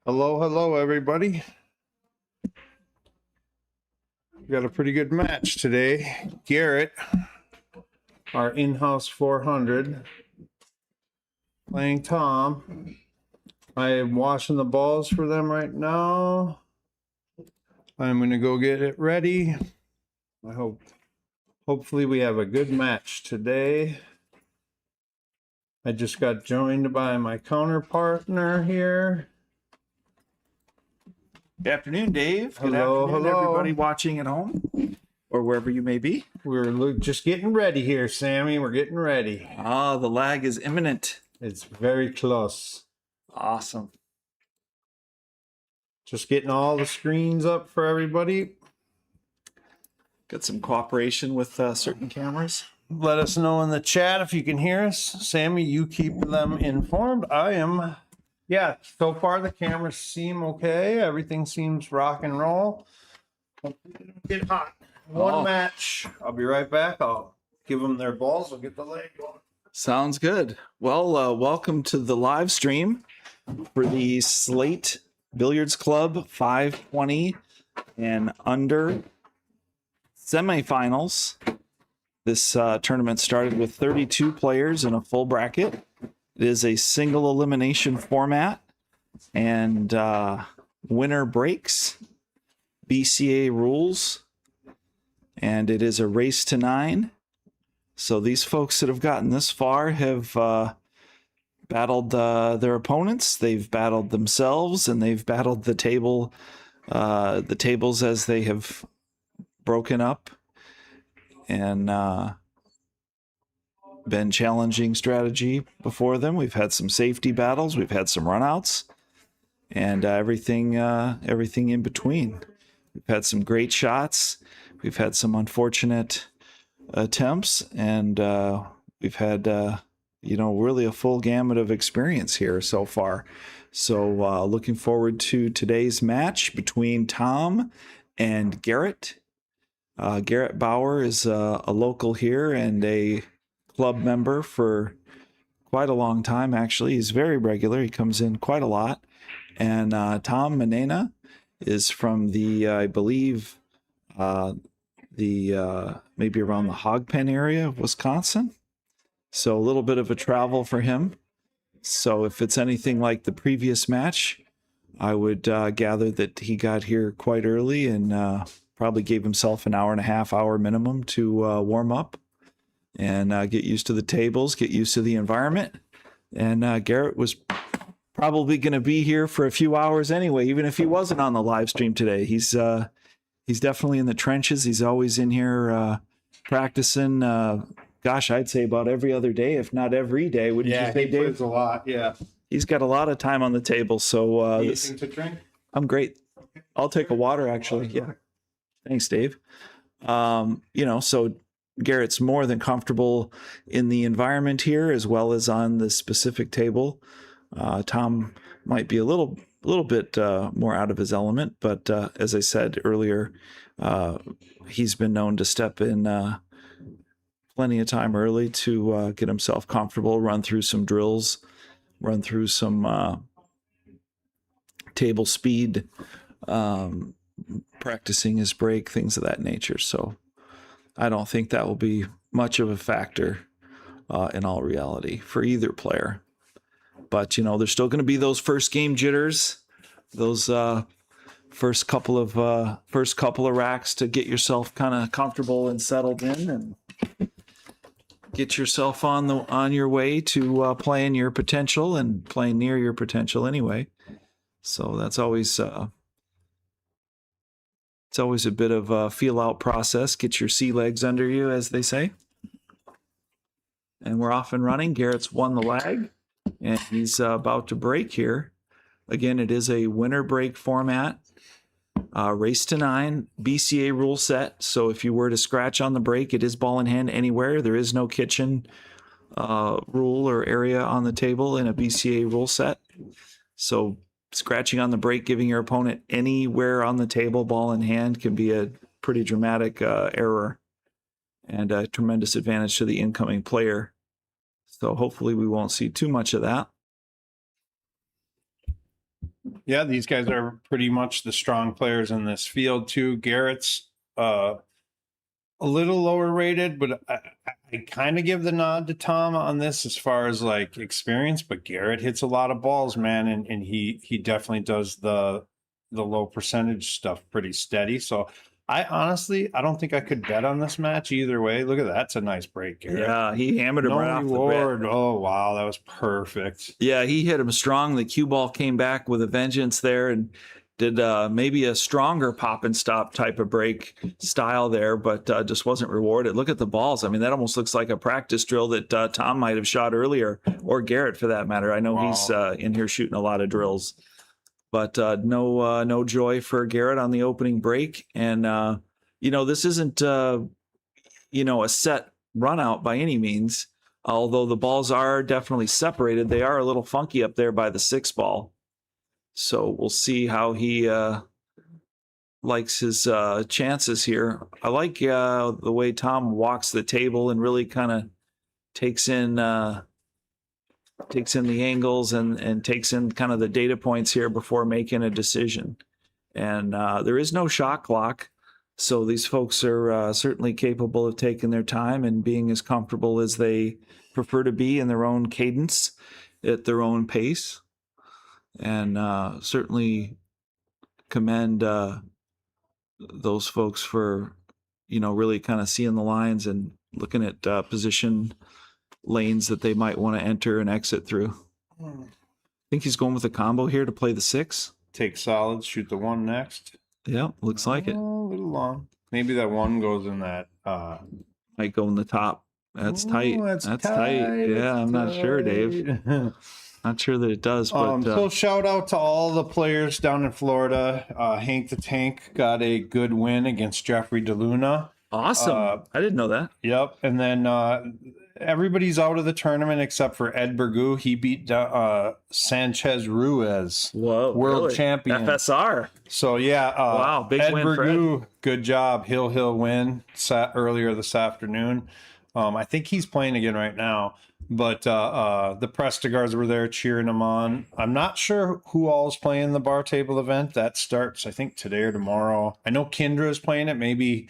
Hello, hello, everybody. We got a pretty good match today. Garrett, our in-house 400, playing Tom. I am washing the balls for them right now. I'm going to go get it ready. Hopefully we have a good match today. I just got joined by my counterpartner here. Good afternoon, Dave. Good Hello, afternoon, hello. everybody watching at home or wherever you may be. We're just getting ready here, Sammy. We're getting ready. Ah, the lag is imminent. It's very close. Awesome. Just getting all the screens up for everybody. Got some cooperation with certain cameras. Let us know in the chat if you can hear us. Sammy, you keep them informed. Yeah, so far the cameras seem okay. Everything seems rock and roll. Hopefully they don't get hot. One match. I'll be right back. I'll give them their balls. I'll get the leg going. Sounds good. Well, welcome to the live stream for the Slate Billiards Club 520 and under semifinals. This tournament started with 32 players in a full bracket. It is a single elimination format and winner breaks, BCA rules, and it is a race to 9. So these folks that have gotten this far have battled their opponents, they've battled themselves, and they've battled the tables as they have broken up and been challenging strategy before them. We've had some safety battles, we've had some runouts, and everything in between. We've had some great shots, we've had some unfortunate attempts, and we've had really a full gamut of experience here so far. So looking forward to today's match between Tom and Garrett. Garrett BAUER is a local here and a club member for quite a long time, actually. He's very regular. He comes in quite a lot. And Tom MANENA is from the, I believe, maybe around the Hog Pen area of Wisconsin. So a little bit of a travel for him. So if it's anything like the previous match, I would gather that he got here quite early and probably gave himself an hour minimum to warm up and get used to the tables, get used to the environment. And Garrett was probably going to be here for a few hours anyway, even if he wasn't on the live stream today. He's definitely in the trenches. He's always in here practicing. Gosh, I'd say about every other day, if not every day. Would you say, Dave? He plays a lot. Yeah. He's got a lot of time on the table. So Anything to drink? I'm great. I'll take a water, actually. Yeah. Thanks, Dave. So Garrett's more than comfortable in the environment here as well as on the specific table. Tom might be a little bit more out of his element, but as I said earlier, he's been known to step in plenty of time early to get himself comfortable, run through some drills, run through some table speed, practicing his break, things of that nature. So I don't think that will be much of a factor in all reality for either player. But, there's still going to be those first game jitters, those first couple of racks to get yourself kind of comfortable and settled in and get yourself on your way to playing your potential and playing near your potential anyway. So that's always it's always a bit of a feel out process. Get your sea legs under you, as they say. And we're off and running. Garrett's won the lag, and he's about to break here. Again, it is a winner break format. Race to 9, BCA rule set. So if you were to scratch on the break, it is ball in hand anywhere. There is no kitchen rule or area on the table in a BCA rule set. So scratching on the break, giving your opponent anywhere on the table, ball in hand, can be a pretty dramatic error and a tremendous advantage to the incoming player. So hopefully we won't see too much of that. Yeah, these guys are pretty much the strong players in this field too. Garrett's a little lower rated, but I kind of give the nod to Tom on this as far as like experience. But Garrett hits a lot of balls, man, and he definitely does the low percentage stuff pretty steady. So I honestly don't think I could bet on this match either way. Look at that, it's a nice break, Garrett. Yeah, he hammered him No right off reward. the bat. Oh wow, that was perfect. Yeah, he hit him strong. The cue ball came back with a vengeance there and did maybe a stronger pop and stop type of break style there, but just wasn't rewarded. Look at the balls. I mean, that almost looks like a practice drill that Tom might have shot earlier, or Garrett for that matter. I know he's in here shooting a lot of drills, but no joy for Garrett on the opening break. And, this isn't, a set run out by any means, although the balls are definitely separated. They are a little funky up there by the 6 ball. So we'll see how he likes his chances here. I like the way Tom walks the table and really kind of takes in the angles and takes in kind of the data points here before making a decision. And there is no shot clock, so these folks are certainly capable of taking their time and being as comfortable as they prefer to be in their own cadence at their own pace. And certainly commend those folks for, really kind of seeing the lines and looking at position lanes that they might want to enter and exit through. I think he's going with a combo here to play the 6. Take solids, shoot the 1 next. Yeah, looks like it. A little long. Maybe that 1 goes in that. Might go in the top. That's tight. That's tight. Yeah, I'm not sure, Dave. Not sure that it does, but so shout out to all the players down in Florida. Hank the Tank got a good win against Jeffrey DeLuna. Awesome. I didn't know that. Yep. And then everybody's out of the tournament except for Ed Bergu. He beat Sanchez Ruiz. Whoa, world champion. FSR. So yeah, wow, big Ed win Bergu, for Ed. good job. He'll win earlier this afternoon. I think he's playing again right now. But the Prestigars were there cheering him on. I'm not sure who all is playing the bar table event. That starts, I think, today or tomorrow. I know Kendra is playing it. Maybe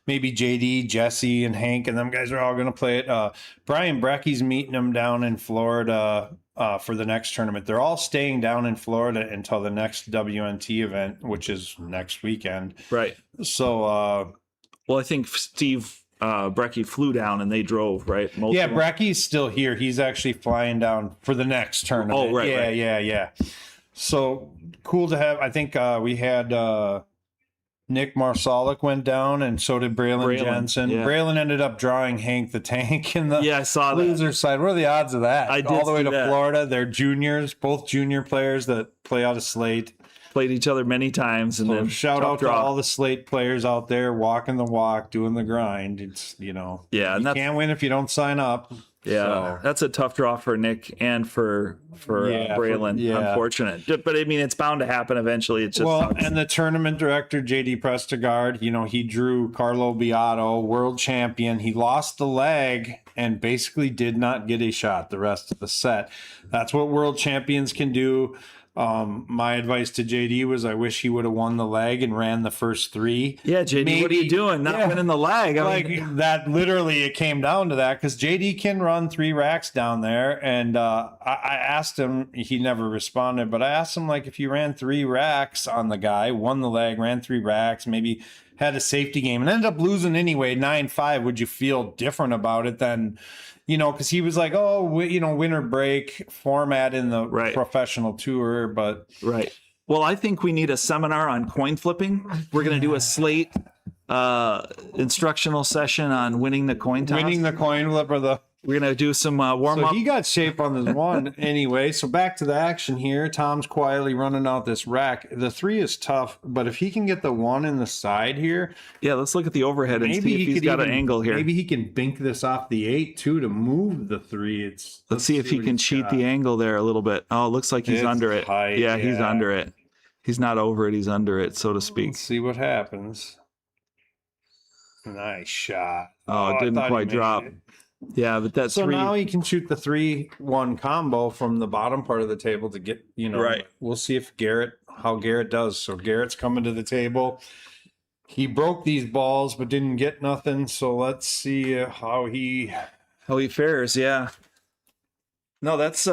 JD, Jesse, and Hank, and them guys are all going to play it. Brian Brecky's meeting them down in Florida for the next tournament. They're all staying down in Florida until the next WNT event, which is next weekend. Right. So, well, I think Steve Brecky flew down and they drove, right? Yeah, Brecky's still here. He's actually flying down for the next tournament. Oh, right. Yeah. So cool to have. I think we had Nick Marsalic went down, and so did Braylon Jensen. Yeah. Braylon ended up drawing Hank the Tank in the I saw loser side. What are the odds of that? I did all the way to that. Florida. They're juniors, both junior players that play out of Slate. Played each other many times, and then shout out to all the Slate players out there walking the walk, doing the grind. It's and you can't win if you don't sign up. Yeah, that's a tough draw for Nick and for Braylon. Unfortunate, but I mean, it's bound to happen eventually. It's just sucks. And the tournament director JD Prestigard, he drew Carlo Beato, world champion. He lost the leg and basically did not get a shot the rest of the set. That's what world champions can do. My advice to JD was I wish he would have won the leg and ran the first 3. Yeah, JD, what are you doing? Not winning the leg. I mean, that literally it came down to that because JD can run 3 racks down there. And I asked him, he never responded, but I asked him, like, if you ran 3 racks on the guy, won the leg, ran 3 racks, maybe had a safety game and ended up losing anyway, 9-5, would you feel different about it than... because he was like, winter break format in the professional tour, but Well, I think we need a seminar on coin flipping. We're going to do a Slate instructional session on winning the coin toss. Winning the coin flip or the... We're going to do some warm-up. So he got shape on this 1 anyway. So back to the action here. Tom's quietly running out this rack. The 3 is tough, but if he can get the 1 in the side here... Yeah, let's look at the overhead and see if he's got an angle here. Maybe he can bink this off the 8, too, to move the 3. Let's see if he can cheat the angle there a little bit. Oh, it looks like he's under it. Tight, yeah, he's under it. He's not over it. He's under it, so to speak. Let's see what happens. Nice shot. Oh, it didn't quite drop. Yeah, but that's so now he can shoot the 3-1 combo from the bottom part of the table to get, We'll see if Garrett how Garrett does. So Garrett's coming to the table. He broke these balls, but didn't get nothing. So let's see how he fares. Yeah. No, that's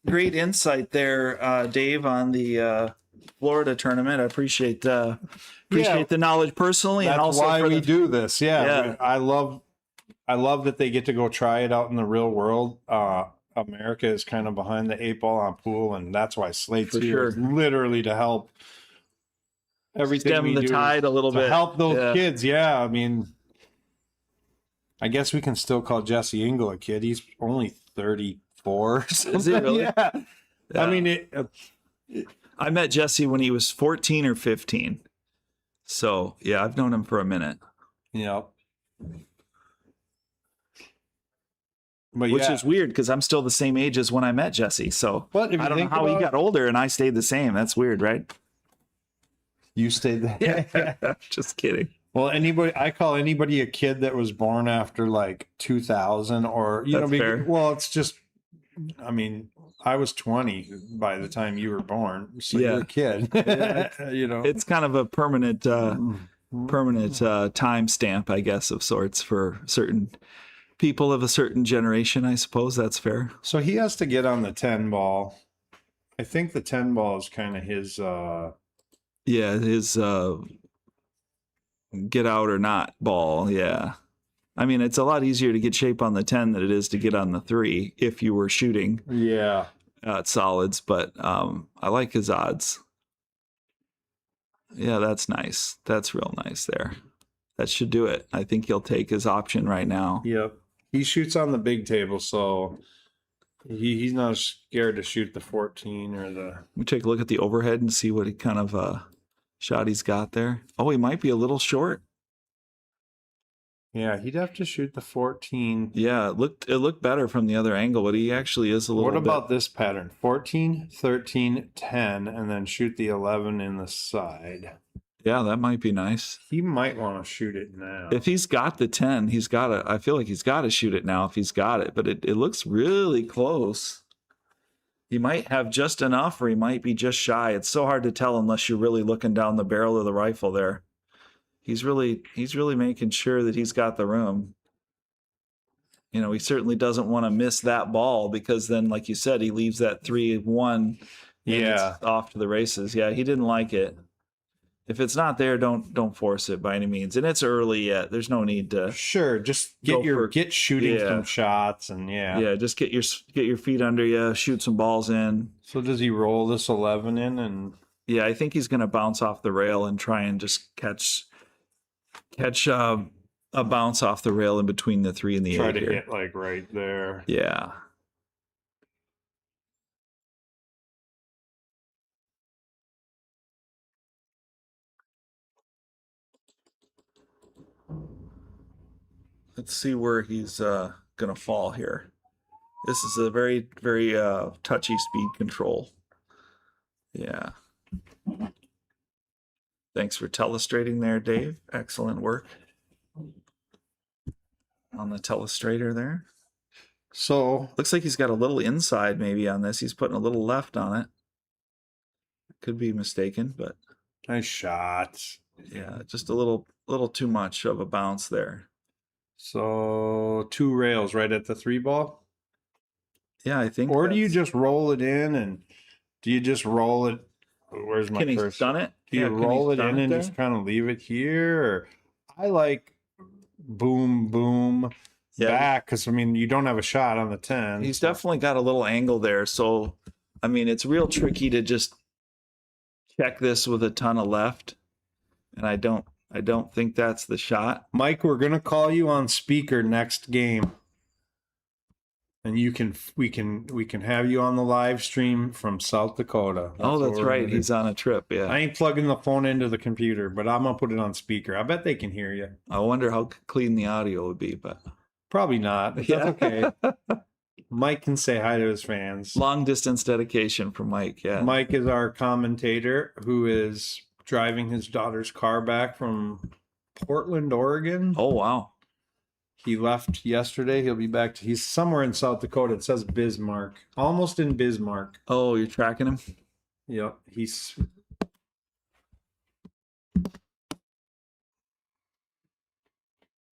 great insight there, Dave, on the Florida tournament. I appreciate the knowledge personally, That's and also why we do this. Yeah. I love that they get to go try it out in the real world. America is kind of behind the 8 ball on pool, and that's why Slate's For here sure. is literally to help everything stem we the do tide a little to bit. help those kids. Yeah, I mean, I guess we can still call Jesse Engel a kid. He's only 34. Or something. Is he really? Yeah. I mean, I met Jesse when he was 14 or 15. So yeah, I've known him for a minute. Yeah. But Which is weird because I'm still the same age as when I met Jesse. So But if you I don't know think how he about got older and I stayed the same. That's weird, right? you stayed there. Yeah. Just kidding. Well, I call anybody a kid that was born after like 2000 or, That's fair. Well, it's just, I mean, I was 20 by the time you were born. So Yeah. you're a kid, It's kind of a permanent time stamp, I guess, of sorts for certain people of a certain generation. I suppose that's fair. So he has to get on the 10 ball. I think the 10 ball is kind of his, his get out or not ball. Yeah. I mean, it's a lot easier to get shape on the 10 than it is to get on the 3 if you were shooting at solids, but I like his odds. Yeah, that's nice. That's real nice there. That should do it. I think he'll take his option right now. Yep. He shoots on the big table, so he's not scared to shoot the 14 or the... We take a look at the overhead and see what kind of shot he's got there. Oh, he might be a little short. Yeah, he'd have to shoot the 14. Yeah, it looked better from the other angle, but he actually is a little What about this pattern? 14, 13, 10, and then shoot the 11 in the side. Yeah, that might be nice. He might want to shoot it now. If he's got the 10, I feel like he's got to shoot it now if he's got it, but it looks really close. He might have just enough or he might be just shy. It's so hard to tell unless you're really looking down the barrel of the rifle there. He's really making sure that he's got the room. You know, he certainly doesn't want to miss that ball because then, like you said, he leaves that 3-1. Yeah. It's off to the races. Yeah, he didn't like it. If it's not there, don't force it by any means. And it's early yet. There's no need to. Sure, just get shooting some shots and Yeah, just get your feet under you, shoot some balls in. So does he roll this 11 in and? Yeah, I think he's going to bounce off the rail and try and just catch a bounce off the rail in between the 3 and the 8 try to here. hit like right there. Yeah. Let's see where he's going to fall here. This is a very, very touchy speed control. Yeah. Thanks for telestrating there, Dave. Excellent work on the telestrator there. So looks like he's got a little inside maybe on this. He's putting a little left on it. Could be mistaken, but nice shot. Yeah, just a little too much of a bounce there. So 2 rails right at the 3 ball. Yeah, I think. Or do you just roll it in and do you just roll it? Where's my Can he first? stun it? Do you roll it in and just kind of leave it here? Or I like boom, boom back because I mean you don't have a shot on the 10. He's definitely got a little angle there. So I mean it's real tricky to just check this with a ton of left. And I don't think that's the shot. Mike, we're gonna call you on speaker next game. And we can have you on the live stream from South Dakota. That's right. He's on a trip. Yeah. I ain't plugging the phone into the computer, but I'm gonna put it on speaker. I bet they can hear you. I wonder how clean the audio would be, but probably not. But that's okay. Mike can say hi to his fans. Long distance dedication from Mike. Yeah. Mike is our commentator who is driving his daughter's car back from Portland, Oregon. Oh wow. He left yesterday. He'll be back. He's somewhere in South Dakota. It says Bismarck. Almost in Bismarck. Oh, you're tracking him? Yep. He's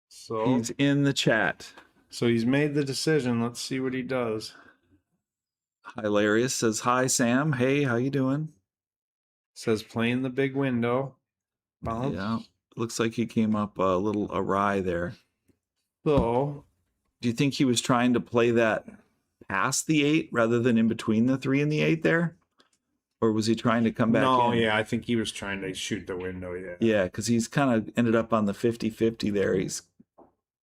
So He's in the chat. he's made the decision. Let's see what he does. Hilarious says, "Hi, Sam. Hey, how you doing?" Says playing the big window. Bounce. Yeah. Looks like he came up a little awry there. So Do you think he was trying to play that past the 8 rather than in between the 3 and the 8 there? Or was he trying to come back no, in? yeah, I think he was trying to shoot the window. Yeah. Yeah, because he's kind of ended up on the 50-50 there. He's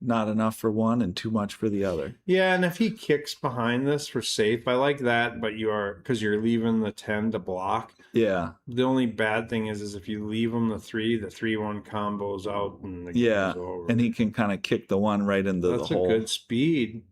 not enough for one and too much for the other. Yeah, and if he kicks behind this for safe, I like that. But because you're leaving the 10 to block. Yeah. The only bad thing is if you leave him the 3-1 combos out and the game's over. And he can kind of kick the 1 right into the hole. That's a good speed.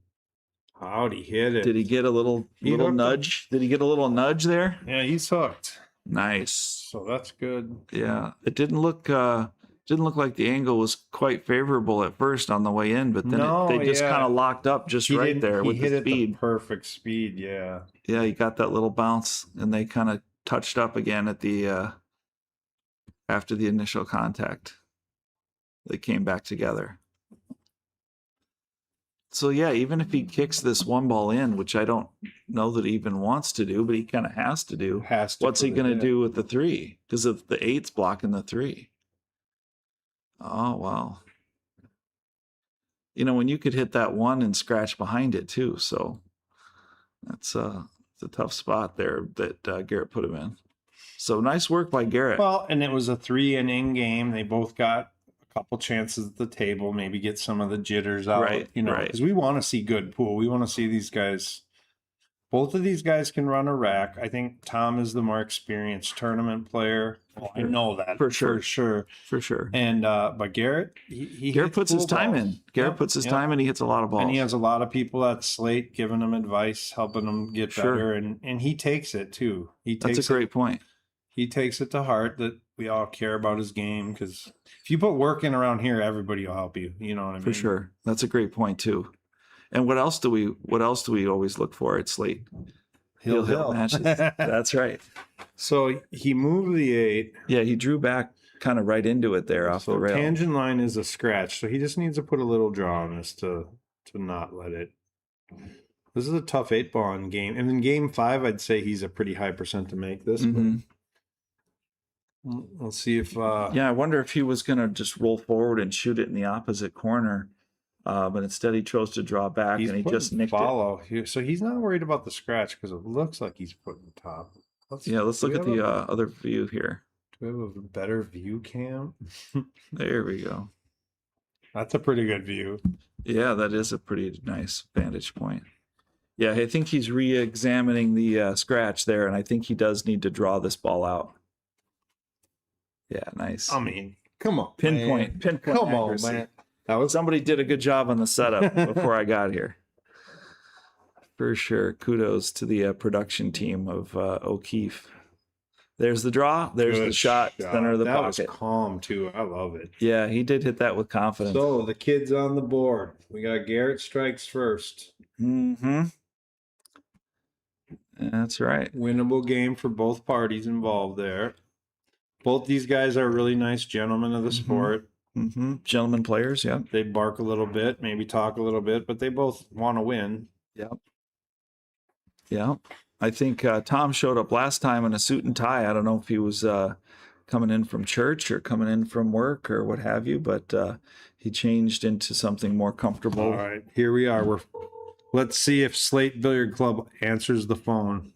How'd he hit it? Did he get a little nudge? Did he get a little nudge there? Yeah, he's hooked. Nice. So that's good. Yeah, it didn't look like the angle was quite favorable at first on the way in, but then they just kind of locked up just right there with the speed. Perfect speed, yeah. Yeah, he got that little bounce, and they kind of touched up again at the after the initial contact. They came back together. So yeah, even if he kicks this 1 ball in, which I don't know that he even wants to do, but he kind of has to do. What's he going to do with the 3? Because if the 8's blocking the 3. Oh wow. When you could hit that 1 and scratch behind it too, so it's a tough spot there that Garrett put him in. So nice work by Garrett. Well, and it was a 3-inning game. They both got couple chances at the table, maybe get some of the jitters out, right, because we want to see good pool. We want to see these guys. Both of these guys can run a rack. I think Tom is the more experienced tournament player. Well, I know that for sure. And but Garrett, Garrett puts his time in. Garrett puts his time in. He hits a lot of balls, and he has a lot of people at Slate giving him advice, helping him get better, and he takes it too. That's a great point. He takes it to heart that we all care about his game, because if you put work in around here, everybody will help you. You know what I mean? For sure. That's a great point too. And what else do we always look for at Slate? Hill matches. That's right. So he moved the 8. Yeah, he drew back kind of right into it there off the rail. Tangent line is a scratch, so he just needs to put a little draw on this to not let it. This is a tough 8-ball in game. And in game 5, I'd say he's a pretty high percent to make this. Mm-hmm. Let's see if I wonder if he was going to just roll forward and shoot it in the opposite corner, but instead he chose to draw back and he just nicked it. So he's not worried about the scratch because it looks like he's putting the top. Let's look at the other view here. Do we have a better view cam? There we go. That's a pretty good view. Yeah, that is a pretty nice vantage point. Yeah, I think he's re-examining the scratch there, and I think he does need to draw this ball out. Yeah, nice. I mean, come on. Pinpoint Come accuracy. on, man. Somebody did a good job on the setup before I got here. For sure. Kudos to the production team of O'Keefe. There's the draw. There's the shot. Center of the pocket. That was calm, too. I love it. Yeah, he did hit that with confidence. So, the kid's on the board. We got Garrett strikes first. Mm-hmm. That's right. Winnable game for both parties involved there. Both these guys are really nice gentlemen of the sport. Mm-hmm. Gentlemen players, yeah. They bark a little bit, maybe talk a little bit, but they both want to win. Yep. Yeah. I think Tom showed up last time in a suit and tie. I don't know if he was coming in from church or coming in from work or what have you, but he changed into something more comfortable. All right, here we are. Let's see if Slate Billiard Club answers the phone.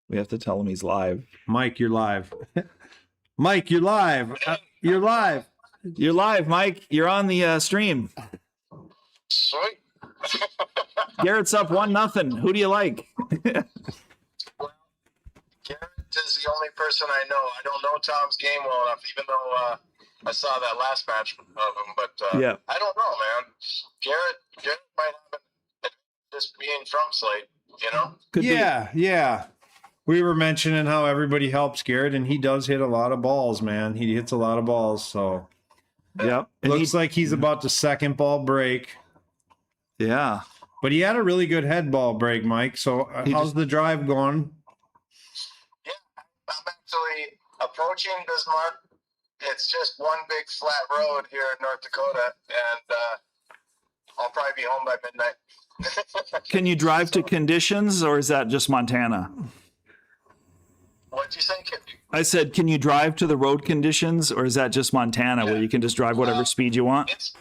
We have to tell him he's live. Mike, you're live. Mike, you're live. You're live. You're live, Mike. You're on the stream. Sweet. Garrett's up 1-0. Who do you like? Garrett is the only person I know. I don't know Tom's game well enough, even though I saw that last match of him. But yeah. I don't know, man. Garrett might have just being from Slate, you know? Could be. Yeah. We were mentioning how everybody helps Garrett, and he does hit a lot of balls, man. He hits a lot of balls, so. Yep. Looks like he's about to second ball break. Yeah. But he had a really good head ball break, Mike. So how's the drive going? approaching Bismarck, it's just one big flat road here in North Dakota, and I'll probably be home by midnight. Can you drive to conditions, or is that just Montana? What'd you say, kid? I said, can you drive to the road conditions, or is that just Montana where you can just drive whatever speed you want? It's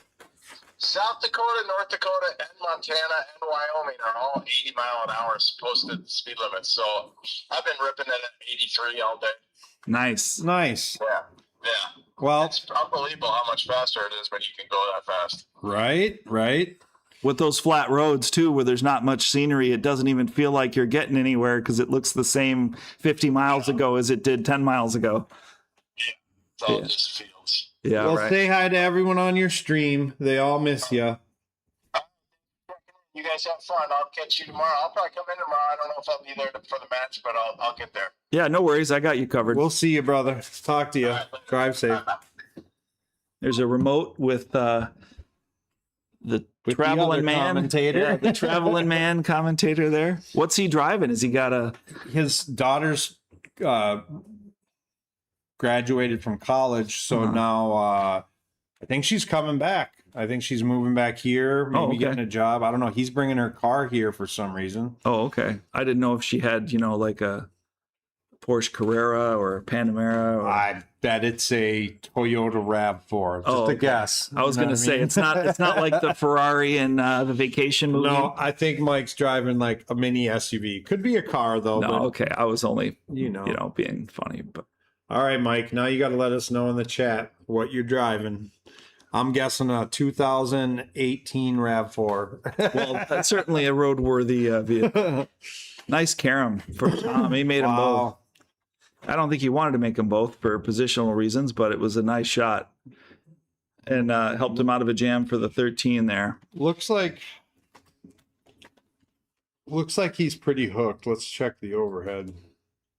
South Dakota, North Dakota, and Montana and Wyoming are all 80-mile-an-hour posted speed limits. So I've been ripping it at 83 all day. Nice. Nice. Yeah. Well, It's unbelievable how much faster it is when you can go that fast. right. With those flat roads too, where there's not much scenery, it doesn't even feel like you're getting anywhere because it looks the same 50 miles ago as it did 10 miles ago. Yeah. It's all just fields. Yeah, Well, right. say hi to everyone on your stream. They all miss you. You guys have fun. I'll catch you tomorrow. I'll probably come in tomorrow. I don't know if I'll be there for the match, but I'll get there. Yeah, no worries. I got you covered. We'll see you, brother. Talk to you. Drive safe. There's a remote with the With traveling the other man commentator. Yeah, the traveling man commentator there. What's he driving? Has he got a? His daughter's graduated from college, so now I think she's coming back. I think she's moving back here, maybe okay. getting a job. I don't know. He's bringing her car here for some reason. Oh, okay. I didn't know if she had, like a Porsche Carrera or a Panamera. Or... I bet it's a Toyota RAV4. Just a guess. I was You know going to what I say mean? it's not like the Ferrari in the Vacation movie. No, I think Mike's driving like a mini SUV. Could be a car though. No, but, okay. I was only being funny, but All right, Mike. Now you got to let us know in the chat what you're driving. I'm guessing a 2018 RAV4. well, that's certainly a roadworthy vehicle. Nice carom for Tom. He made them both. I don't think he wanted to make them both for positional reasons, but it was a nice shot and helped him out of a jam for the 13 there. Looks like he's pretty hooked. Let's check the overhead.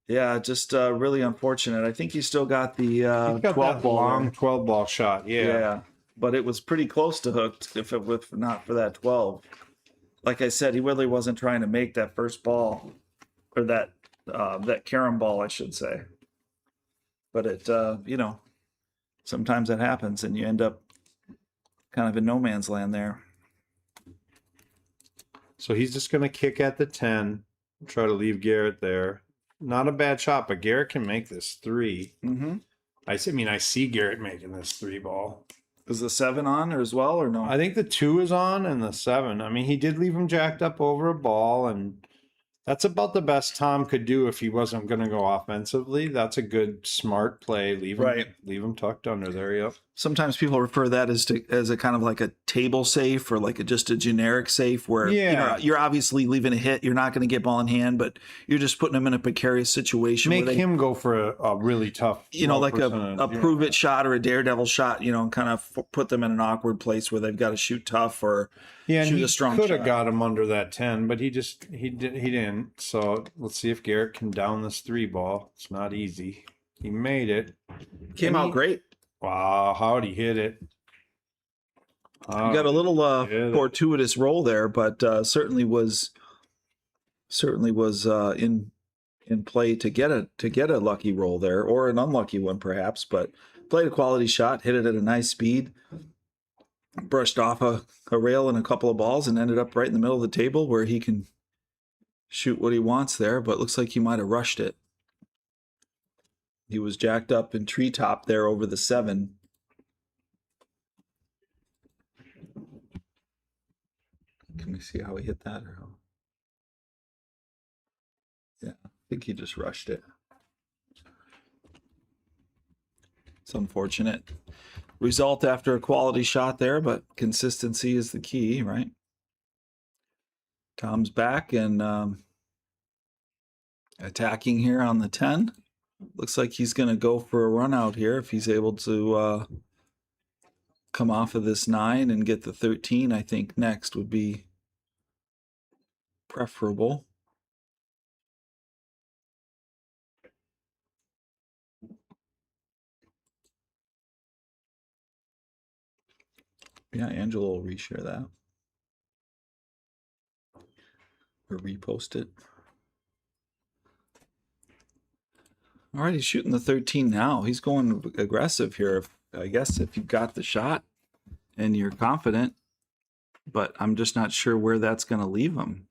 Yeah, just really unfortunate. I think he still got the He's got 12 that ball long there. 12 ball shot. Yeah. But it was pretty close to hooked if not for that 12. Like I said, he really wasn't trying to make that first ball or that carom ball, I should say. But it, sometimes that happens and you end up kind of in no man's land there. So he's just going to kick at the 10, try to leave Garrett there. Not a bad shot, but Garrett can make this 3. Mm-hmm. I see Garrett making this 3 ball. Is the 7 on or as well or no? I think the 2 is on and the 7. I mean, he did leave him jacked up over a ball, and that's about the best Tom could do if he wasn't going to go offensively. That's a good, smart play. Leave him tucked under there. Yep. Sometimes people refer that as a kind of like a table safe or like just a generic safe where you're obviously leaving a hit. You're not going to get ball in hand, but you're just putting them in a precarious situation. Make him go for a really tough, like a prove it shot or a daredevil shot, and kind of put them in an awkward place where they've got to shoot tough or shoot a strong shot. Could have got him under that 10, but he didn't. So let's see if Garrett can down this 3 ball. It's not easy. He made it. Came out great. Wow, how'd he hit it? You got a little fortuitous roll there, but certainly was in play to get a lucky roll there, or an unlucky one perhaps. But played a quality shot, hit it at a nice speed, brushed off a rail and a couple of balls, and ended up right in the middle of the table where he can shoot what he wants there. But looks like he might have rushed it. He was jacked up in treetop there over the 7. Can we see how he hit that? Or how? Yeah, I think he just rushed it. It's unfortunate result after a quality shot there, but consistency is the key, right? Tom's back and attacking here on the 10. Looks like he's going to go for a run out here if he's able to come off of this 9 and get the 13. I think next would be preferable. Yeah, Angela will reshare that or repost it. All right, he's shooting the 13 now. He's going aggressive here. I guess if you've got the shot and you're confident, but I'm just not sure where that's going to leave him.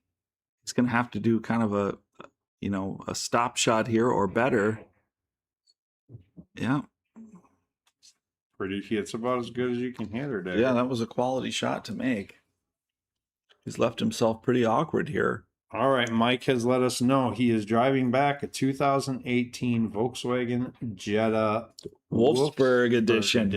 He's going to have to do kind of a stop shot here or better. Yeah. It's about as good as you can hit her there. Yeah, that was a quality shot to make. He's left himself pretty awkward here. All right, Mike has let us know he is driving back a 2018 Volkswagen Jetta Wolfsburg edition.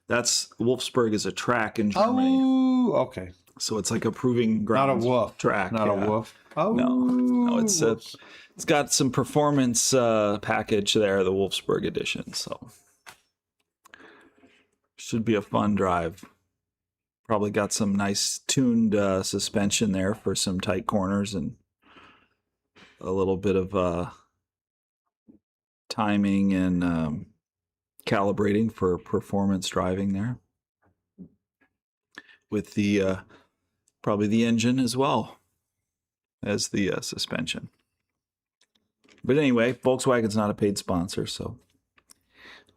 That's Wolfsburg is a track in Germany. Oh, okay. So it's like a proving ground. Not a wolf track. Not a wolf. Oh no, it's got some performance package there, the Wolfsburg edition. So should be a fun drive. Probably got some nice tuned suspension there for some tight corners and a little bit of timing and calibrating for performance driving there. With the probably the engine as well as the suspension. But anyway, Volkswagen's not a paid sponsor, so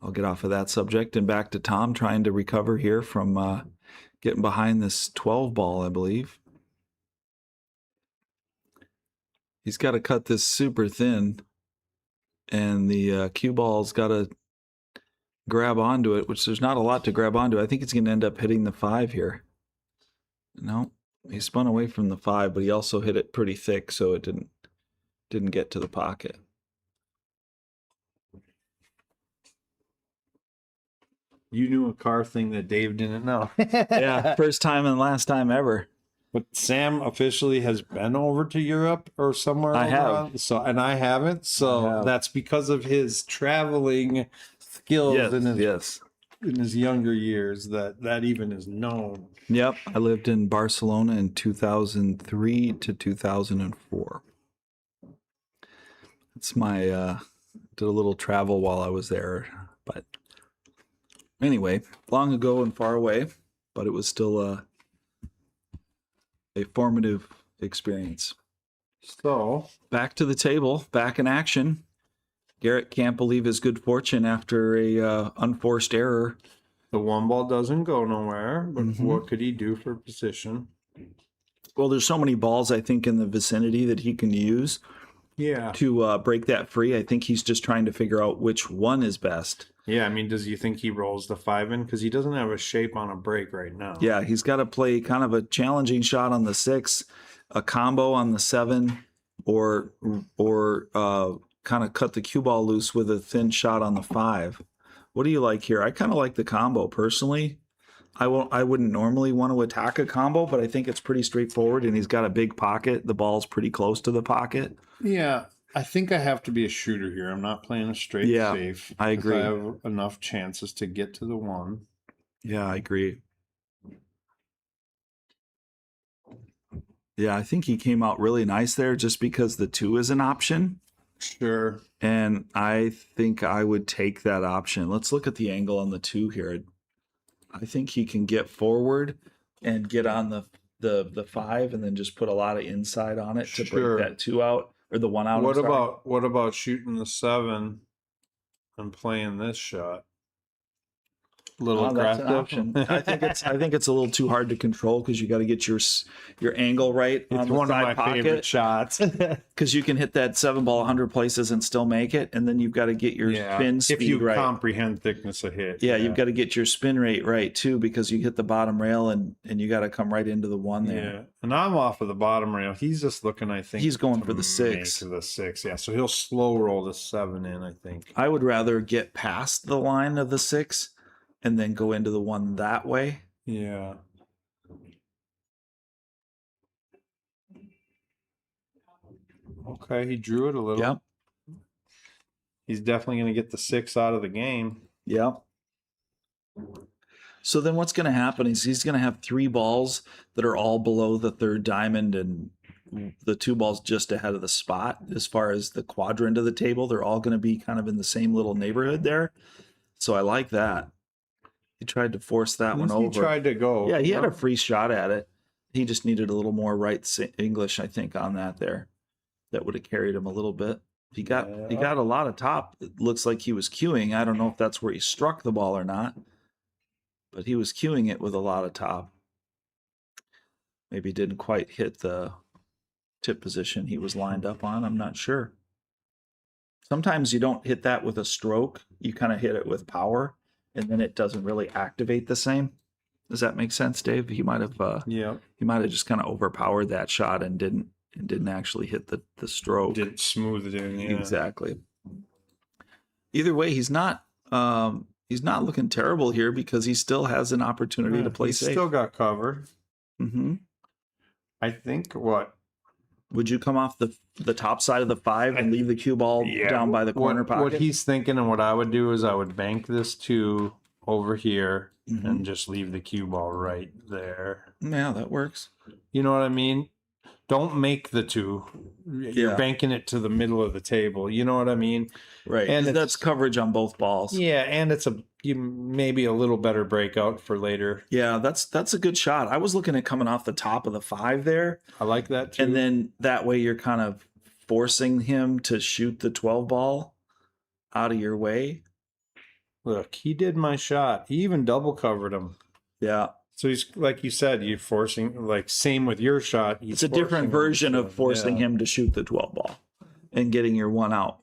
I'll get off of that subject and back to Tom trying to recover here from getting behind this 12 ball, I believe. He's got to cut this super thin, and the cue ball's got to grab onto it, which there's not a lot to grab onto. I think it's going to end up hitting the 5 here. No, he spun away from the 5, but he also hit it pretty thick, so it didn't get to the pocket. You knew a car thing that Dave didn't know. Yeah, first time and last time ever. But Sam officially has been over to Europe or somewhere. I have. And I haven't. So that's because of his traveling skills in his younger years that even is known. Yep, I lived in Barcelona in 2003 to 2004. It's my did a little travel while I was there, but anyway, long ago and far away, but it was still a formative experience. So back to the table, back in action. Garrett can't believe his good fortune after a unforced error. The 1 ball doesn't go nowhere, but what could he do for position? Well, there's so many balls, I think, in the vicinity that he can use to break that free. I think he's just trying to figure out which one is best. Yeah, I mean, does you think he rolls the 5 in? Because he doesn't have a shape on a break right now. Yeah, he's got to play kind of a challenging shot on the 6, a combo on the 7, or kind of cut the cue ball loose with a thin shot on the 5. What do you like here? I kind of like the combo personally. I wouldn't normally want to attack a combo, but I think it's pretty straightforward, and he's got a big pocket. The ball's pretty close to the pocket. Yeah, I think I have to be a shooter here. I'm not playing a straight safe. I agree. I have enough chances to get to the 1. Yeah, I agree. Yeah, I think he came out really nice there just because the 2 is an option. Sure. And I think I would take that option. Let's look at the angle on the 2 here. I think he can get forward and get on the 5 and then just put a lot of inside on it to break that 2 out or the 1 out. What about shooting the 7 and playing this shot? That's an option. I think it's a little too hard to control because you got to get your angle right. It's one of my favorite shots because you can hit that 7 ball 100 places and still make it, and then you've got to get your spin speed right. If you comprehend thickness of hit. Yeah, you've got to get your spin rate right too because you hit the bottom rail and you got to come right into the 1 there. Yeah, and I'm off of the bottom rail. He's just looking. I think he's going for the 6. The 6, yeah. So he'll slow roll the 7 in. I think I would rather get past the line of the 6. And then go into the 1 that way. Yeah. Okay, he drew it a little. Yep. He's definitely going to get the 6 out of the game. Yep. So then what's going to happen is he's going to have 3 balls that are all below the 3rd diamond and the 2 balls just ahead of the spot. As far as the quadrant of the table, they're all going to be kind of in the same little neighborhood there. So I like that. He tried to force that one over. He tried to go. Yeah, he had a free shot at it. He just needed a little more right English, I think, on that there. That would have carried him a little bit. He got a lot of top. It looks like he was cueing. I don't know if that's where he struck the ball or not, but he was cueing it with a lot of top. Maybe didn't quite hit the tip position he was lined up on. I'm not sure. Sometimes you don't hit that with a stroke. You kind of hit it with power, and then it doesn't really activate the same. Does that make sense, Dave? He might have just kind of overpowered that shot and didn't actually hit the stroke. Didn't smooth it in. Yeah. Exactly. Either way, he's not looking terrible here because he still has an opportunity to play He's safe. still got covered. Mm-hmm. I think what? Would you come off the top side of the 5 and leave the cue ball down by the corner pocket? What he's thinking and what I would do is I would bank this 2 over here and just leave the cue ball right there. Yeah, that works. You know what I mean? Don't make the 2. You're banking it to the middle of the table. You know what I mean? Right. And that's coverage on both balls. Yeah, and it's maybe a little better breakout for later. Yeah, that's a good shot. I was looking at coming off the top of the 5 there. I like that too. And then that way you're kind of forcing him to shoot the 12 ball out of your way. Look, he did my shot. He even double covered him. Yeah. So he's, like you said, you're forcing, like, same with your shot. It's a different version of forcing him to shoot the 12 ball and getting your 1 out.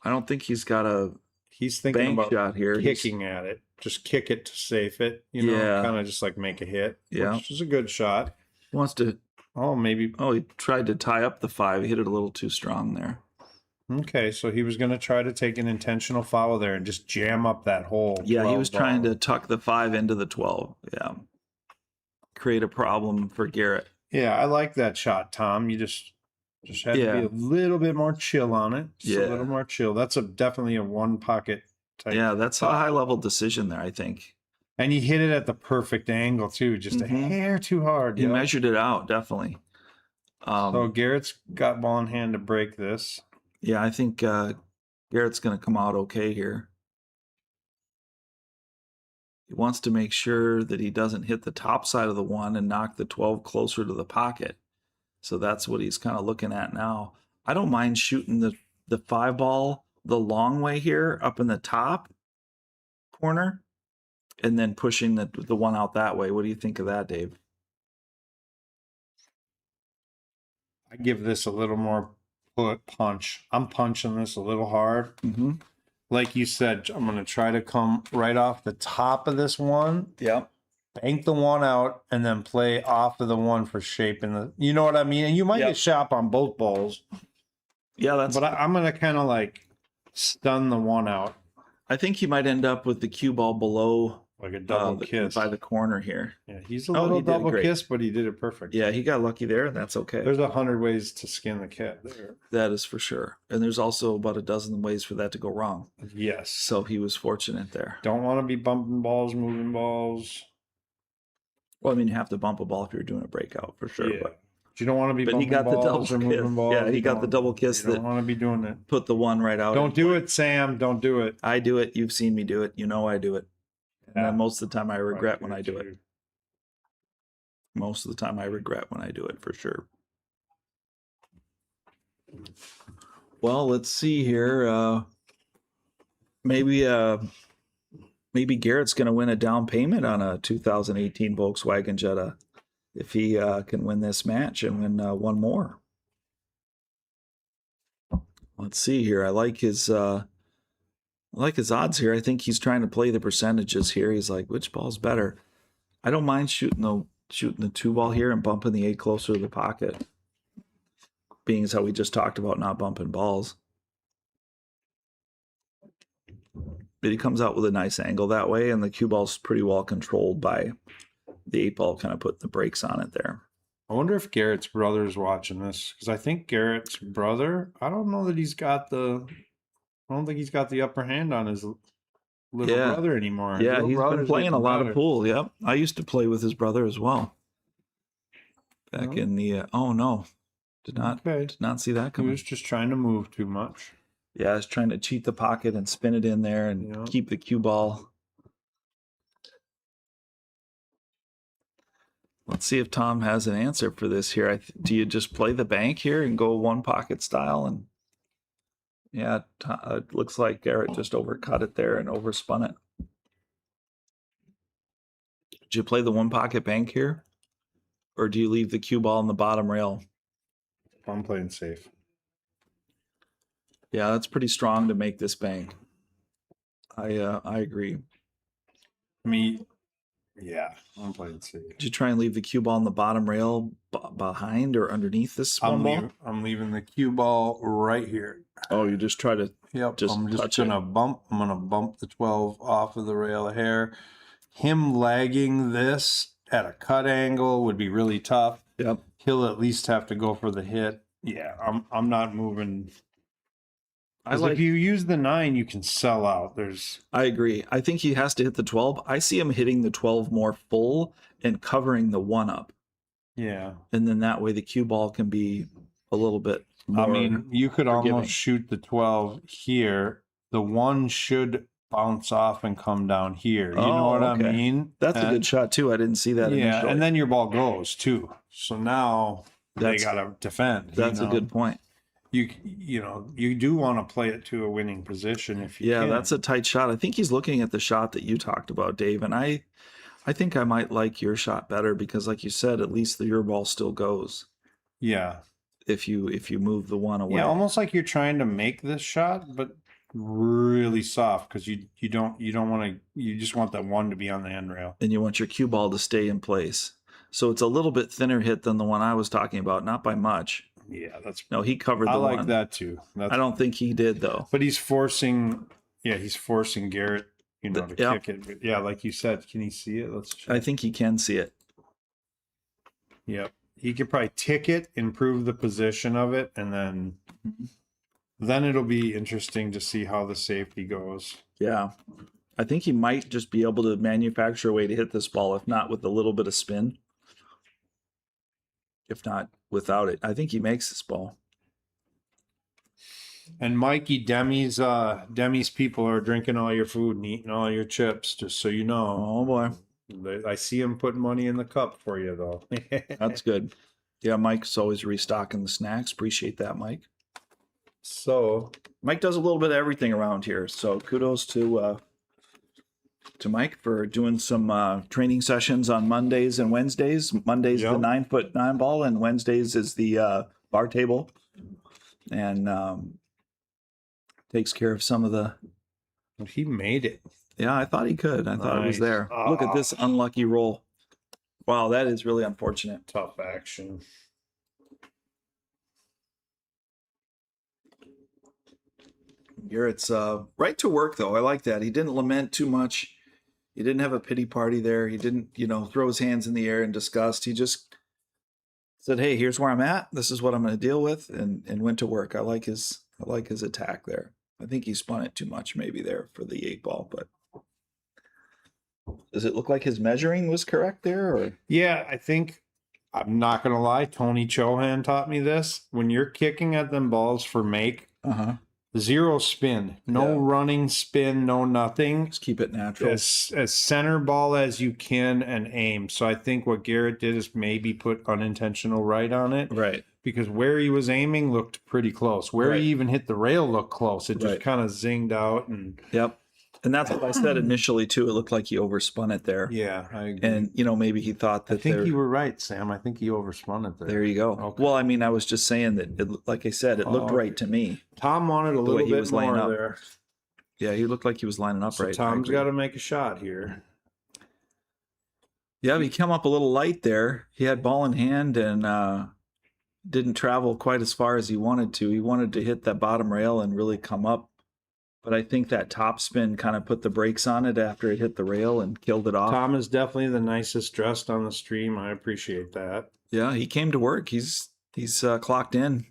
I don't think he's got a He's thinking bank about shot here. kicking at it. Just kick it to safe it. You know, kind of just like make a hit. Yeah. Which is a good shot. He wants to. Oh, maybe. Oh, he tried to tie up the 5. He hit it a little too strong there. Okay, so he was going to try to take an intentional foul there and just jam up that hole. Yeah, he was trying to tuck the 5 into the 12. Yeah. Create a problem for Garrett. Yeah, I like that shot, Tom. You just had to be a little bit more chill on it. Just a little more chill. That's definitely a 1 pocket type. Yeah, that's a high level decision there, I think. And he hit it at the perfect angle too, just a hair too hard. He measured it out, definitely. So Garrett's got ball in hand to break this. Yeah, I think Garrett's going to come out okay here. He wants to make sure that he doesn't hit the top side of the 1 and knock the 12 closer to the pocket. So that's what he's kind of looking at now. I don't mind shooting the 5 ball the long way here up in the top corner and then pushing the 1 out that way. What do you think of that, Dave? I give this a little more punch. I'm punching this a little hard. Mm-hmm. Like you said, I'm going to try to come right off the top of this 1. Yeah. Bank the 1 out and then play off of the 1 for shaping the. You know what I mean? And you might get shot on both balls. Yeah, But I'm going to kind of like stun the 1 out. I think he might end up with the cue ball below. Like a double kiss. By the corner here. Yeah, he's a little double kiss, but he did it perfect. Yeah, he got lucky there, and that's okay. There's 100 ways to skin the cat there. That is for sure. And there's also about a dozen ways for that to go wrong. Yes. So he was fortunate there. Don't want to be bumping balls, moving balls. Well, I mean, you have to bump a ball if you're doing a breakout, for sure. Yeah. But you don't want to be bumping he got balls the double or moving kiss. balls. Yeah, he got the double kiss. You don't want to be doing that. Put the 1 right out. Don't do it, Sam. Don't do it. I do it. You've seen me do it. You know I do it. And then most of the time I regret when I do it. Most of the time I regret when I do it, for sure. Well, let's see here. Maybe Garrett's going to win a down payment on a 2018 Volkswagen Jetta if he can win this match and win 1 more. Let's see here. I like his odds here. I think he's trying to play the percentages here. He's like, which ball's better? I don't mind shooting the 2 ball here and bumping the 8 closer to the pocket, being as how we just talked about not bumping balls. But he comes out with a nice angle that way, and the cue ball's pretty well controlled by the 8 ball kind of putting the brakes on it there. I wonder if Garrett's brother is watching this, because I think Garrett's brother, I don't think he's got the upper hand on his little brother anymore. Yeah, he's been playing a lot of pool. Yep. I used to play with his brother as well. Back in the did not see that coming. He was just trying to move too much. Yeah, he's trying to cheat the pocket and spin it in there and keep the cue ball. Let's see if Tom has an answer for this here. Do you just play the bank here and go one pocket style? And yeah, it looks like Garrett just overcut it there and overspun it. Did you play the one pocket bank here? Or do you leave the cue ball on the bottom rail? I'm playing safe. Yeah, that's pretty strong to make this bank. I agree. Yeah, I'm playing safe. Did you try and leave the cue ball on the bottom rail behind or underneath this one ball? I'm leaving the cue ball right here. Oh, you just try to Yep. just I'm just touch gonna it. bump. I'm gonna bump the 12 off of the rail a hair. Him lagging this at a cut angle would be really tough. Yep. He'll at least have to go for the hit. Yeah, I'm not moving. If you use the 9, you can sell out. I agree. I think he has to hit the 12. I see him hitting the 12 more full and covering the 1 up. Yeah. And then that way the cue ball can be a little bit more. I mean, you could forgiving. almost shoot the 12 here. The 1 should bounce off and come down here. You know what I mean? That's a good shot too. I didn't see that initially. And then your ball goes too. So now they got to defend. That's a good point. You do want to play it to a winning position if you can. That's a tight shot. I think he's looking at the shot that you talked about, Dave, and I think I might like your shot better because, like you said, at least your ball still goes. Yeah. If you move the 1 away. Yeah, almost like you're trying to make this shot, but really soft because you don't want to. You just want that 1 to be on the end rail, and you want your cue ball to stay in place. So it's a little bit thinner hit than the one I was talking about, not by much. Yeah, he covered the 1. I like that too. I don't think he did though. But he's forcing Garrett, to kick it. But yeah, like you said, can he see it? Let's check. I think he can see it. Yep. He could probably tick it, improve the position of it, and then it'll be interesting to see how the safety goes. Yeah. I think he might just be able to manufacture a way to hit this ball, if not with a little bit of spin. If not without it. I think he makes this ball. And Mikey, Demi's people are drinking all your food and eating all your chips, just so you know. Oh boy. I see him putting money in the cup for you though. That's good. Yeah, Mike's always restocking the snacks. Appreciate that, Mike. So Mike does a little bit of everything around here. So kudos to Mike for doing some training sessions on Mondays and Wednesdays. Mondays the 9-foot 9 ball, and Wednesdays is the bar table, and takes care of some of the. He made it. Yeah, I thought he could. I thought it was there. Look at this unlucky roll. Wow, that is really unfortunate. Tough action. Garrett's right to work though. I like that. He didn't lament too much. He didn't have a pity party there. He didn't, throw his hands in the air in disgust. He just said, "Hey, here's where I'm at. This is what I'm going to deal with," and went to work. I like his attack there. I think he spun it too much maybe there for the 8 ball, but does it look like his measuring was correct there? Or yeah, I think, I'm not gonna lie, Tony Chohan taught me this. When you're kicking at them balls for make, 0 spin, no running spin, no nothing. Just keep it natural. As center ball as you can and aim. So I think what Garrett did is maybe put unintentional right on it. Right. Because where he was aiming looked pretty close. Where he even hit the rail looked close. It just kind of zinged out. And yep. And that's what I said initially too. It looked like he overspun it there. Yeah, I agree. And maybe he thought that. I think you were right, Sam. I think he overspun it there. There you go. Okay. Well, I mean, I was just saying that, like I said, it looked right to me. Tom wanted a little bit more there. Yeah, he looked like he was lining up right. Tom's got to make a shot here. Yeah, he came up a little light there. He had ball in hand and didn't travel quite as far as he wanted to. He wanted to hit that bottom rail and really come up. But I think that top spin kind of put the brakes on it after it hit the rail and killed it off. Tom is definitely the nicest dressed on the stream. I appreciate that. Yeah, he came to work. He's clocked in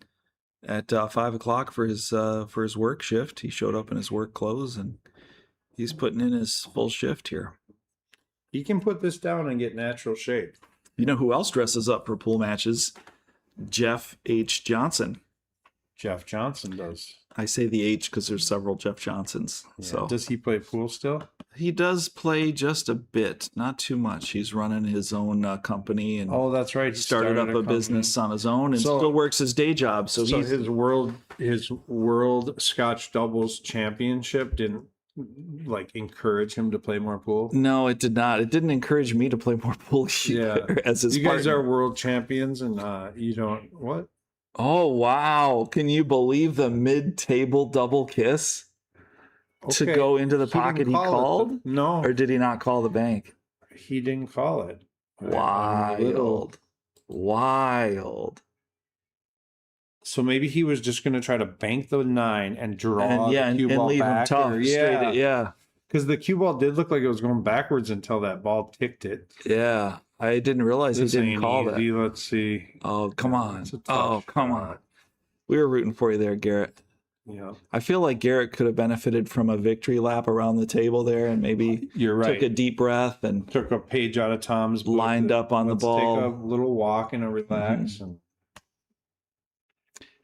at 5 o'clock for his work shift. He showed up in his work clothes and he's putting in his full shift here. He can put this down and get natural shape. You know who else dresses up for pool matches? Jeff H. Johnson. Jeff Johnson does. I say the H because there's several Jeff Johnsons. Yeah. So Does he play pool still? he does play just a bit, not too much. He's running his own company and Oh, that's right. He started up a company. business on his own and So- still works his day job. So, So he's his world Scotch doubles championship didn't like encourage him to play more pool. no, it did not. It didn't encourage me to play more pool either, as his You guys partner. are world champions, and you don't what? Oh wow! Can you believe the mid-table double kiss to Okay, go into the he didn't pocket he call it, called, though. No, or did he not call the bank? he didn't call it. I'm a little- Wild. So maybe he was just going to try to bank the 9 and draw And yeah, the and, cue and ball leave him back. tough. or- Straight, yeah, because the cue ball did look like it was going backwards until that ball ticked it. yeah. I didn't realize This he didn't ain't call easy. that. Let's see. Oh, come on. It's a tough Oh, come shot. on. We were rooting for you there, Garrett. Yeah, I feel like Garrett could have benefited from a victory lap around the table there and maybe you're right. took a deep breath and Took a page out of Tom's book. lined up on the Let's ball. Take a little walk and a relax.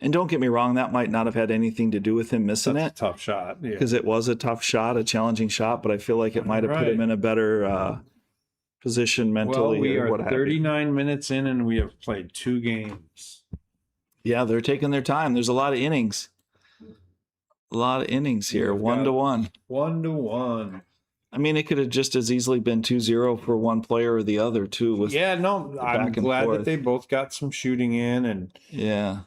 And don't get me wrong, that might not have had anything to do with him missing That's a it tough shot. Yeah. because it was a tough shot, a challenging shot, but I feel like it might have put him Right. in a better position mentally. Well, we or are what have you. 39 minutes in and we have played 2 games. Yeah, they're taking their time. There's a lot of innings. A lot of innings here, We've 1-1. 1-1. I mean, it could have just as easily been 2-0 for one player or the other, too. With, Yeah, no, I'm back and glad forth. that they both got some shooting in, and yeah.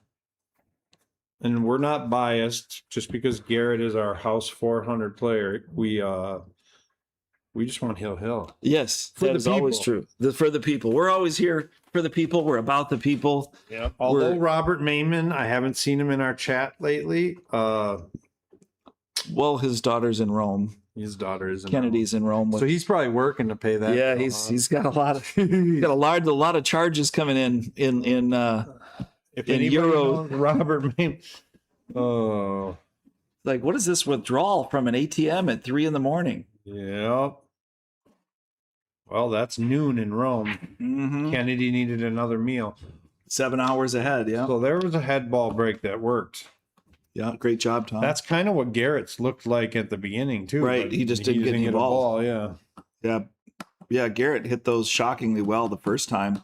we're not biased just because Garrett is our house 400 player. We just want Hill. Yes, For that the is always people. true. For the people. We're always here for the people. We're about the people. Yeah. Although We're- Robert Mayman, I haven't seen him in our chat lately. Well, his daughter's in Rome. His daughter is in Kennedy's in Rome. so he's probably working to pay that. yeah, bill, he's got a lot of a lot of charges coming in if in anybody Euro- knows Robert Mayman. Oh, like, what is this withdrawal from an ATM at 3 a.m? yeah. Well, that's noon in Rome. Mm-hmm. Kennedy needed another meal. 7 hours ahead. Yeah, So there was a head ball break that worked. yeah. Great job, Tom. That's kind of what Garrett's looked like at the beginning too. Right, but he just didn't get any a balls. ball. Yeah. Yeah. Garrett hit those shockingly well the first time,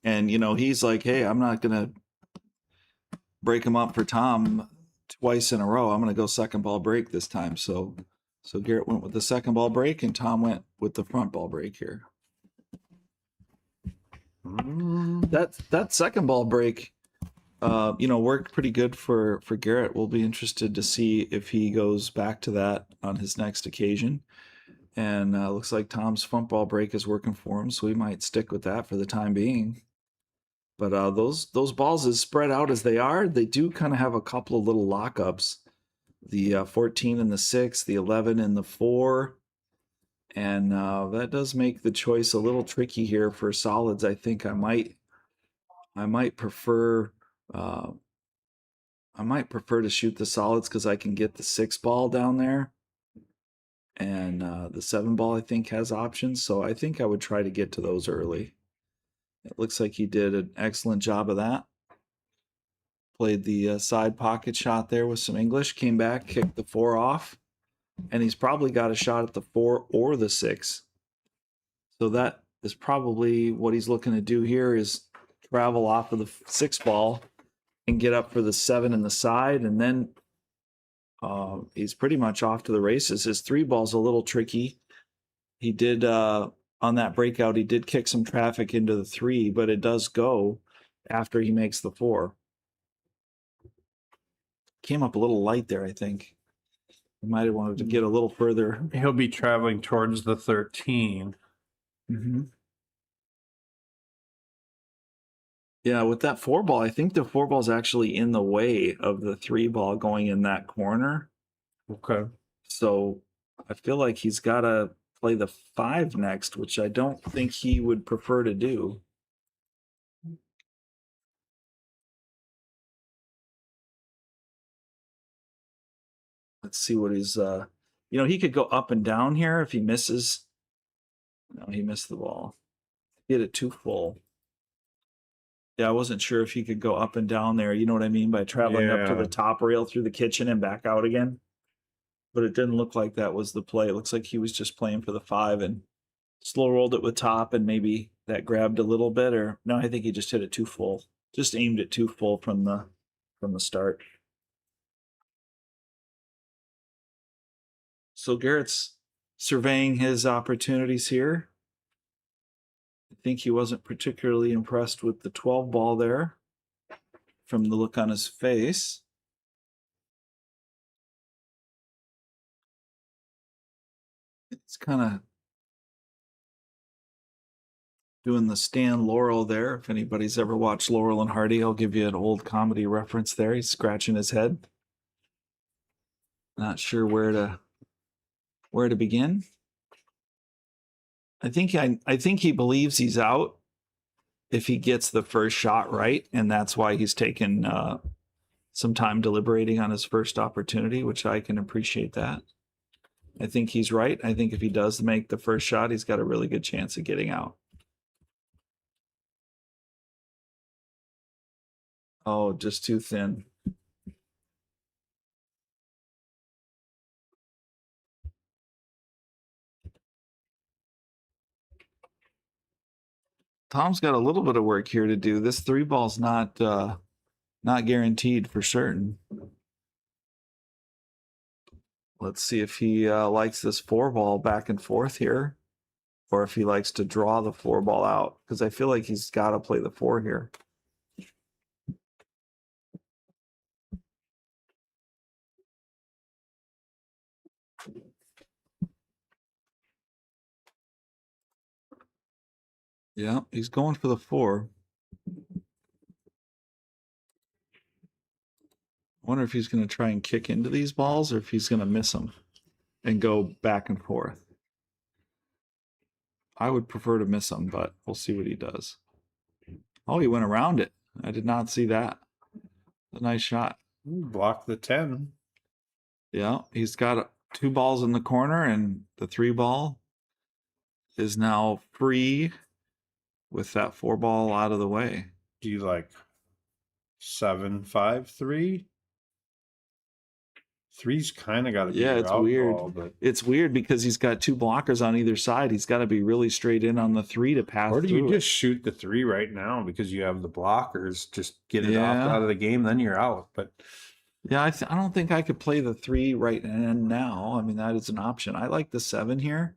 and he's like, "Hey, I'm not gonna break him up for Tom twice in a row. I'm gonna go second ball break this time." So Garrett went with the second ball break, and Tom went with the front ball break here. That second ball break, worked pretty good for Garrett. We'll be interested to see if he goes back to that on his next occasion. And looks like Tom's front ball break is working for him, so we might stick with that for the time being. But those balls, as spread out as they are, they do kind of have a couple of little lockups. The 14 and the 6, the 11 and the 4. And that does make the choice a little tricky here for solids. I think I might prefer to shoot the solids because I can get the 6 ball down there, and the 7 ball I think has options. So I think I would try to get to those early. It looks like he did an excellent job of that. Played the side pocket shot there with some English. Came back, kicked the 4 off. And he's probably got a shot at the 4 or the 6. So that is probably what he's looking to do here, is travel off of the 6 ball and get up for the 7 in the side. And then he's pretty much off to the races. His 3 ball's a little tricky. He did, on that breakout, he did kick some traffic into the 3, but it does go after he makes the 4. Came up a little light there, I think. He might have wanted to get a little further. He'll be traveling towards the 13. Mm-hmm. Yeah, with that 4 ball, I think the 4 ball is actually in the way of the 3 ball going in that corner. Okay. So I feel like he's got to play the 5 next, which I don't think he would prefer to do. Let's see what he's, he could go up and down here if he misses. No, he missed the ball. He hit it too full. Yeah, I wasn't sure if he could go up and down there. You know what I mean? By traveling up to Yeah. the top rail through the kitchen and back out again. But it didn't look like that was the play. It looks like he was just playing for the 5 and slow rolled it with top, and maybe that grabbed a little bit. Or no, I think he just hit it too full. Just aimed it too full from the start. So Garrett's surveying his opportunities here. I think he wasn't particularly impressed with the 12 ball there from the look on his face. It's kind of doing the Stan Laurel there. If anybody's ever watched Laurel and Hardy, I'll give you an old comedy reference there. He's scratching his head. Not sure where to begin. I think he believes he's out if he gets the first shot right, and that's why he's taken some time deliberating on his first opportunity, which I can appreciate that. I think he's right. I think if he does make the first shot, he's got a really good chance of getting out. Oh, just too thin. Tom's got a little bit of work here to do. This 3 ball's not guaranteed for certain. Let's see if he likes this 4 ball back and forth here, or if he likes to draw the 4 ball out, because I feel like he's got to play the 4 here. Yeah, he's going for the 4. I wonder if he's going to try and kick into these balls, or if he's going to miss them and go back and forth. I would prefer to miss them, but we'll see what he does. Oh, he went around it. I did not see that. A nice shot. Block the 10. Yeah, he's got 2 balls in the corner, and the 3 ball is now free with that 4 ball out of the way. Do you like 7-5-3? 3's kind of got to be Yeah, it's out weird. ball, but It's weird because he's got 2 blockers on either side. He's got to be really straight in on the 3 to pass or do you through just shoot the 3 right now because you have the blockers? Just get it Yeah. out of the game, then you're out. But Yeah, I don't think I could play the 3 right now. I mean, that is an option. I like the 7 here.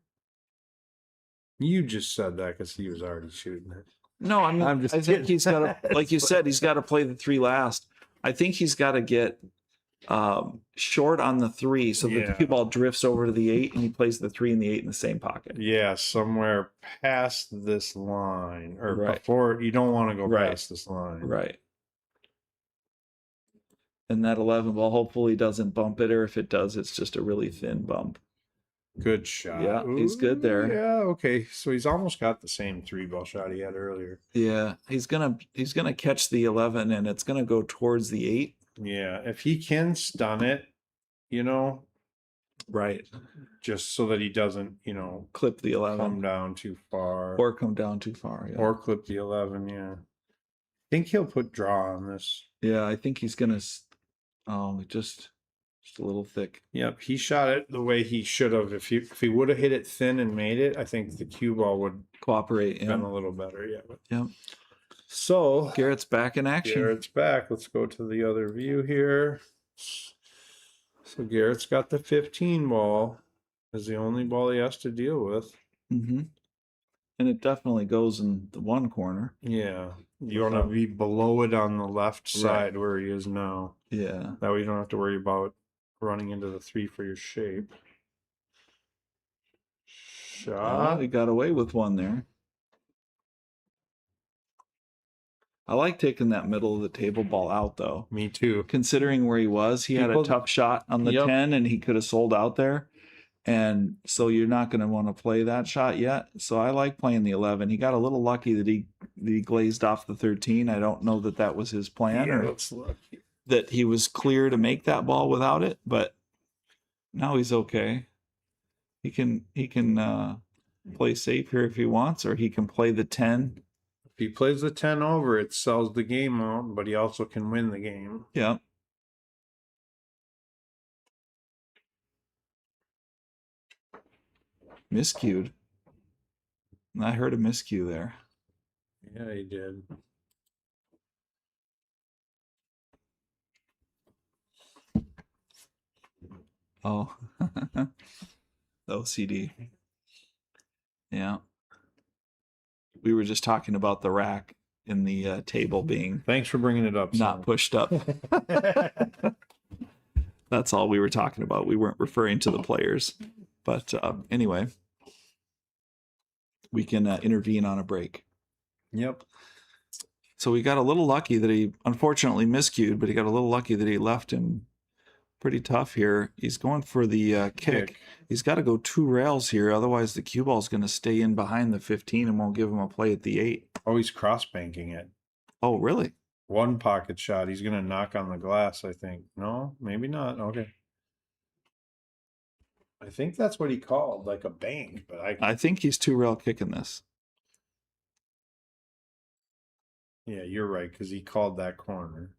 you just said that because he was already shooting it. No, I mean, I'm just I think kidding. he's got to, like you said, he's got to play the 3 last. I think he's got to get short on the 3 so that the Yeah. cue ball drifts over to the 8 and he plays the 3 and the 8 in the same pocket. Yeah, somewhere past this line, or Right. before. You don't want to go Right. past this line. Right. And that 11 ball hopefully doesn't bump it, or if it does, it's just a really thin bump. Good shot. Yeah, he's good there. Yeah, okay. So he's almost got the same 3 ball shot he had earlier. Yeah, he's gonna catch the 11 and it's gonna go towards the 8. Yeah, if he can stun it, Right. just so that he doesn't, Clip the 11 come down too far. or come down too far. Yeah. Or clip the 11, yeah. I think he'll put draw on this. Yeah, I think he's gonna. Just a little thick. Yep, he shot it the way he should have. If he would have hit it thin and made it, I think the cue ball would Cooperate. have Yeah. been a little better. Yeah. But... Yep. So Garrett's back in action. Garrett's back. Let's go to the other view here. So Garrett's got the 15 ball. Is the only ball he has to deal with. Mm-hmm. And it definitely goes in the 1 corner. Yeah. You want to be below it on the left Right. side where he is now. Yeah. That way you don't have to worry about running into the 3 for your shape. Shot. He got away with 1 there. I like taking that middle of the table ball out, though. Me too. Considering where he was, he had a People- tough shot on the Yep. 10 and he could have sold out there. And so you're not going to want to play that shot yet. So I like playing the 11. He got a little lucky that he glazed off the 13. I don't know that that was his plan, Yeah, or let's look. that he was clear to make that ball without it, but now he's okay. He can play safe here if he wants, or he can play the 10 he plays the 10 over, it sells the game out, but he also can win the game. Yeah. Miscued. I heard a miscue there. Yeah, he did. Oh. OCD. Yeah. We were just talking about the rack in the table being Thanks for bringing it up. not pushed up. That's all we were talking about. We weren't referring to the players. But anyway, we can intervene on a break. Yep. So we got a little lucky that he unfortunately miscued, but he got a little lucky that he left him pretty tough here. He's going for the kick. He's got to go 2 rails here. Otherwise, the cue ball's going to stay in behind the 15 and won't give him a play at the 8. Oh, he's cross banking it. Oh, really? 1 pocket shot. He's going to knock on the glass, I think. No, maybe not. Okay. I think that's what he called, like a bank, but I think he's 2 rail kicking this. Yeah, you're right, because he called that corner.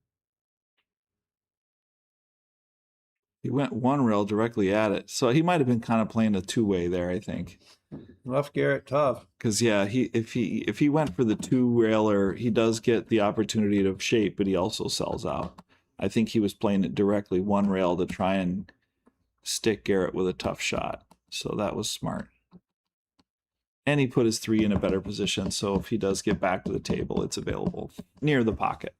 He went 1 rail directly at it. So he might have been kind of playing a 2-way there, I think. Left Garrett tough. Because yeah, if he went for the 2 railer, he does get the opportunity to shape, but he also sells out. I think he was playing it directly 1 rail to try and stick Garrett with a tough shot. So that was smart. And he put his 3 in a better position, so if he does get back to the table, it's available near the pocket.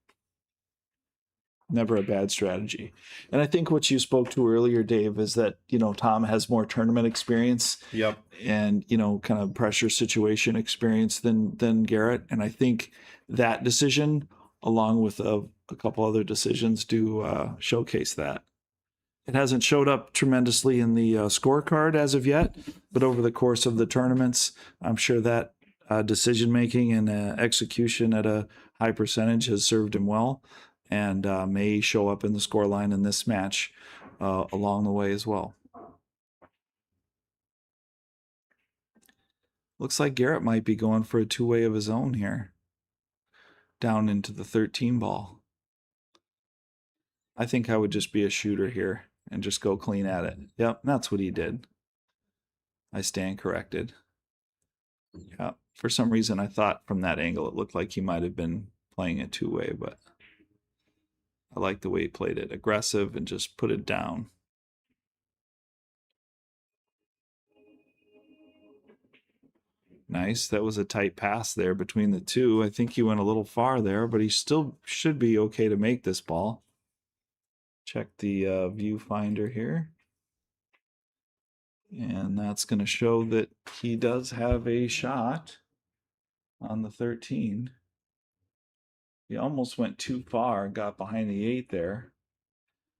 Never a bad strategy. And I think what you spoke to earlier, Dave, is that, Tom has more tournament experience. Yep. And, kind of pressure situation experience than Garrett. And I think that decision, along with a couple other decisions, do showcase that. It hasn't showed up tremendously in the scorecard as of yet, but over the course of the tournaments, I'm sure that decision-making and execution at a high percentage has served him well, and may show up in the scoreline in this match along the way as well. Looks like Garrett might be going for a 2-way of his own here, down into the 13 ball. I think I would just be a shooter here and just go clean at it. Yep, that's what he did. I stand corrected. Yeah, for some reason I thought from that angle it looked like he might have been playing a 2-way, but I like the way he played it. Aggressive and just put it down. Nice. That was a tight pass there between the two. I think he went a little far there, but he still should be okay to make this ball. Check the viewfinder here. And that's going to show that he does have a shot on the 13. He almost went too far, got behind the 8 there.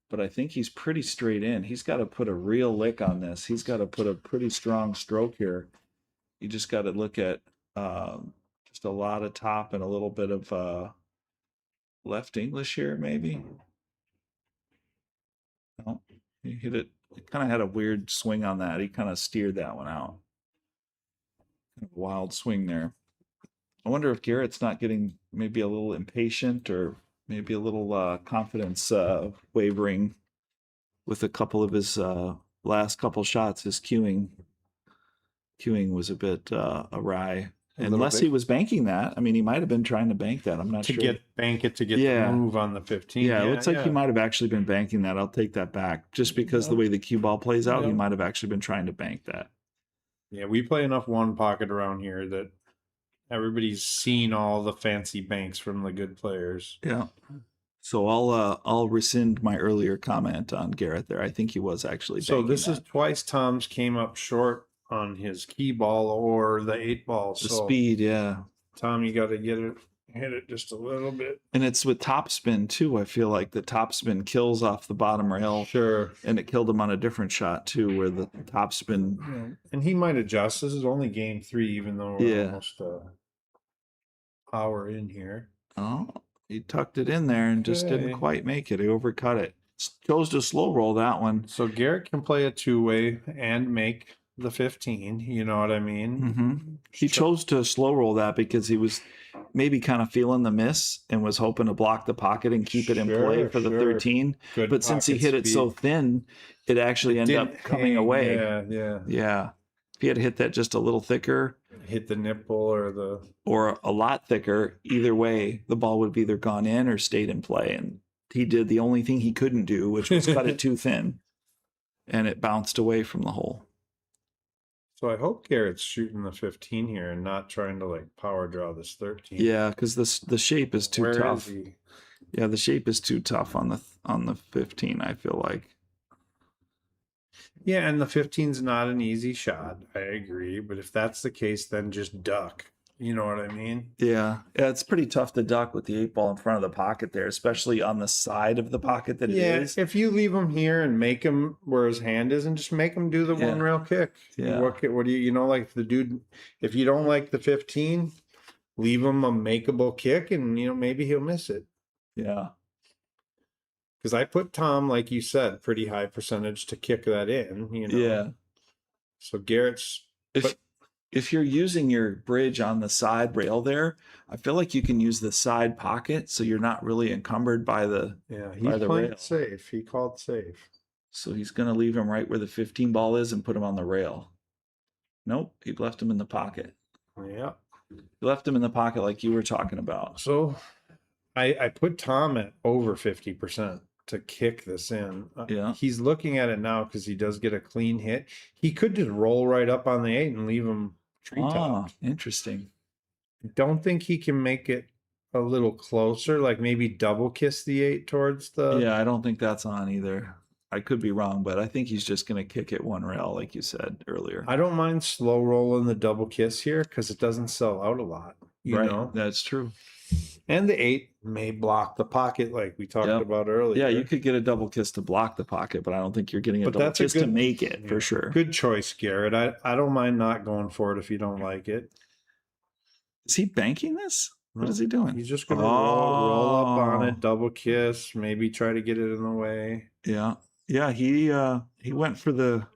But I think he's pretty straight in. He's got to put a real lick on this. He's got to put a pretty strong stroke here. You just got to look at just a lot of top and a little bit of left English here, maybe. No, he hit it. He kind of had a weird swing on that. He kind of steered that one out. Kind of wild swing there. I wonder if Garrett's not getting maybe a little impatient or maybe a little confidence wavering with a couple of his last couple shots. His cueing was a bit awry. Unless he was banking that. I mean, he might have been trying to bank that. I'm not sure. To get the move on the 15. Yeah, it looks like he might have actually been banking that. I'll take that back. Just because the way the cue ball plays out, he might have actually been trying to bank that. Yeah, we play enough 1 pocket around here that everybody's seen all the fancy banks from the good players. Yeah. So I'll rescind my earlier comment on Garrett there. I think he was actually banking So this that. is twice Tom's came up short on his key ball or the 8 ball. The speed, yeah. Tom, you got to hit it just a little bit. And it's with topspin too. I feel like the topspin kills off the bottom rail. Sure. And it killed him on a different shot too, where the topspin. Yeah. And he might adjust. This is only game 3, even though we're almost hour in here. Oh, he tucked it in there and just didn't quite make it. He overcut it. Chose to slow roll that one. So Garrett can play a 2-way and make the 15. You know what I mean? He chose to slow roll that because he was maybe kind of feeling the miss and was hoping to block the pocket and keep it in play for the 13. Good But since he pocket hit it so speed. thin, it actually ended up Didn't coming hang, away. Yeah. Yeah. If he had hit that just a little thicker Hit the nipple or a lot thicker, either way, the ball would have either gone in or stayed in play. And he did the only thing he couldn't do, which was cut it too thin. And it bounced away from the hole. So I hope Garrett's shooting the 15 here and not trying to like power draw this 13. Yeah, because the shape is too Where tough. is he? Yeah, the shape is too tough on the 15, I feel like. Yeah, and the 15's not an easy shot. I agree, but if that's the case, then just duck. You know what I mean? Yeah, it's pretty tough to duck with the 8 ball in front of the pocket there, especially on the side of the pocket that it is. If you leave him here and make him where his hand is, and just make him do the Yeah. one rail kick. Yeah. What do you know? Like the dude, if you don't like the 15, leave him a makeable kick, and maybe he'll miss it. Yeah. Because I put Tom, like you said, pretty high percentage to kick that in. Yeah. So Garrett's. If you're using your bridge on the side rail there, I feel like you can use the side pocket so you're not really encumbered by the He's by the playing rail. safe. He called safe. So he's going to leave him right where the 15 ball is and put him on the rail. Nope, he left him in the pocket. Yeah. He left him in the pocket like you were talking about. So I put Tom at over 50% to kick this in. Yeah. He's looking at it now because he does get a clean hit. He could just roll right up on the 8 and leave him treetop. Interesting. Don't think he can make it a little closer, like maybe double kiss the 8 towards the. Yeah, I don't think that's on either. I could be wrong, but I think he's just going to kick it one rail, like you said earlier. I don't mind slow rolling the double kiss here because it doesn't sell out a lot. You know, that's true. And the 8 may block the pocket, like we talked about earlier. Yeah, you could get a double kiss to block the pocket, but I don't think you're getting a double kiss to make it for sure. Good choice, Garrett. I don't mind not going for it if you don't like it. Is he banking this? What is he doing? He's just gonna roll up on it, double kiss, maybe try to get it in the way. Yeah. Yeah, he went for the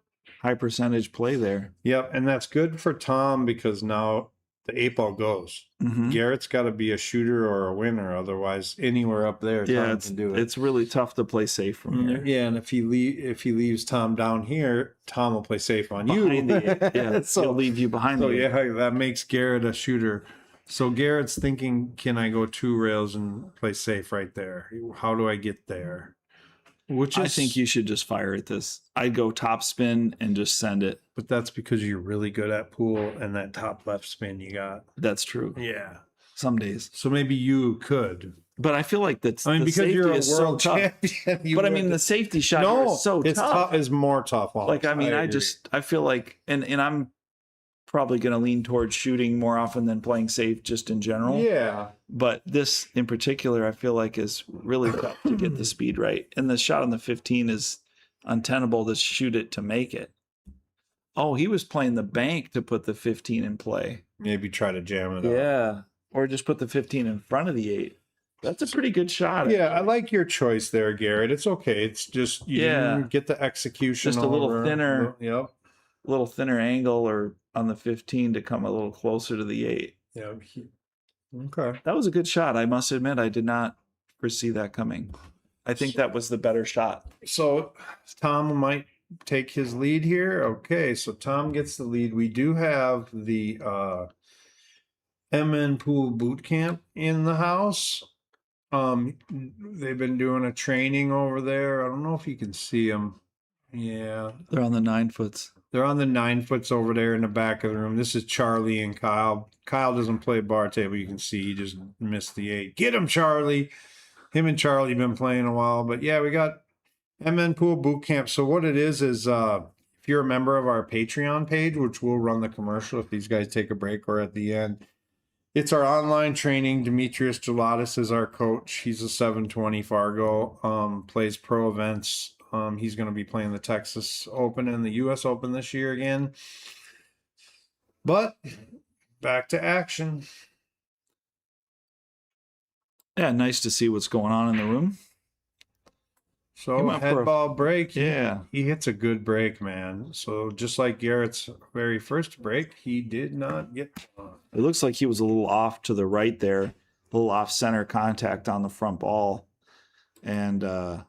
high percentage play there. Yep, and that's good for Tom because now the 8 ball goes. Mm-hmm. Garrett's got to be a shooter or a winner, otherwise anywhere up there, Tom can do it. It's really tough to play safe from here. Yeah, and if he leaves Tom down here, Tom will play safe on Behind you. Yeah, so he'll leave you behind. So that makes Garrett a shooter. So Garrett's thinking, can I go 2 rails and play safe right there? How do I get there? I think you should just fire at this. I'd go top spin and just send it. But that's because you're really good at pool and that top left spin you got. That's true. Yeah. Some days. So maybe you could. But I feel like that's. Because you're a world champion. But I mean, the safety shot is so tough. It's more tough. Like, I feel like, and I'm probably going to lean towards shooting more often than playing safe just in general. Yeah. But this in particular, I feel like is really tough to get the speed right. And the shot on the 15 is untenable to shoot it to make it. Oh, he was playing the bank to put the 15 in play. Maybe try to jam it up. Yeah. Or just put the 15 in front of the 8. That's a pretty good shot. Yeah, I like your choice there, Garrett. It's okay. It's just you didn't get the exexecution. Just a little thinner. Yep. A little thinner angle or on the 15 to come a little closer to the 8. Yeah. Okay. That was a good shot. I must admit, I did not foresee that coming. I think that was the better shot. So Tom might take his lead here. Okay, so Tom gets the lead. We do have the MN Pool Boot Camp in the house. They've been doing a training over there. I don't know if you can see them. Yeah. They're on the 9-foots. They're on the 9-foots over there in the back of the room. This is Charlie and Kyle. Kyle doesn't play bar table. You can see he just missed the 8. Get him, Charlie. Him and Charlie have been playing a while. But yeah, we got MN Pool Boot Camp. So what it is if you're a member of our Patreon page, which we'll run the commercial if these guys take a break or at the end, it's our online training. Demetrius Gelatis is our coach. He's a 720 Fargo, plays pro events. He's going to be playing the Texas Open and the U.S. Open this year again. But back to action. Yeah, nice to see what's going on in the room. So went for head a- ball break. Yeah. He hits a good break, man. So just like Garrett's very first break, he did not get one. It looks like he was a little off to the right there, a little off center contact on the front ball. And that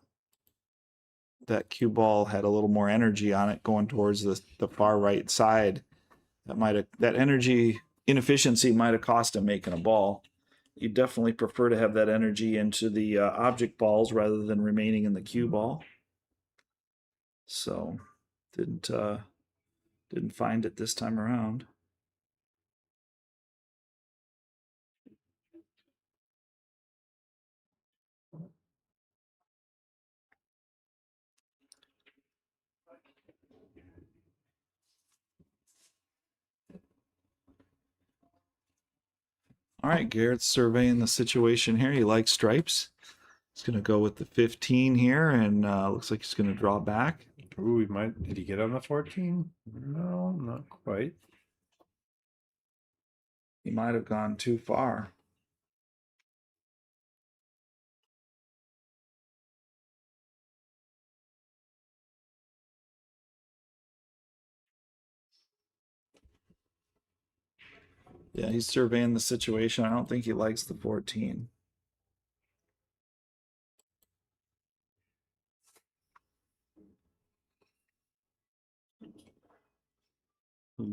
cue ball had a little more energy on it going towards the far right side. That energy inefficiency might have cost him making a ball. You definitely prefer to have that energy into the object balls rather than remaining in the cue ball. So didn't find it this time around. All right, Garrett's surveying the situation here. He likes stripes. He's going to go with the 15 here, and looks like he's going to draw back. Ooh, he might. Did he get on the 14? No, not quite. He might have gone too far. Yeah, he's surveying the situation. I don't think he likes the 14.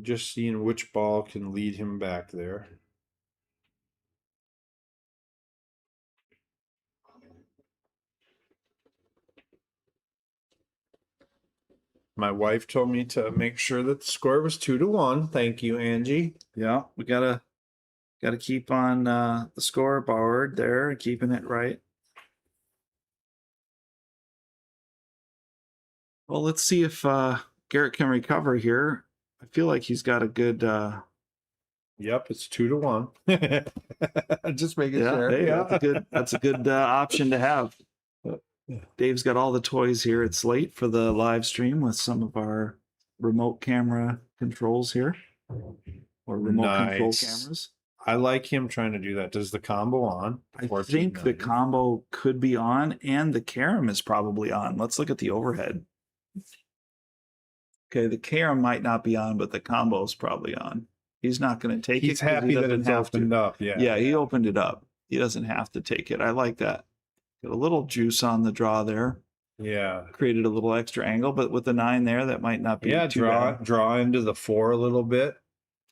Just seeing which ball can lead him back there. My wife told me to make sure that the score was 2-1. Thank you, Angie. Yeah, we gotta keep on the scoreboard there, keeping it right. Well, let's see if Garrett can recover here. I feel like he's got a good. Yep, it's 2-1. Just making Yeah, sure. hey, Yeah, that's a good option to have. Dave's got all the toys here at Slate for the live stream with some of our remote camera controls here, or remote control Nice. cameras. I like him trying to do that. Does the combo on? I think the 14.90. combo could be on, and the carom is probably on. Let's look at the overhead. Okay, the carom might not be on, but the combo is probably on. He's not going to take it. He's 'cause happy he that doesn't it's have to. opened up. Yeah. Yeah, he opened it up. He doesn't have to take it. I like that. Got a little juice on the draw there. Yeah. Created a little extra angle, but with the 9 there, that might not be Yeah, too draw bad. draw into the 4 a little bit.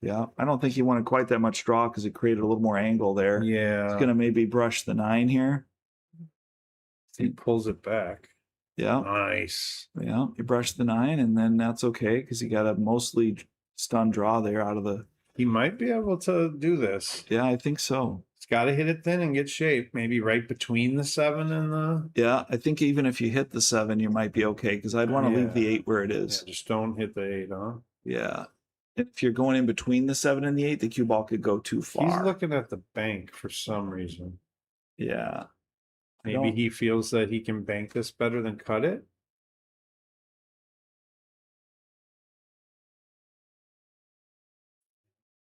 Yeah, I don't think he wanted quite that much draw because it created a little more angle there. Yeah. He's going to maybe brush the 9 here. He pulls it back. Yeah, Nice. yeah. You brush the 9, and then that's okay because you got a mostly stun draw there out of the. He might be able to do this. Yeah, I think so. It's got to hit it thin and get shape. Maybe right between the 7 and the. Yeah, I think even if you hit the 7, you might be okay because I'd want to leave the Yeah. 8 where it Yeah, is. just don't hit the 8, huh? Yeah. If you're going in between the 7 and the 8, the cue ball could go too far. He's looking at the bank for some reason. Yeah. Maybe he feels that he can bank this better than cut it.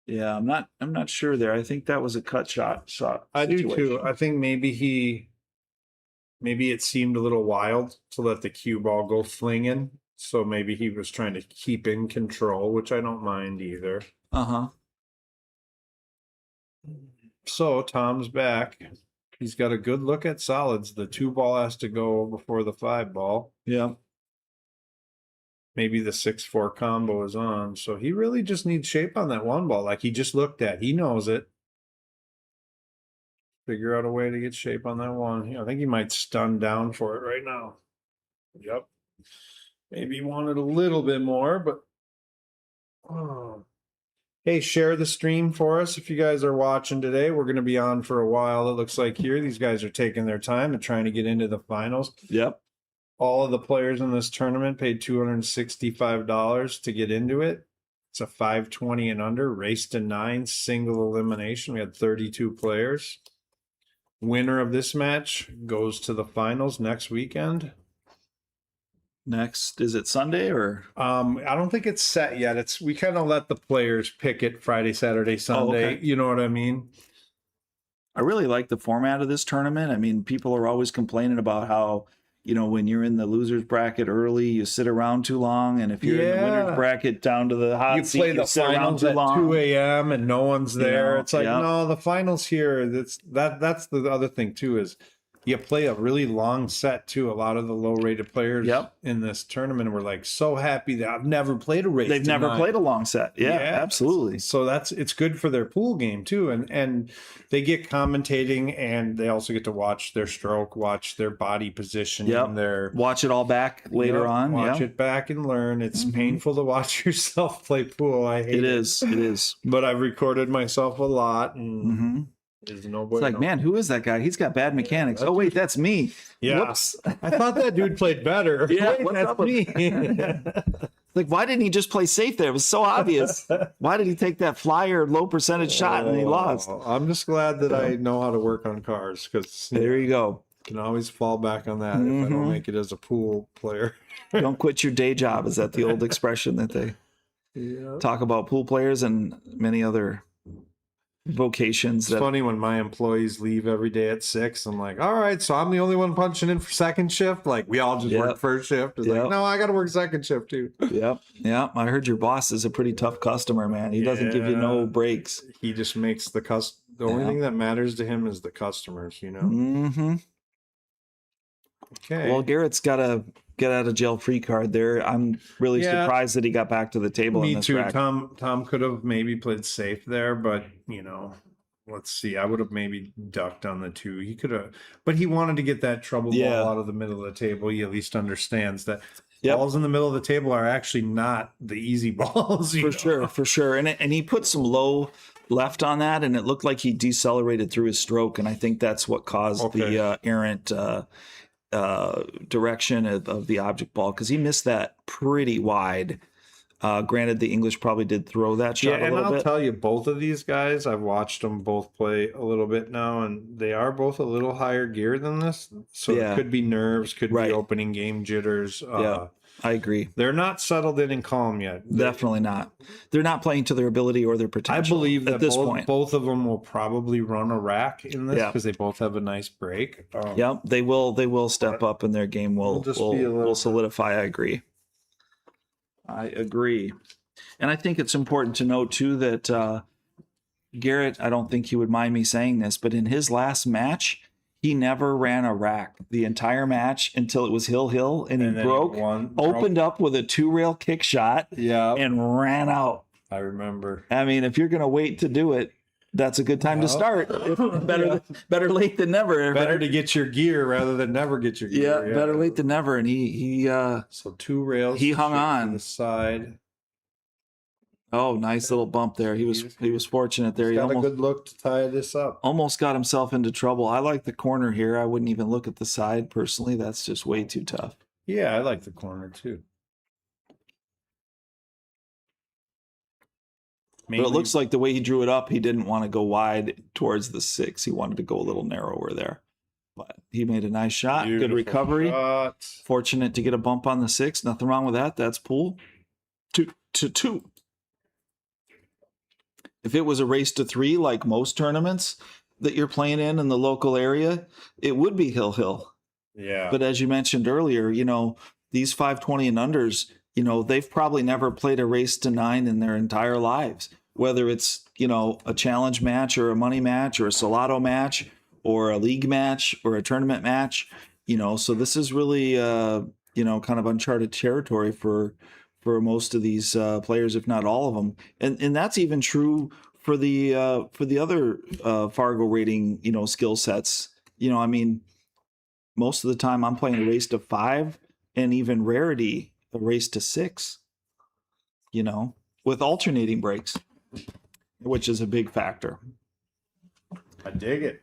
Yeah, I'm not sure there. I think that was a cut shot I do too. situation. I think maybe it seemed a little wild to let the cue ball go flinging. So maybe he was trying to keep in control, which I don't mind either. Uh-huh. So Tom's back. He's got a good look at solids. The 2 ball has to go before the 5 ball. Yeah. Maybe the 6-4 combo is on. So he really just needs shape on that 1 ball. Like he just looked at. He knows it. Figure out a way to get shape on that 1. I think he might stun down for it right now. Yep. Maybe he wanted a little bit more, but oh. Hey, share the stream for us if you guys are watching today. We're going to be on for a while. It looks like here these guys are taking their time and trying to get into the finals. Yep. All of the players in this tournament paid $265 to get into it. It's a 520 and under, race to 9, single elimination. We had 32 players. Winner of this match goes to the finals next weekend. Next, is it Sunday or? I don't think it's set yet. We kind of let the players pick it Friday, Saturday, Sunday. okay. You know what I mean? I really like the format of this tournament. I mean, people are always complaining about how, when you're in the losers bracket early, you sit around too long, and if you're in the winners bracket down to the hot You seat, play you the sit around finals too at long. 2 a.m. and no one's there. It's like, yeah. no, the finals here. That's the other thing too, is you play a really long set too. A lot of the low rated players in this tournament were like so happy that I've never played a race. They've never played a long set. Yeah, absolutely. So it's good for their pool game too. And they get commentating, and they also get to watch their stroke, watch their body positioning, watch it all back later on. Watch it back and learn. It's painful to watch yourself play pool. I hate it. It is. But I've recorded myself a lot, and there's no It's like, man, who is that guy? He's got bad mechanics. Oh wait, that's me. Yeah. Whoops. I thought that dude played better. Yeah, Wait, what's that's up with me. Like, why didn't he just play safe there? It was so obvious. Why did he take that flyer low percentage shot and he lost? I'm just glad that I know how to work on cars, because There you go. can always fall back on that if I don't make it as a pool player. Don't quit your day job. Is that the old expression that they talk about pool players and many other vocations? It's funny when my employees leave every day at 6. I'm like, all right, so I'm the only one punching in for second shift. Like, we all just work first shift. It's like, no, I got to work second shift too. Yep. I heard your boss is a pretty tough customer, man. He doesn't give you no breaks. He just makes the only thing that matters to him is the customers, Mm-hmm. Okay. Well, Garrett's got a get out of jail free card there. I'm really surprised that he got back to the table. Me in this too. rack. Tom could have maybe played safe there, but let's see. I would have maybe ducked on the 2. He could have, but he wanted to get that trouble ball out of the middle of the table. He at least understands that balls in the middle of the table are actually not the easy balls. For sure. And he put some low left on that, and it looked like he decelerated through his stroke, and I think that's what caused the errant direction of the object ball, because he missed that pretty wide. Granted, the English probably did throw that shot a little bit. And I'll tell you, both of these guys, I've watched them both play a little bit now, and they are both a little higher gear than this. So it could be nerves, could be opening game jitters. I agree. They're not settled in and calm yet. Definitely not. They're not playing to their ability or their potential. I believe that at this point, both of them will probably run a rack in this because they both have a nice break. They will. They will step up, and their game will solidify. I agree. And I think it's important to note too that Garrett, I don't think he would mind me saying this, but in his last match, he never ran a rack the entire match until it was hill, and he opened up with a 2-rail kick shot, and ran out. I remember. I mean, if you're going to wait to do it, that's a good time to start. Better late than never. Better to get your gear rather than never get your gear. Yeah, better late than never. And he so 2 rails. He hung on the side. Oh, nice little bump there. He was fortunate there. He's He got a good look to tie this up. almost got himself into trouble. I like the corner here. I wouldn't even look at the side personally. That's just way too tough. Yeah, I like the corner too. But it looks like the way he drew it up, he didn't want to go wide towards the 6. He wanted to go a little narrower there. But he made a nice shot. Good recovery. Fortunate to get a bump on the 6. Nothing wrong with that. That's pool. 2-2. If it was a race to 3, like most tournaments that you're playing in the local area, it would be hill. Yeah. But as you mentioned earlier, these 520 and unders, they've probably never played a race to 9 in their entire lives, whether it's, a challenge match or a money match or a Salado match or a league match or a tournament match, so this is really, kind of uncharted territory for most of these players, if not all of them. And that's even true for the other Fargo rating, skill sets. Most of the time I'm playing a race to 5 and even rarity, a race to 6, with alternating breaks, which is a big factor. I dig it.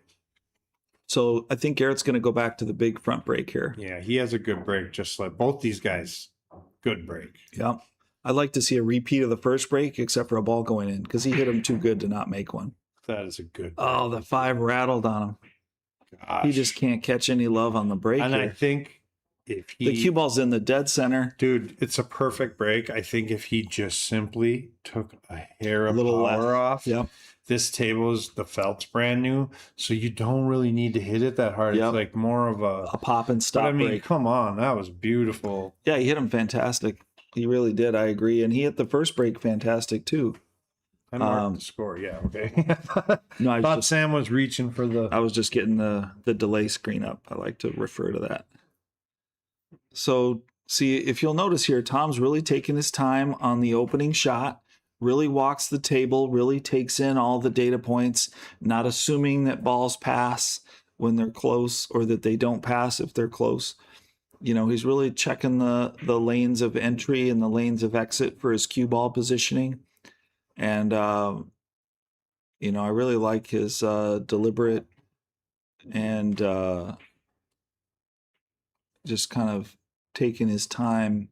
So I think Garrett's going to go back to the big front break here. Yeah, he has a good break, just like both these guys. Good break. Yeah. I'd like to see a repeat of the first break, except for a ball going in, because he hit him too good to not make one. That is a good break. Oh, the 5 rattled on him. Gosh. He just can't catch any love on the break. And here. I think if the cue ball's in the dead center. Dude, it's a perfect break. I think if he just simply took a hair of little power off. Yep. this table is the felt's brand new, so you don't really need to hit it that hard. Yep. It's like more of A pop and but stop I mean, break. come on, that was beautiful. Yeah, he hit him fantastic. He really did. I agree. And he hit the first break fantastic too. I marked the score. Yeah, okay. No, I was Thought just, Sam was reaching for the. I was just getting the delay screen up. I like to refer to that. So see, if you'll notice here, Tom's really taking his time on the opening shot, really walks the table, really takes in all the data points, not assuming that balls pass when they're close or that they don't pass if they're close. You know, he's really checking the lanes of entry and the lanes of exit for his cue ball positioning. And, you know, I really like his deliberate and just kind of taking his time,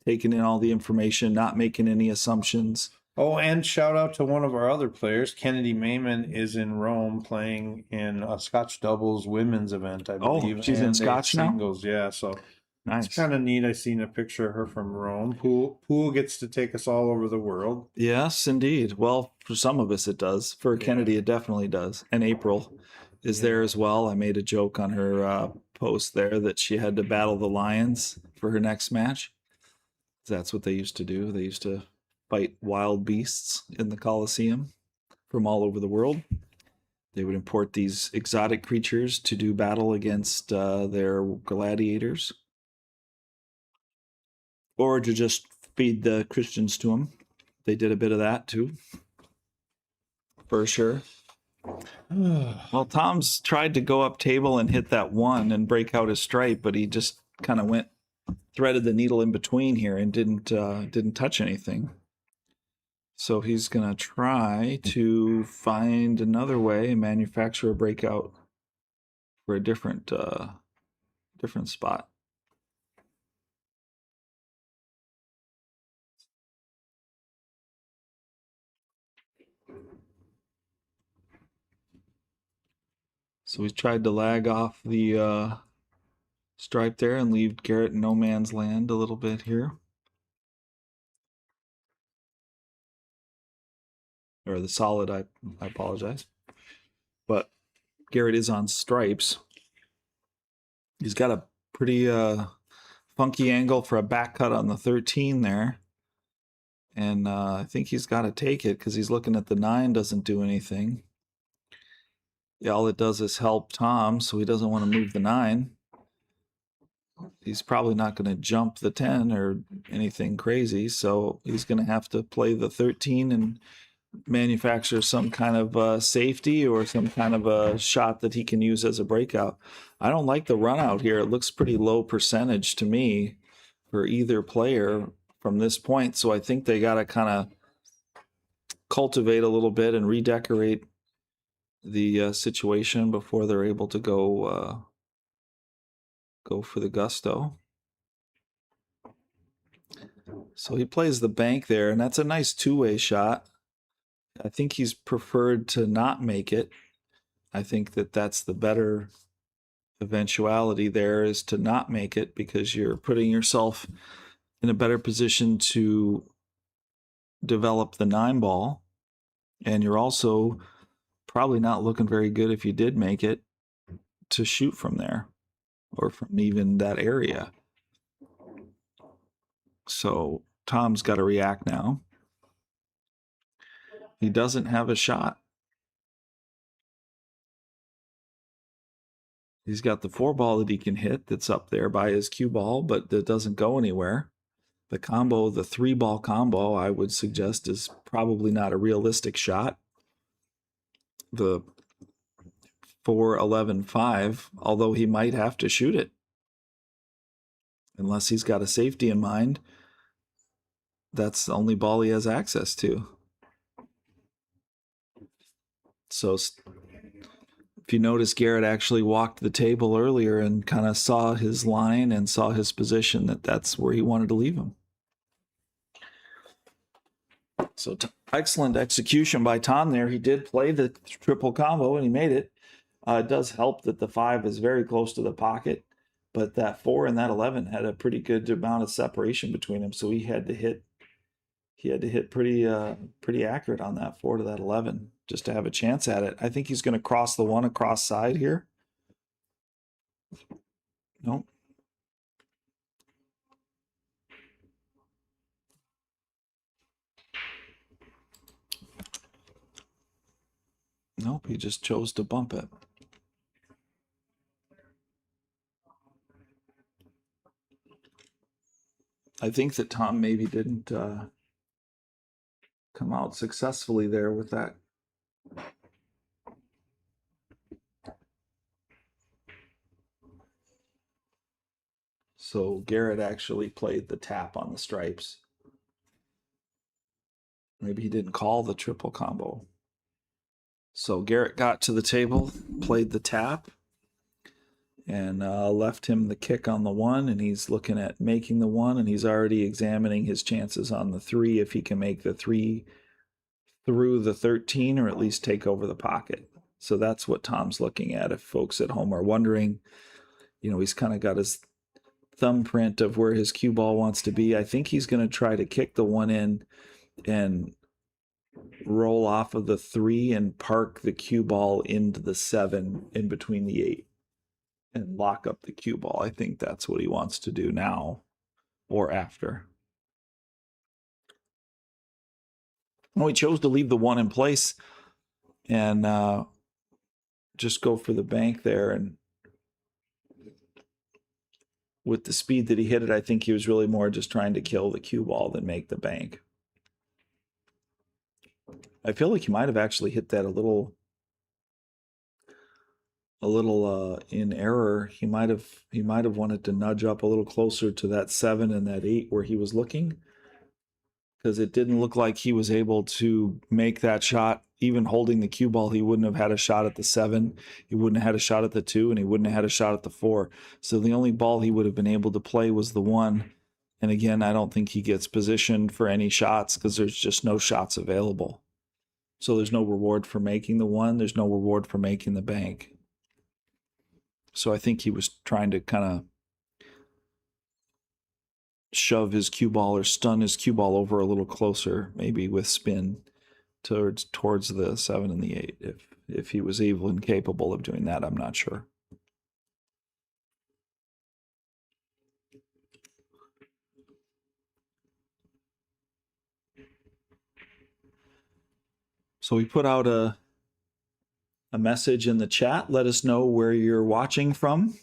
taking in all the information, not making any assumptions. Oh, and shout out to one of our other players. Kennedy Mayman is in Rome playing in a Scotch doubles women's event, I believe. She's in and Scotch now? singles, yeah. So Nice. it's kind of neat. I seen a picture of her from Rome. Pool gets to take us all over the world. Yes, indeed. Well, for some of us it does. For Kennedy, it definitely does. And April is there as well. I made a joke on her post there that she had to battle the lions for her next match. That's what they used to do. They used to fight wild beasts in the Colosseum from all over the world. They would import these exotic creatures to do battle against their gladiators, or to just feed the Christians to them. They did a bit of that too, for sure. Well, Tom's tried to go up table and hit that one and break out his stripe, but he just kind of threaded the needle in between here and didn't touch anything. So he's gonna try to find another way and manufacture a breakout for a different spot. So he's tried to lag off the stripe there and leave Garrett in no man's land a little bit here. Or the solid, I apologize. But Garrett is on stripes. He's got a pretty funky angle for a back cut on the 13 there. And I think he's got to take it because he's looking at the 9, doesn't do anything. Yeah, all it does is help Tom, so he doesn't want to move the 9. He's probably not going to jump the 10 or anything crazy, so he's going to have to play the 13 and manufacture some kind of safety or some kind of a shot that he can use as a breakout. I don't like the run out here. It looks pretty low percentage to me for either player from this point, so I think they got to kind of cultivate a little bit and redecorate the situation before they're able to go for the gusto. So he plays the bank there, and that's a nice two-way shot. I think he's preferred to not make it. I think that that's the better eventuality there, is to not make it, because you're putting yourself in a better position to develop the 9 ball, and you're also probably not looking very good if you did make it to shoot from there or from even that area. So Tom's got to react now. He doesn't have a shot. He's got the 4 ball that he can hit that's up there by his cue ball, but that doesn't go anywhere. The combo, the 3 ball combo, I would suggest is probably not a realistic shot. The 4, 11, 5, although he might have to shoot it. Unless he's got a safety in mind, that's the only ball he has access to. So if you notice, Garrett actually walked the table earlier and kind of saw his line and saw his position, that's where he wanted to leave him. So excellent execution by Tom there. He did play the triple combo and he made it. It does help that the 5 is very close to the pocket, but that 4 and that 11 had a pretty good amount of separation between them, so he had to hit he had to hit pretty accurate on that 4 to that 11 just to have a chance at it. I think he's going to cross the 1 across side here. Nope. Nope, he just chose to bump it. I think that Tom maybe didn't come out successfully there with that. So Garrett actually played the tap on the stripes. Maybe he didn't call the triple combo. So Garrett got to the table, played the tap, and left him the kick on the 1, and he's looking at making the 1, and he's already examining his chances on the 3 if he can make the 3 through the 13 or at least take over the pocket. So that's what Tom's looking at. If folks at home are wondering, he's kind of got his thumbprint of where his cue ball wants to be. I think he's going to try to kick the 1 in and roll off of the 3 and park the cue ball into the 7 in between the 8 and lock up the cue ball. I think that's what he wants to do now or after. Well, he chose to leave the 1 in place and just go for the bank there. And with the speed that he hit it, I think he was really more just trying to kill the cue ball than make the bank. I feel like he might have actually hit that a little in error. He might have wanted to nudge up a little closer to that 7 and that 8 where he was looking, because it didn't look like he was able to make that shot. Even holding the cue ball, he wouldn't have had a shot at the 7, he wouldn't have had a shot at the 2, and he wouldn't have had a shot at the 4. So the only ball he would have been able to play was the 1. And again, I don't think he gets positioned for any shots because there's just no shots available. So there's no reward for making the 1. There's no reward for making the bank. So I think he was trying to kind of shove his cue ball or stun his cue ball over a little closer, maybe with spin towards the 7 and the 8. If he was able and capable of doing that, I'm not sure. So we put out a message in the chat. Let us know where you're watching from.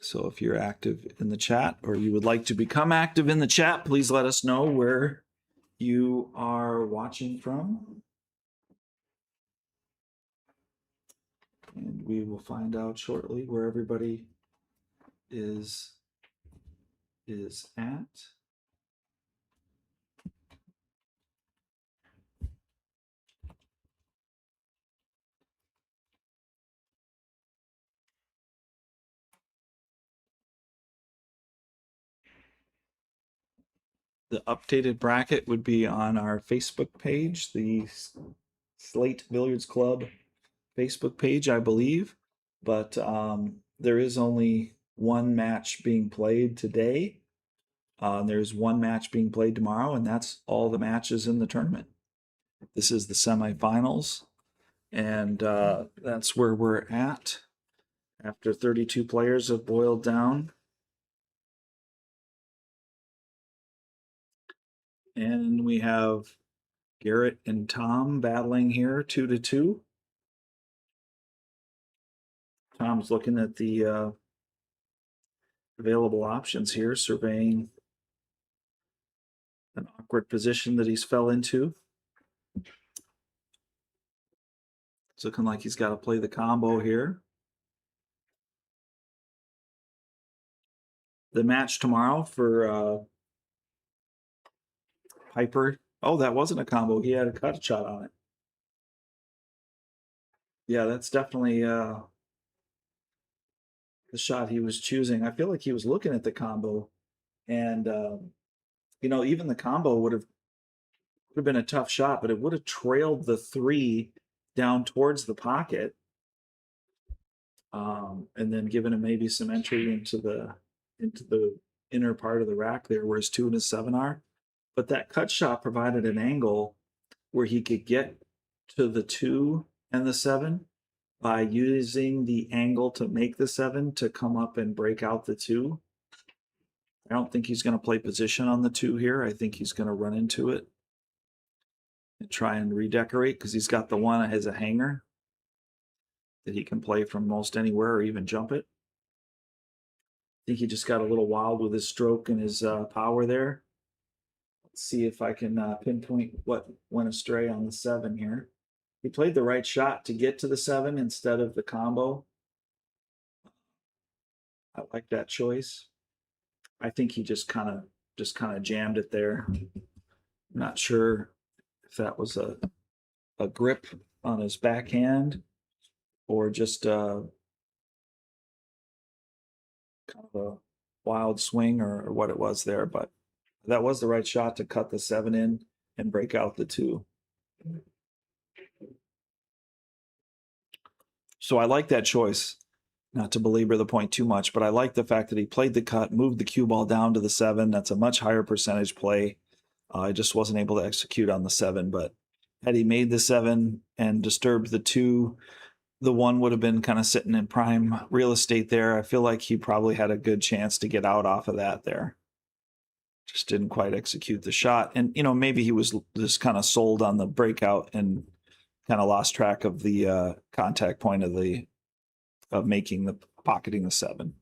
So if you're active in the chat or you would like to become active in the chat, please let us know where you are watching from. And we will find out shortly where everybody is at. The updated bracket would be on our Facebook page, the Slate Billiards Club Facebook page, I believe. But there is only one match being played today. There's one match being played tomorrow, and that's all the matches in the tournament. This is the semifinals, and that's where we're at after 32 players have boiled down. And we have Garrett and Tom battling here 2-2. Tom's looking at the available options here, surveying an awkward position that he's fell into. It's looking like he's got to play the combo here. The match tomorrow for Piper. Oh, that wasn't a combo. He had a cut shot on it. Yeah, that's definitely the shot he was choosing. I feel like he was looking at the combo, and even the combo would have been a tough shot, but it would have trailed the 3 down towards the pocket, and then given him maybe some entry into the inner part of the rack there where his 2 and his 7 are. But that cut shot provided an angle where he could get to the 2 and the 7 by using the angle to make the 7 to come up and break out the 2. I don't think he's going to play position on the 2 here. I think he's going to run into it and try and redecorate because he's got the 1 as a hanger that he can play from most anywhere or even jump it. I think he just got a little wild with his stroke and his power there. Let's see if I can pinpoint what went astray on the 7 here. He played the right shot to get to the 7 instead of the combo. I like that choice. I think he just kind of jammed it there. I'm not sure if that was a grip on his backhand or just kind of a wild swing or what it was there, but that was the right shot to cut the 7 in and break out the 2. So I like that choice. Not to belabor the point too much, but I like the fact that he played the cut, moved the cue ball down to the 7. That's a much higher percentage play. I just wasn't able to execute on the 7, but had he made the 7 and disturbed the 2, the 1 would have been kind of sitting in prime real estate there. I feel like he probably had a good chance to get out off of that there. Just didn't quite execute the shot. And, you know, maybe he was just kind of sold on the breakout and kind of lost track of the contact point of making the pocketing the 7.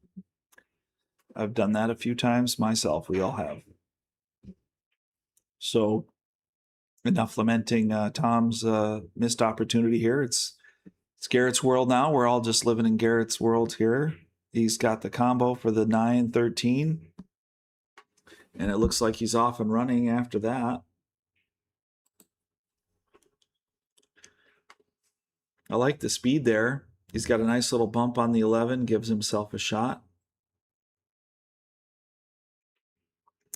I've done that a few times myself. We all have. So enough lamenting Tom's missed opportunity here. It's Garrett's world now. We're all just living in Garrett's world here. He's got the combo for the 9-13. And it looks like he's off and running after that. I like the speed there. He's got a nice little bump on the 11, gives himself a shot.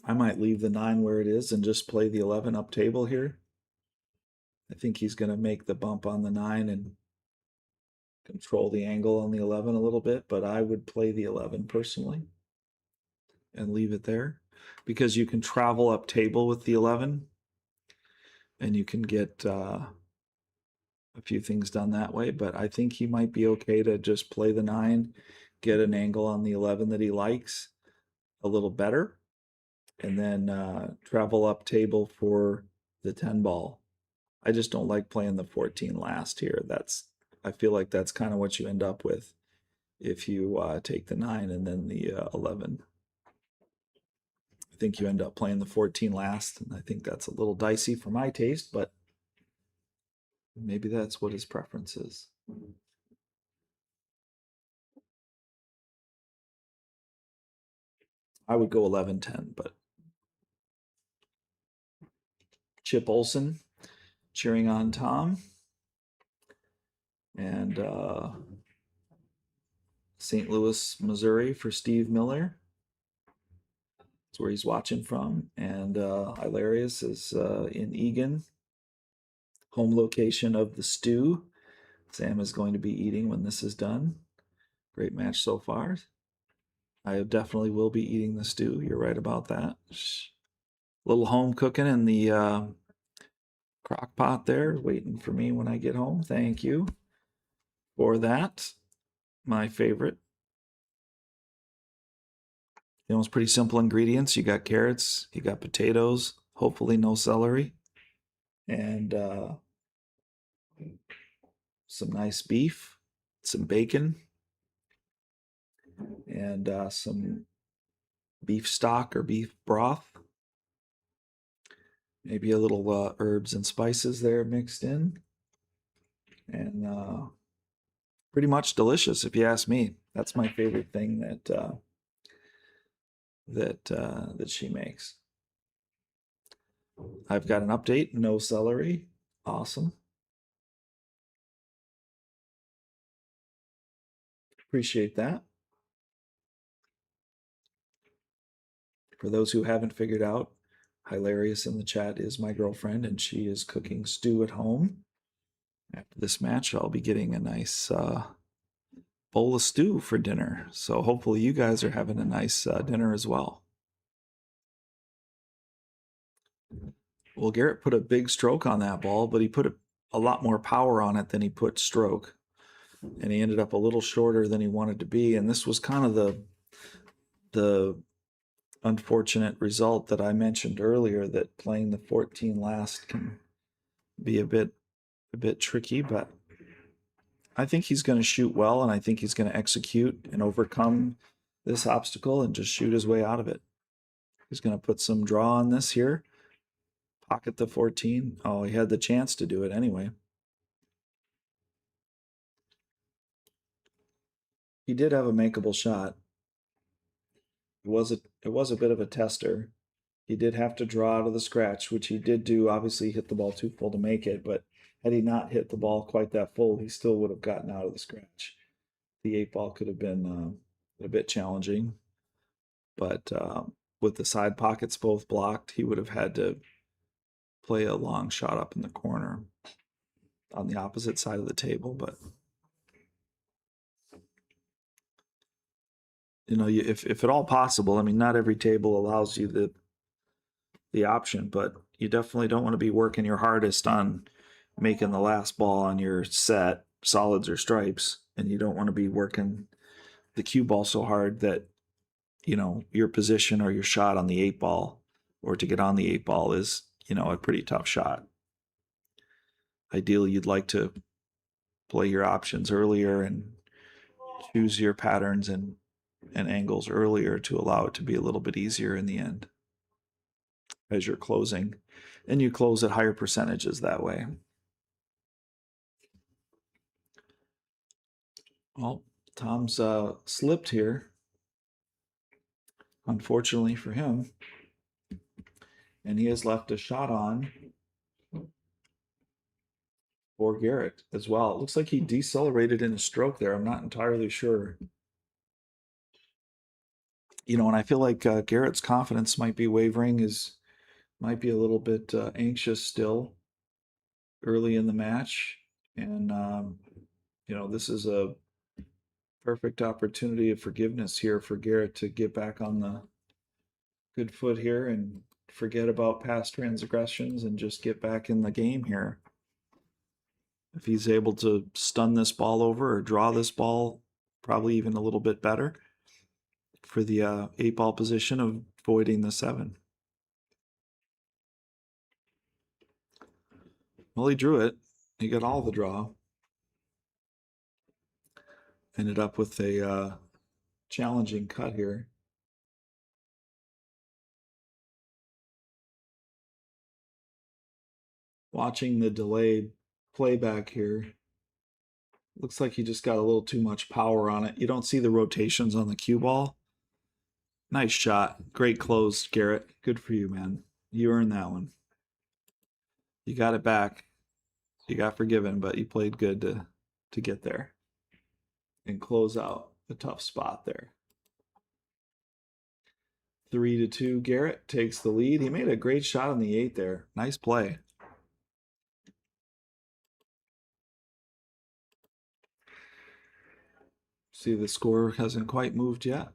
I might leave the 9 where it is and just play the 11 up table here. I think he's going to make the bump on the 9 and control the angle on the 11 a little bit, but I would play the 11 personally and leave it there because you can travel up table with the 11 and you can get a few things done that way, but I think he might be okay to just play the 9, get an angle on the 11 that he likes a little better, and then travel up table for the 10 ball. I just don't like playing the 14 last here. I feel like that's kind of what you end up with if you take the 9 and then the 11. I think you end up playing the 14 last, and I think that's a little dicey for my taste, but maybe that's what his preference is. I would go 11-10, but Chip Olson cheering on Tom. And St. Louis, Missouri for Steve Miller. That's where he's watching from. And Hilarious is in Egan, home location of the stew Sam is going to be eating when this is done. Great match so far. I definitely will be eating the stew. You're right about that. A little home cooking in the crock pot there, waiting for me when I get home. Thank you for that. My favorite. You know, it's pretty simple ingredients. You got carrots, you got potatoes, hopefully no celery, and some nice beef, some bacon, and some beef stock or beef broth. Maybe a little herbs and spices there mixed in. And pretty much delicious, if you ask me. That's my favorite thing that she makes. I've got an update. No celery. Awesome. Appreciate that. For those who haven't figured out, Hilarious in the chat is my girlfriend, and she is cooking stew at home. After this match, I'll be getting a nice bowl of stew for dinner. So hopefully you guys are having a nice dinner as well. Well, Garrett put a big stroke on that ball, but he put a lot more power on it than he put stroke. And he ended up a little shorter than he wanted to be. And this was kind of the unfortunate result that I mentioned earlier, that playing the 14 last can be a bit tricky, but I think he's going to shoot well, and I think he's going to execute and overcome this obstacle and just shoot his way out of it. He's going to put some draw on this here. Pocket the 14. Oh, he had the chance to do it anyway. He did have a makeable shot. It was a bit of a tester. He did have to draw out of the scratch, which he did do. Obviously, he hit the ball too full to make it, but had he not hit the ball quite that full, he still would have gotten out of the scratch. The 8-ball could have been a bit challenging, but with the side pockets both blocked, he would have had to play a long shot up in the corner on the opposite side of the table. But you know, if at all possible, I mean, not every table allows you the option, but you definitely don't want to be working your hardest on making the last ball on your set, solids or stripes, and you don't want to be working the cue ball so hard that, you know, your position or your shot on the 8-ball or to get on the 8-ball is, you know, a pretty tough shot. Ideally, you'd like to play your options earlier and choose your patterns and angles earlier to allow it to be a little bit easier in the end as you're closing, and you close at higher percentages that way. Well, Tom's slipped here, unfortunately for him, and he has left a shot on for Garrett as well. It looks like he decelerated in his stroke there. I'm not entirely sure. You know, and I feel like Garrett's confidence might be wavering, might be a little bit anxious still early in the match. And, you know, this is a perfect opportunity of forgiveness here for Garrett to get back on the good foot here and forget about past transgressions and just get back in the game here. If he's able to stun this ball over or draw this ball probably even a little bit better for the 8-ball position of avoiding the 7. Well, he drew it. He got all the draw. Ended up with a challenging cut here. Watching the delayed playback here, looks like he just got a little too much power on it. You don't see the rotations on the cue ball. Nice shot. Great close, Garrett. Good for you, man. You earned that one. You got it back. You got forgiven, but you played good to get there and close out a tough spot there. 3-2, Garrett takes the lead. He made a great shot on the 8 there. Nice play. See, the score hasn't quite moved yet.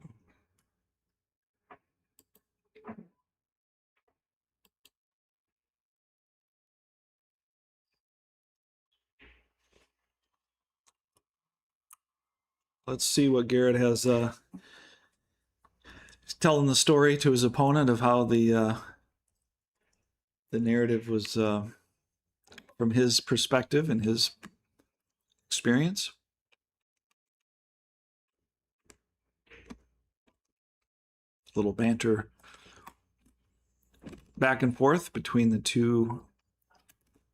Let's see what Garrett has. He's telling the story to his opponent of how the narrative was from his perspective and his experience. Little banter back and forth between the two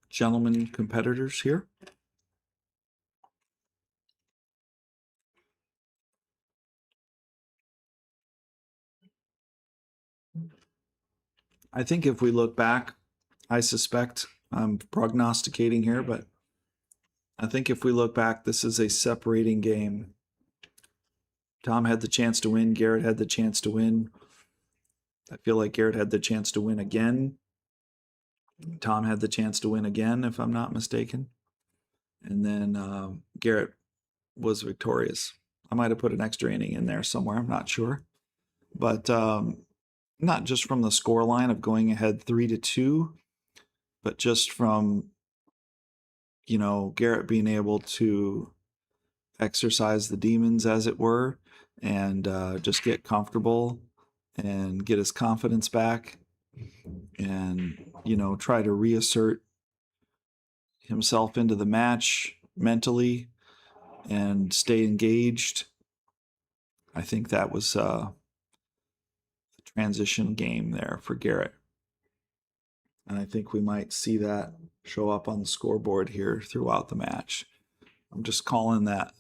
gentlemen competitors here. I think if we look back, I suspect, I'm prognosticating here, but I think if we look back, this is a separating game. Tom had the chance to win. Garrett had the chance to win. I feel like Garrett had the chance to win again. Tom had the chance to win again, if I'm not mistaken. And then Garrett was victorious. I might have put an extra inning in there somewhere. I'm not sure. But not just from the score line of going ahead 3-2, but just from, Garrett being able to exercise the demons, as it were, and just get comfortable and get his confidence back and, try to reassert himself into the match mentally and stay engaged. I think that was the transition game there for Garrett. And I think we might see that show up on the scoreboard here throughout the match. I'm just calling that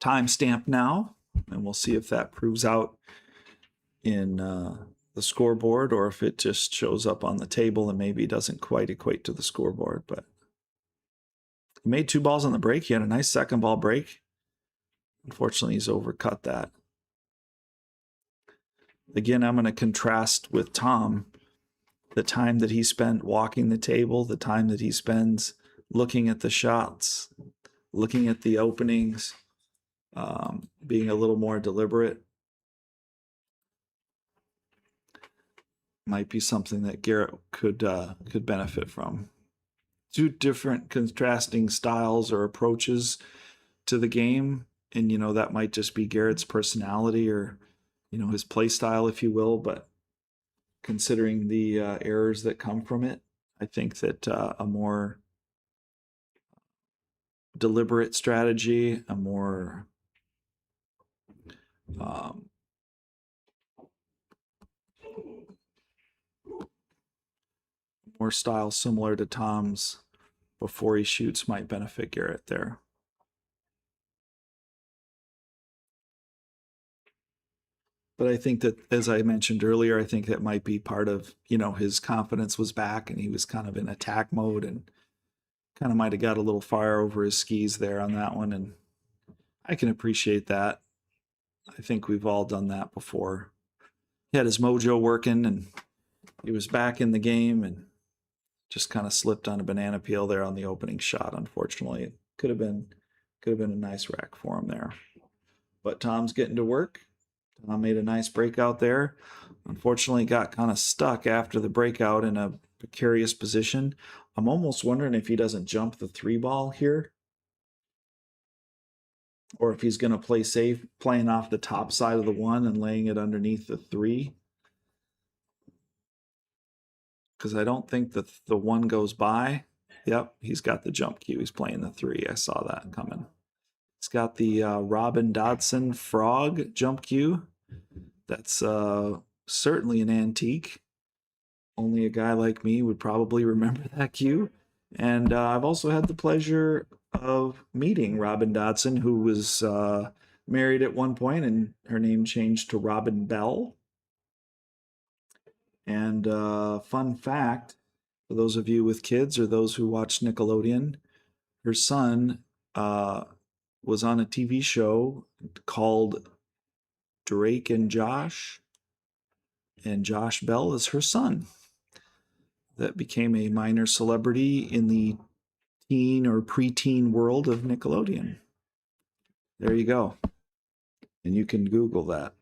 timestamp now, and we'll see if that proves out in the scoreboard or if it just shows up on the table and maybe doesn't quite equate to the scoreboard. But he made 2 balls on the break. He had a nice second ball break. Unfortunately, he's overcut that. Again, I'm going to contrast with Tom the time that he spent walking the table, the time that he spends looking at the shots, looking at the openings, being a little more deliberate. Might be something that Garrett could benefit from. 2 different contrasting styles or approaches to the game, and that might just be Garrett's personality or his play style, if you will. But considering the errors that come from it, I think that a more deliberate strategy, a more style similar to Tom's before he shoots might benefit Garrett there. But I think that, as I mentioned earlier, I think that might be part of, his confidence was back and he was kind of in attack mode and kind of might have got a little fire over his skis there on that one. And I can appreciate that. I think we've all done that before. He had his mojo working and he was back in the game and just kind of slipped on a banana peel there on the opening shot. Unfortunately, it could have been a nice rack for him there. But Tom's getting to work. Tom made a nice breakout there. Unfortunately, got kind of stuck after the breakout in a precarious position. I'm almost wondering if he doesn't jump the 3 ball here, or if he's going to play safe, playing off the top side of the 1 and laying it underneath the 3. Because I don't think that the 1 goes by. Yep, he's got the jump cue. He's playing the 3. I saw that coming. It's got the Robin Dodson frog jump cue. That's certainly an antique. Only a guy like me would probably remember that cue. And I've also had the pleasure of meeting Robin Dodson, who was married at one point, and her name changed to Robin Bell. And fun fact, for those of you with kids or those who watch Nickelodeon, her son was on a TV show called Drake and Josh Bell is her son. That became a minor celebrity in the teen or preteen world of Nickelodeon. There you go. And you can Google that.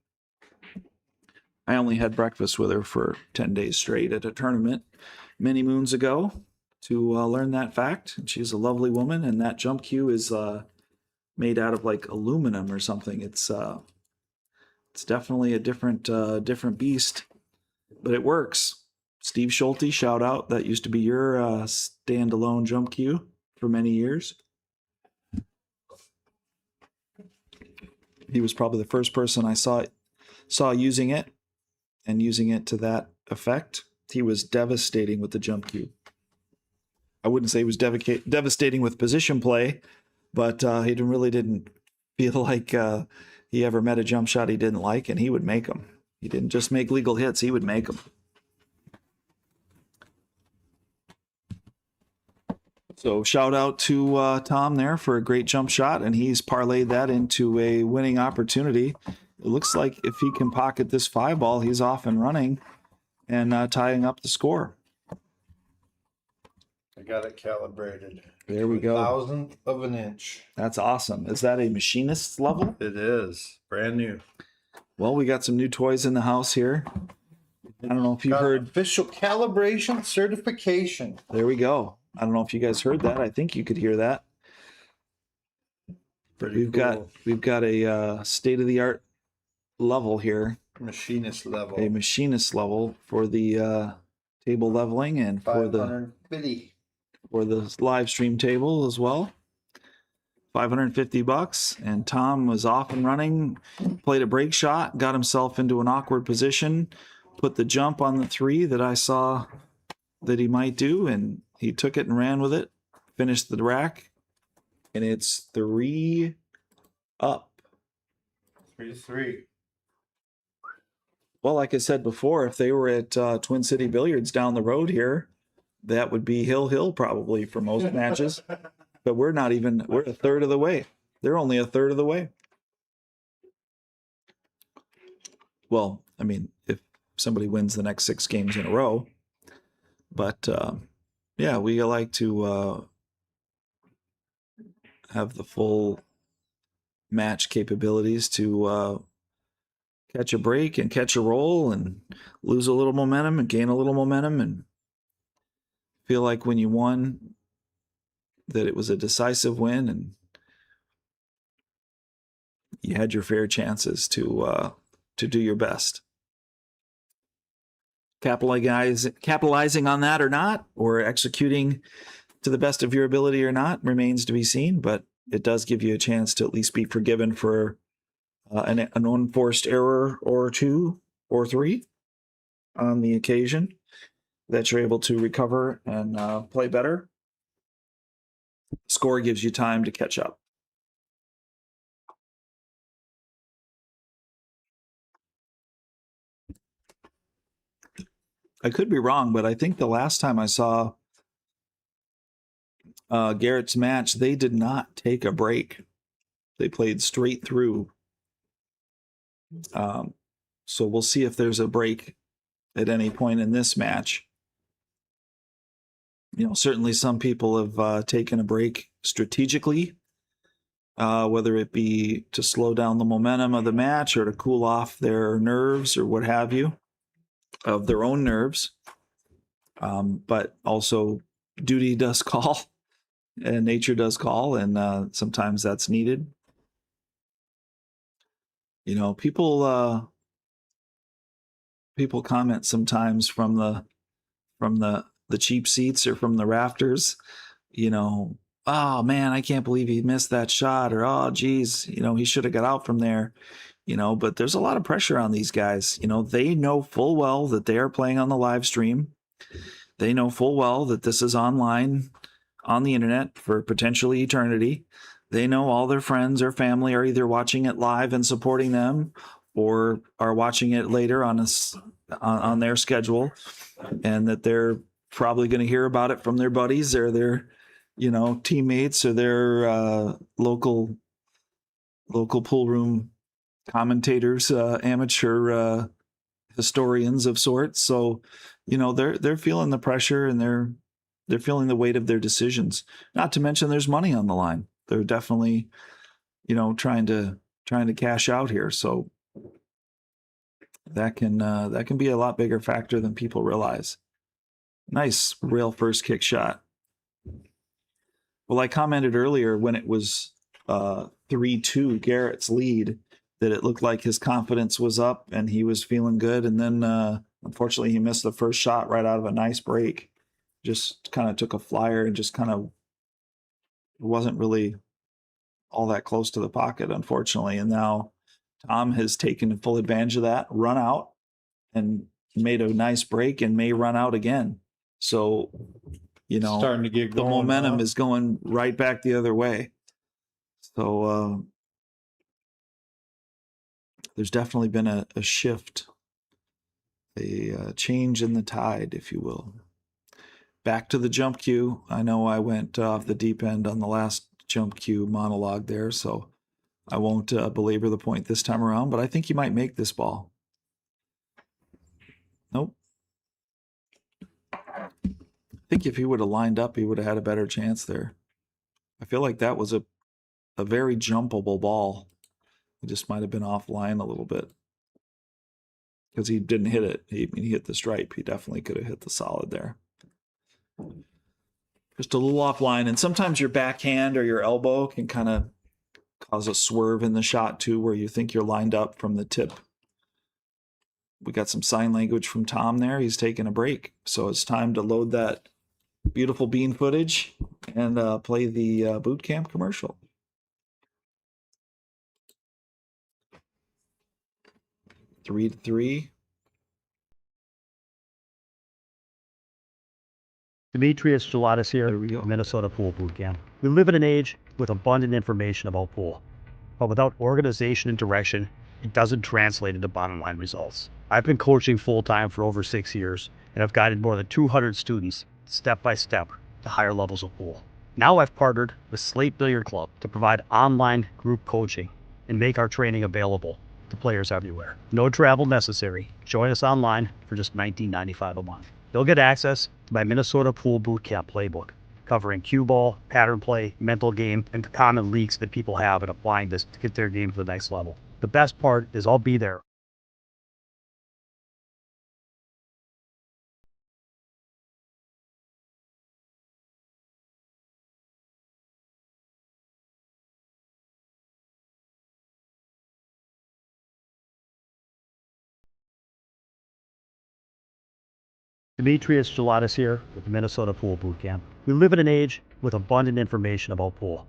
I only had breakfast with her for 10 days straight at a tournament many moons ago to learn that fact. And she's a lovely woman, and that jump cue is made out of like aluminum or something. It's definitely a different beast, but it works. Steve Schulte, shout out. That used to be your standalone jump cue for many years. He was probably the first person I saw using it and using it to that effect. He was devastating with the jump cue. I wouldn't say he was devastating with position play, but he really didn't feel like he ever met a jump shot he didn't like, and he would make them. He didn't just make legal hits, he would make them. So shout out to Tom there for a great jump shot, and he's parlayed that into a winning opportunity. It looks like if he can pocket this 5 ball, he's off and running and tying up the score. I got it calibrated. There we go. 1,000th of an inch. That's awesome. Is that a machinist's level? It is brand new. Well, we got some new toys in the house here. We've I don't know if you Got heard. official calibration certification. There we go. I don't know if you guys heard that. I think you could hear that. Pretty We've cool. got a state of the art level here, Machinist level. a machinist level for the table leveling and for the 550. live stream table as well. $550, and Tom was off and running, played a break shot, got himself into an awkward position, put the jump on the 3 that I saw that he might do, and he took it and ran with it, finished the rack, and it's 3 up. 3-3. Well, like I said before, if they were at Twin City Billiards down the road here, that would be hill probably for most matches. But we're a third of the way. They're only a third of the way. Well, I mean, if somebody wins the next 6 games in a row. But yeah, we like to have the full match capabilities to catch a break and catch a roll and lose a little momentum and gain a little momentum and feel like when you won that it was a decisive win and you had your fair chances to do your best. Capitalizing on that or not, or executing to the best of your ability or not, remains to be seen, but it does give you a chance to at least be forgiven for an unforced error or 2 or 3 on the occasion that you're able to recover and play better. Score gives you time to catch up. I could be wrong, but I think the last time I saw Garrett's match, they did not take a break. They played straight through. So we'll see if there's a break at any point in this match. You know, certainly some people have taken a break strategically, whether it be to slow down the momentum of the match or to cool off their nerves or what have you, of their own nerves. But also duty does call and nature does call, and sometimes that's needed. You know, people comment sometimes from the cheap seats or from the rafters, you know, oh man, I can't believe he missed that shot, or oh geez, you know, he should have got out from there, you know. But there's a lot of pressure on these guys. You know, they know full well that they are playing on the live stream. They know full well that this is online on the internet for potentially eternity. They know all their friends or family are either watching it live and supporting them or are watching it later on their schedule, and that they're probably going to hear about it from their buddies or their, you know, teammates or their local pool room commentators, amateur historians of sorts. So, you know, they're feeling the pressure and they're feeling the weight of their decisions. Not to mention there's money on the line. They're definitely, you know, trying to cash out here. So that can be a lot bigger factor than people realize. Nice rail first kick shot. Well, I commented earlier when it was 3-2 Garrett's lead that it looked like his confidence was up and he was feeling good. And then unfortunately he missed the first shot right out of a nice break. Just kind of took a flyer and just kind of wasn't really all that close to the pocket, unfortunately. And now Tom has taken full advantage of that, run out and made a nice break and may run out again. So, you know, Starting to get the going, momentum huh? is going right back the other way. So there's definitely been a shift, a change in the tide, if you will. Back to the jump cue. I know I went off the deep end on the last jump cue monologue there, so I won't belabor the point this time around, but I think you might make this ball. Nope. I think if he would have lined up, he would have had a better chance there. I feel like that was a very jumpable ball. It just might have been offline a little bit. because he didn't hit it. He hit the stripe. He definitely could have hit the solid there. Just a little offline. And sometimes your backhand or your elbow can kind of cause a swerve in the shot too, where you think you're lined up from the tip. We got some sign language from Tom there. He's taking a break. So it's time to load that beautiful bean footage and play the boot camp commercial. 3-3. Demetrius Gelatis here, There we go. Minnesota Pool Boot Camp. We live in an age with abundant information about pool, but without organization and direction, it doesn't translate into bottom line results. I've been coaching full-time for over 6 years, and I've guided more than 200 students step by step to higher levels of pool. Now I've partnered with Slate Billiard Club to provide online group coaching and make our training available to players everywhere. No travel necessary. Join us online for just $19.95 a month. You'll get access to my Minnesota Pool Boot Camp playbook, covering cue ball, pattern play, mental game, and the common leaks that people have in applying this to get their game to the next level. The best part is I'll be there. Demetrius Gelatis here with Minnesota Pool Boot Camp. We live in an age with abundant information about pool,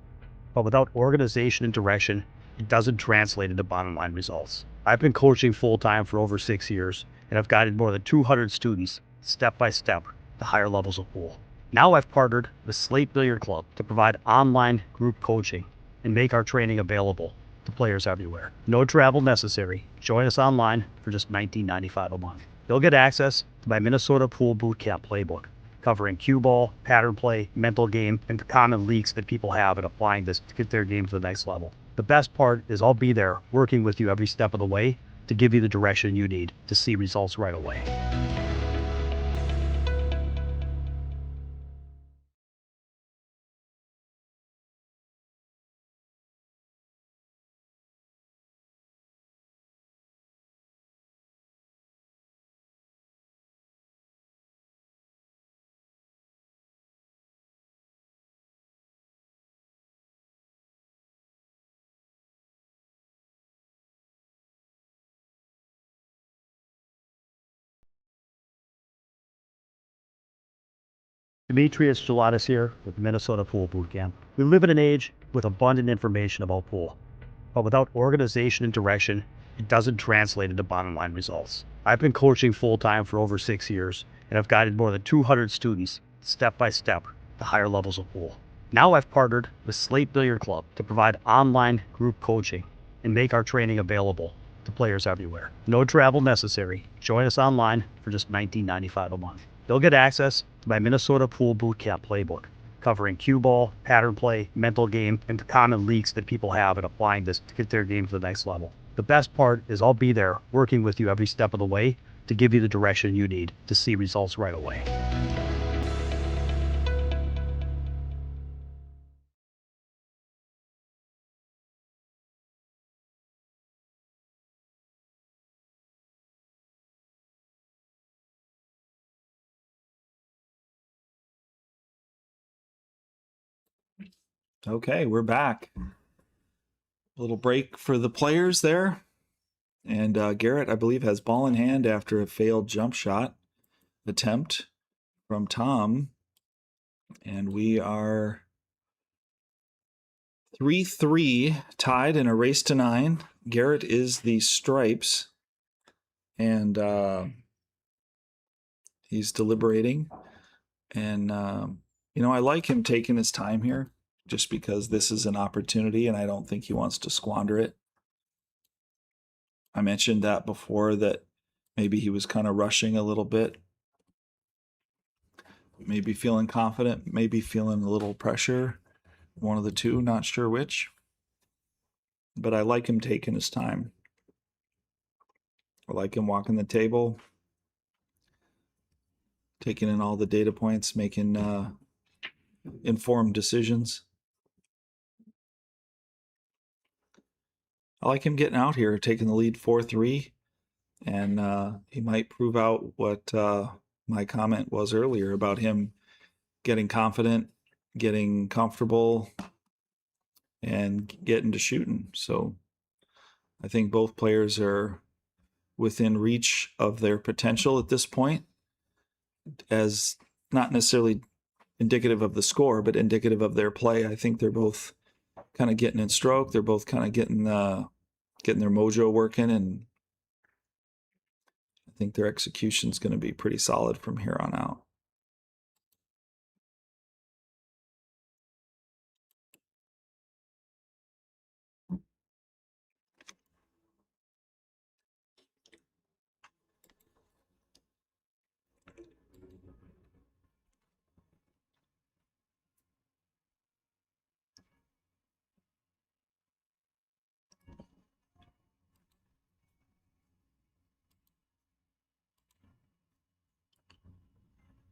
but without organization and direction, it doesn't translate into bottom line results. I've been coaching full-time for over 6 years, and I've guided more than 200 students step by step to higher levels of pool. Now I've partnered with Slate Billiard Club to provide online group coaching and make our training available to players everywhere. No travel necessary. Join us online for just $19.95 a month. You'll get access to my Minnesota Pool Boot Camp playbook, covering cue ball, pattern play, mental game, and the common leaks that people have in applying this to get their game to the next level. The best part is I'll be there working with you every step of the way to give you the direction you need to see results right away. Demetrius Gelatis here with Minnesota Pool Boot Camp. We live in an age with abundant information about pool, but without organization and direction, it doesn't translate into bottom line results. I've been coaching full-time for over 6 years, and I've guided more than 200 students step by step to higher levels of pool. Now I've partnered with Slate Billiard Club to provide online group coaching and make our training available to players everywhere. No travel necessary. Join us online for just $19.95 a month. You'll get access to my Minnesota Pool Boot Camp playbook, covering cue ball, pattern play, mental game, and the common leaks that people have in applying this to get their game to the next level. The best part is I'll be there working with you every step of the way to give you the direction you need to see results right away. Okay, we're back. A little break for the players there. And Garrett, I believe, has ball in hand after a failed jump shot attempt from Tom. And we are 3-3 tied in a race to 9. Garrett is the stripes. And he's deliberating. And, I like him taking his time here just because this is an opportunity and I don't think he wants to squander it. I mentioned that before, that maybe he was kind of rushing a little bit. Maybe feeling confident, maybe feeling a little pressure. One of the two, not sure which. But I like him taking his time. I like him walking the table, taking in all the data points, making informed decisions. I like him getting out here, taking the lead 4-3, and he might prove out what my comment was earlier about him getting confident, getting comfortable, and getting to shooting. So I think both players are within reach of their potential at this point, as not necessarily indicative of the score, but indicative of their play. I think they're both kind of getting in stroke. They're both kind of getting their mojo working, and I think their execution is going to be pretty solid from here on out.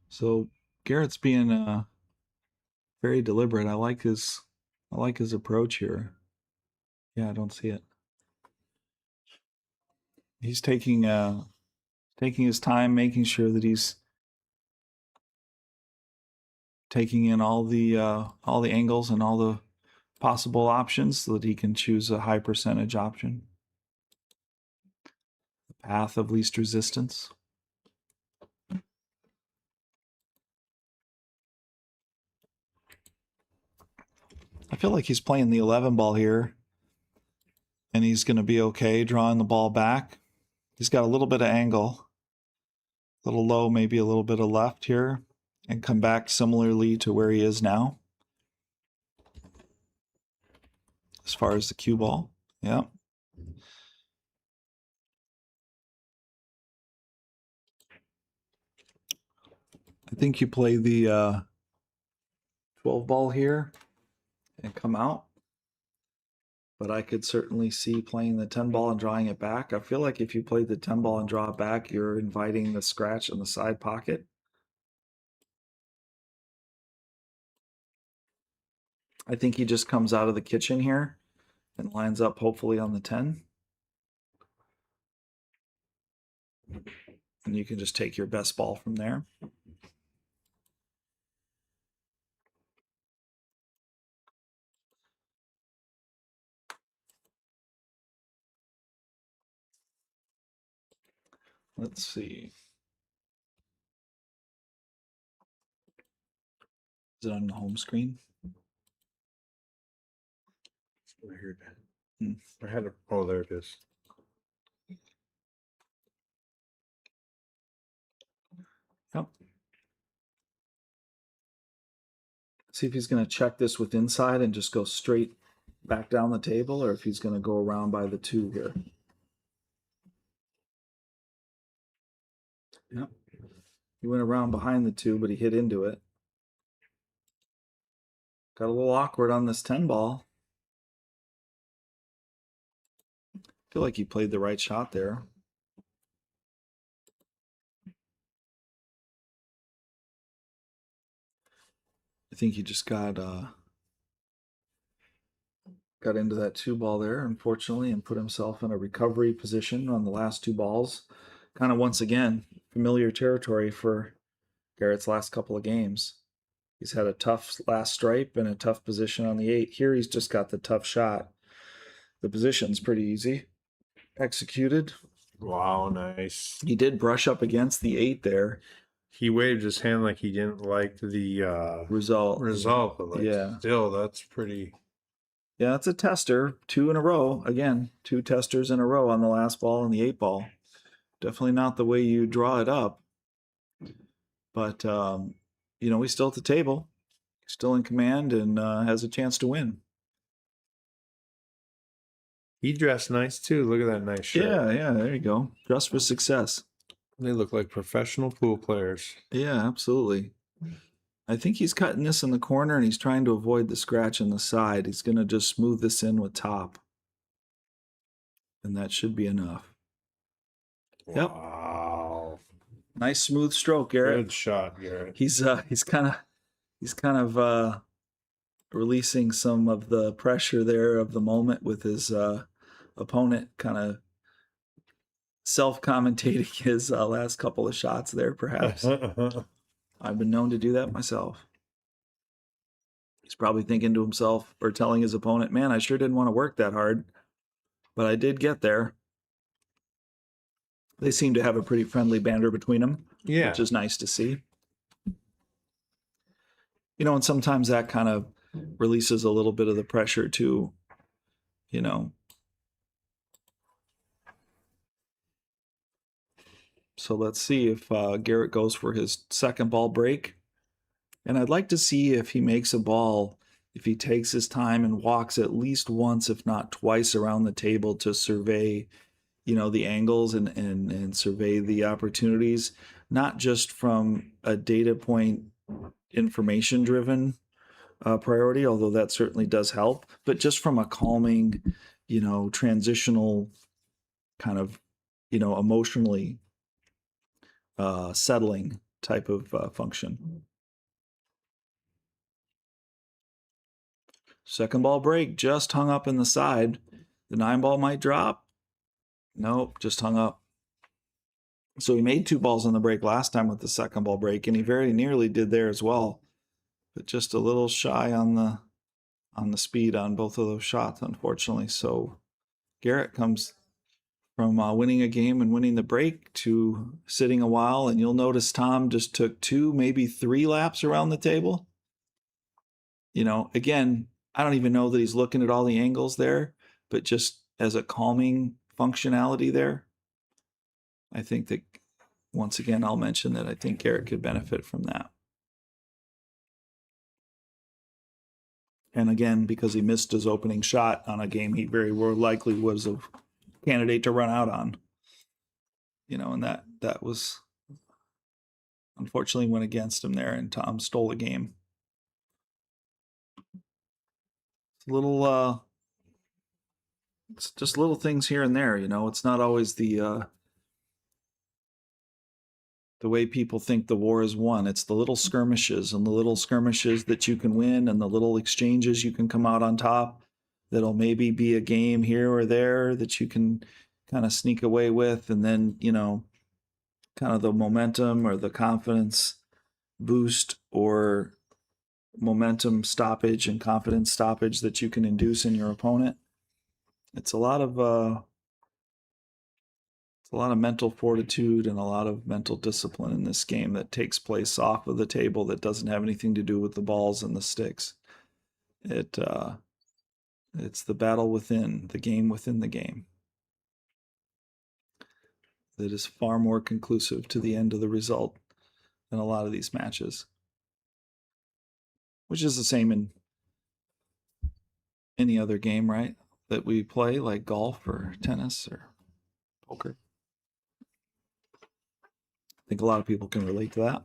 So Garrett's being very deliberate. I like his approach here. Yeah, I don't see it. He's taking his time, making sure that he's taking in all the angles and all the possible options so that he can choose a high percentage option. The path of least resistance. I feel like he's playing the 11 ball here, and he's going to be okay drawing the ball back. He's got a little bit of angle, a little low, maybe a little bit of left here, and come back similarly to where he is now. As far as the cue ball, yeah. I think you play the 12 ball here and come out. But I could certainly see playing the 10 ball and drawing it back. I feel like if you played the 10 ball and draw it back, you're inviting the scratch in the side pocket. I think he just comes out of the kitchen here and lines up hopefully on the 10. And you can just take your best ball from there. Let's see. Is it on the home screen? I heard that. I had it. Oh, there it is. Yep. See if he's going to check this with inside and just go straight back down the table, or if he's going to go around by the 2 here. Yep. He went around behind the 2, but he hit into it. Got a little awkward on this 10 ball. Feel like he played the right shot there. I think he just got into that 2 ball there, unfortunately, and put himself in a recovery position on the last 2 balls. Kind of once again, familiar territory for Garrett's last couple of games. He's had a tough last stripe and a tough position on the 8. Here he's just got the tough shot. The position's pretty easy. Executed. Wow, nice. He did brush up against the 8 there. He waved his hand like he didn't like the Result, but like, yeah. Still, that's pretty. Yeah, it's a tester. 2 in a row. Again, 2 testers in a row on the last ball and the 8 ball. Definitely not the way you draw it up. But, you know, he's still at the table. He's still in command and has a chance to win. He dressed nice too. Look at that nice shirt. Yeah, there you go. Dressed for success. They look like professional pool players. Yeah, absolutely. I think he's cutting this in the corner and he's trying to avoid the scratch in the side. He's going to just smooth this in with top. And that should be enough. Yep. Wow. Nice smooth stroke, Garrett. Good shot, Garrett. He's kind of releasing some of the pressure there of the moment with his opponent kind of self-commentating his last couple of shots there, perhaps. I've been known to do that myself. He's probably thinking to himself or telling his opponent, man, I sure didn't want to work that hard, but I did get there. They seem to have a pretty friendly banter between them, Yeah. which is nice to see. You know, and sometimes that kind of releases a little bit of the pressure to, you know. So let's see if Garrett goes for his second ball break. And I'd like to see if he makes a ball, if he takes his time and walks at least once, if not twice, around the table to survey, you know, the angles and survey the opportunities, not just from a data point information driven priority, although that certainly does help, but just from a calming, you know, transitional kind of, you know, emotionally settling type of function. Second ball break, just hung up in the side. The 9-ball might drop. Nope, just hung up. So he made 2 balls on the break last time with the second ball break, and he very nearly did there as well, but just a little shy on the speed on both of those shots, unfortunately. So Garrett comes from winning a game and winning the break to sitting a while, and you'll notice Tom just took 2, maybe 3 laps around the table. You know, again, I don't even know that he's looking at all the angles there, but just as a calming functionality there, I think that, once again, I'll mention that I think Garrett could benefit from that. And again, because he missed his opening shot on a game he very well likely was a candidate to run out on. You know, and that was unfortunately went against him there, and Tom stole the game. It's a little it's just little things here and there, you know. It's not always the way people think the war is won. It's the little skirmishes and the little skirmishes that you can win and the little exchanges you can come out on top that'll maybe be a game here or there that you can kind of sneak away with, and then, you know, kind of the momentum or the confidence boost or momentum stoppage and confidence stoppage that you can induce in your opponent. It's a lot of mental fortitude and a lot of mental discipline in this game that takes place off of the table that doesn't have anything to do with the balls and the sticks. It's the battle within the game that is far more conclusive to the end of the result than a lot of these matches, which is the same in any other game, right, that we play, like golf or tennis or poker. I think a lot of people can relate to that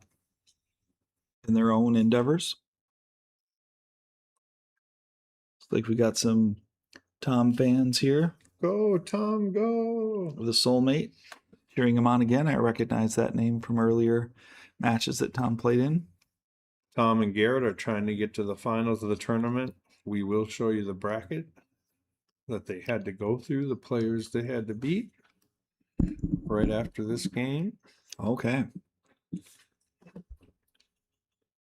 in their own endeavors. Looks like we got some Tom fans here. Go, Tom, go. The soulmate, cheering him on again. I recognize that name from earlier matches that Tom played in. Tom and Garrett are trying to get to the finals of the tournament. We will show you the bracket that they had to go through, the players they had to beat right after this game. Okay.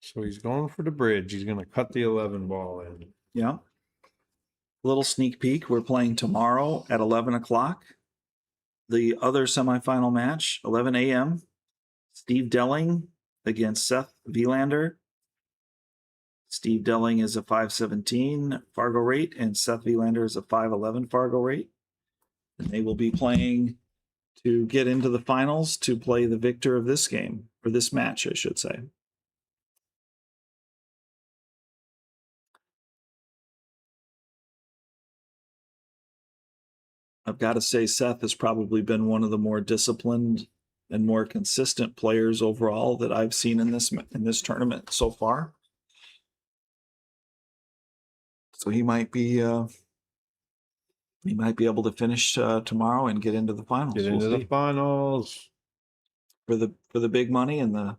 So he's going for the bridge. He's going to cut the 11 ball in. Yeah. Little sneak peek. We're playing tomorrow at 11 o'clock. The other semifinal match, 11 a.m. Steve Delling against Seth Vielander. Steve Delling is a 517 Fargo rate, and Seth Vielander is a 511 Fargo rate. And they will be playing to get into the finals to play the victor of this game, or this match, I should say. I've got to say, Seth has probably been one of the more disciplined and more consistent players overall that I've seen in this tournament so far. So he might be able to finish tomorrow and get into the finals. Get into the finals for the big money and the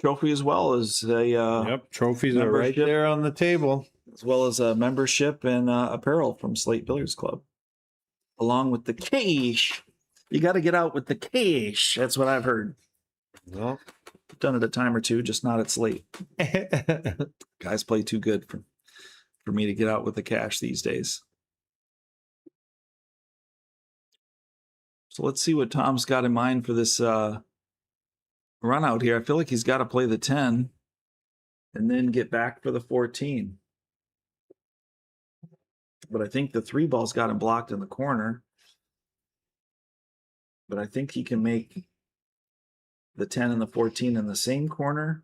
trophy, as well as a yep, trophies are right there on the table, as well as a membership and apparel from Slate Billiards Club, along with the cash. You got to get out with the cash. That's what I've heard. Well, I've done it a time or two, just not at Slate. Guys play too good for me to get out with the cash these days. So let's see what Tom's got in mind for this run out here. I feel like he's got to play the 10 and then get back for the 14. But I think the 3 ball's got him blocked in the corner. But I think he can make the 10 and the 14 in the same corner.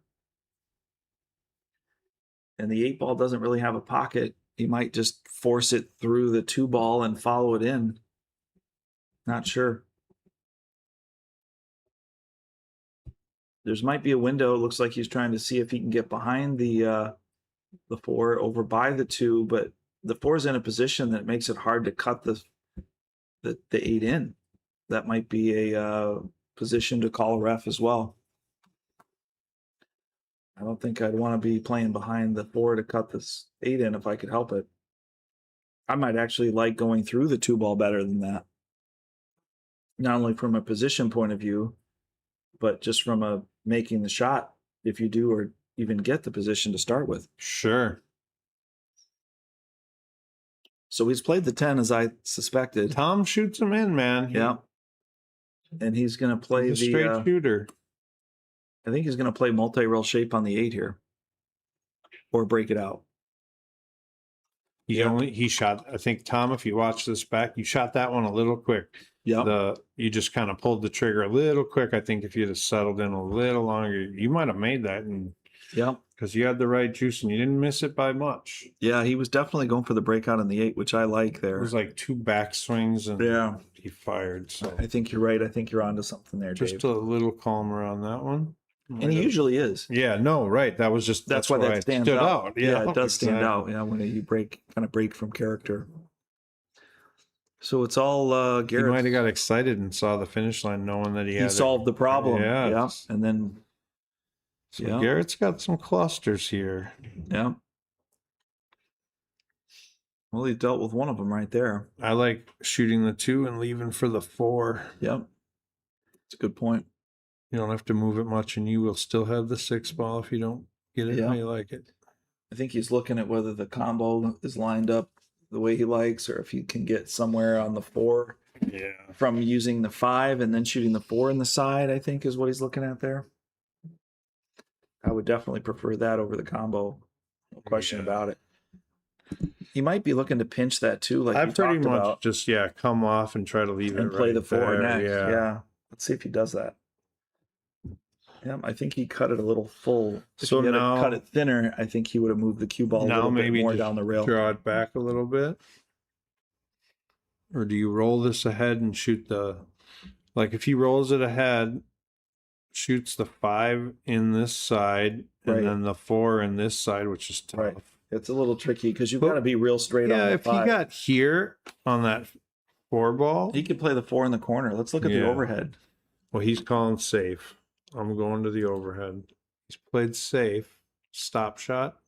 And the 8 ball doesn't really have a pocket. He might just force it through the 2 ball and follow it in. Not sure. There's might be a window. It looks like he's trying to see if he can get behind the 4 over by the 2, but the 4 is in a position that makes it hard to cut the 8 in. That might be a position to call a ref as well. I don't think I'd want to be playing behind the 4 to cut this 8 in if I could help it. I might actually like going through the 2 ball better than that. Not only from a position point of view, but just from a making the shot, if you do or even get the position to start with. sure. So he's played the 10 as I suspected. Tom shoots him in, man. Yeah. And he's going to play He's a straight shooter. I think he's going to play multi-rail shape on the 8 here. Or break it out. He shot, I think, Tom, if you watch this back, you shot that one a little quick. Yeah. You just kind of pulled the trigger a little quick. I think if you'd have settled in a little longer, you might have made that. And Yeah. because you had the right juice and you didn't miss it by much. Yeah, he was definitely going for the breakout on the 8, which I like there. It was like 2 back swings and Yeah. he fired. So I think you're right. I think you're onto something there, Dave. just a little calmer on that one. And he usually is. Yeah, no, right. That was just That's why that stands stood out. Yeah, It does stand out. exactly. Yeah, when you kind of break from character. So it's all He Garrett. might have got excited and saw the finish line knowing that he had solved the problem. Yeah. Yeah. And then, So yeah. Garrett's got some clusters here. yeah. Well, he dealt with one of them right there. I like shooting the 2 and leaving for the 4. Yep. It's a good point. You don't have to move it much, and you will still have the 6 ball if you don't get it Yeah. how you like it. I think he's looking at whether the combo is lined up the way he likes, or if he can get somewhere on the 4 Yeah. from using the 5 and then shooting the 4 in the side, I think is what he's looking at there. I would definitely prefer that over the combo. No question Yeah. about it. He might be looking to pinch that too, like I we pretty talked much about, just come off and try to leave and it play right the 4 there. next. Yeah. Yeah. Let's see if he does that. Yeah, I think he cut it a little full. If So he had now- cut it thinner, I think he would have moved the cue ball a Now little bit maybe more just down the rail. draw it back a little bit. Or do you roll this ahead and shoot like if he rolls it ahead, shoots the 5 in this side, and Right. then the 4 in this side, which is tough. Right. It's a little tricky because you've But- got to be real straight on Yeah, the if 5. he got here on that 4 ball, He could play the 4 in the corner. Let's look at the Yeah. overhead. well, he's calling safe. I'm going to the overhead. He's played safe. Stop shot.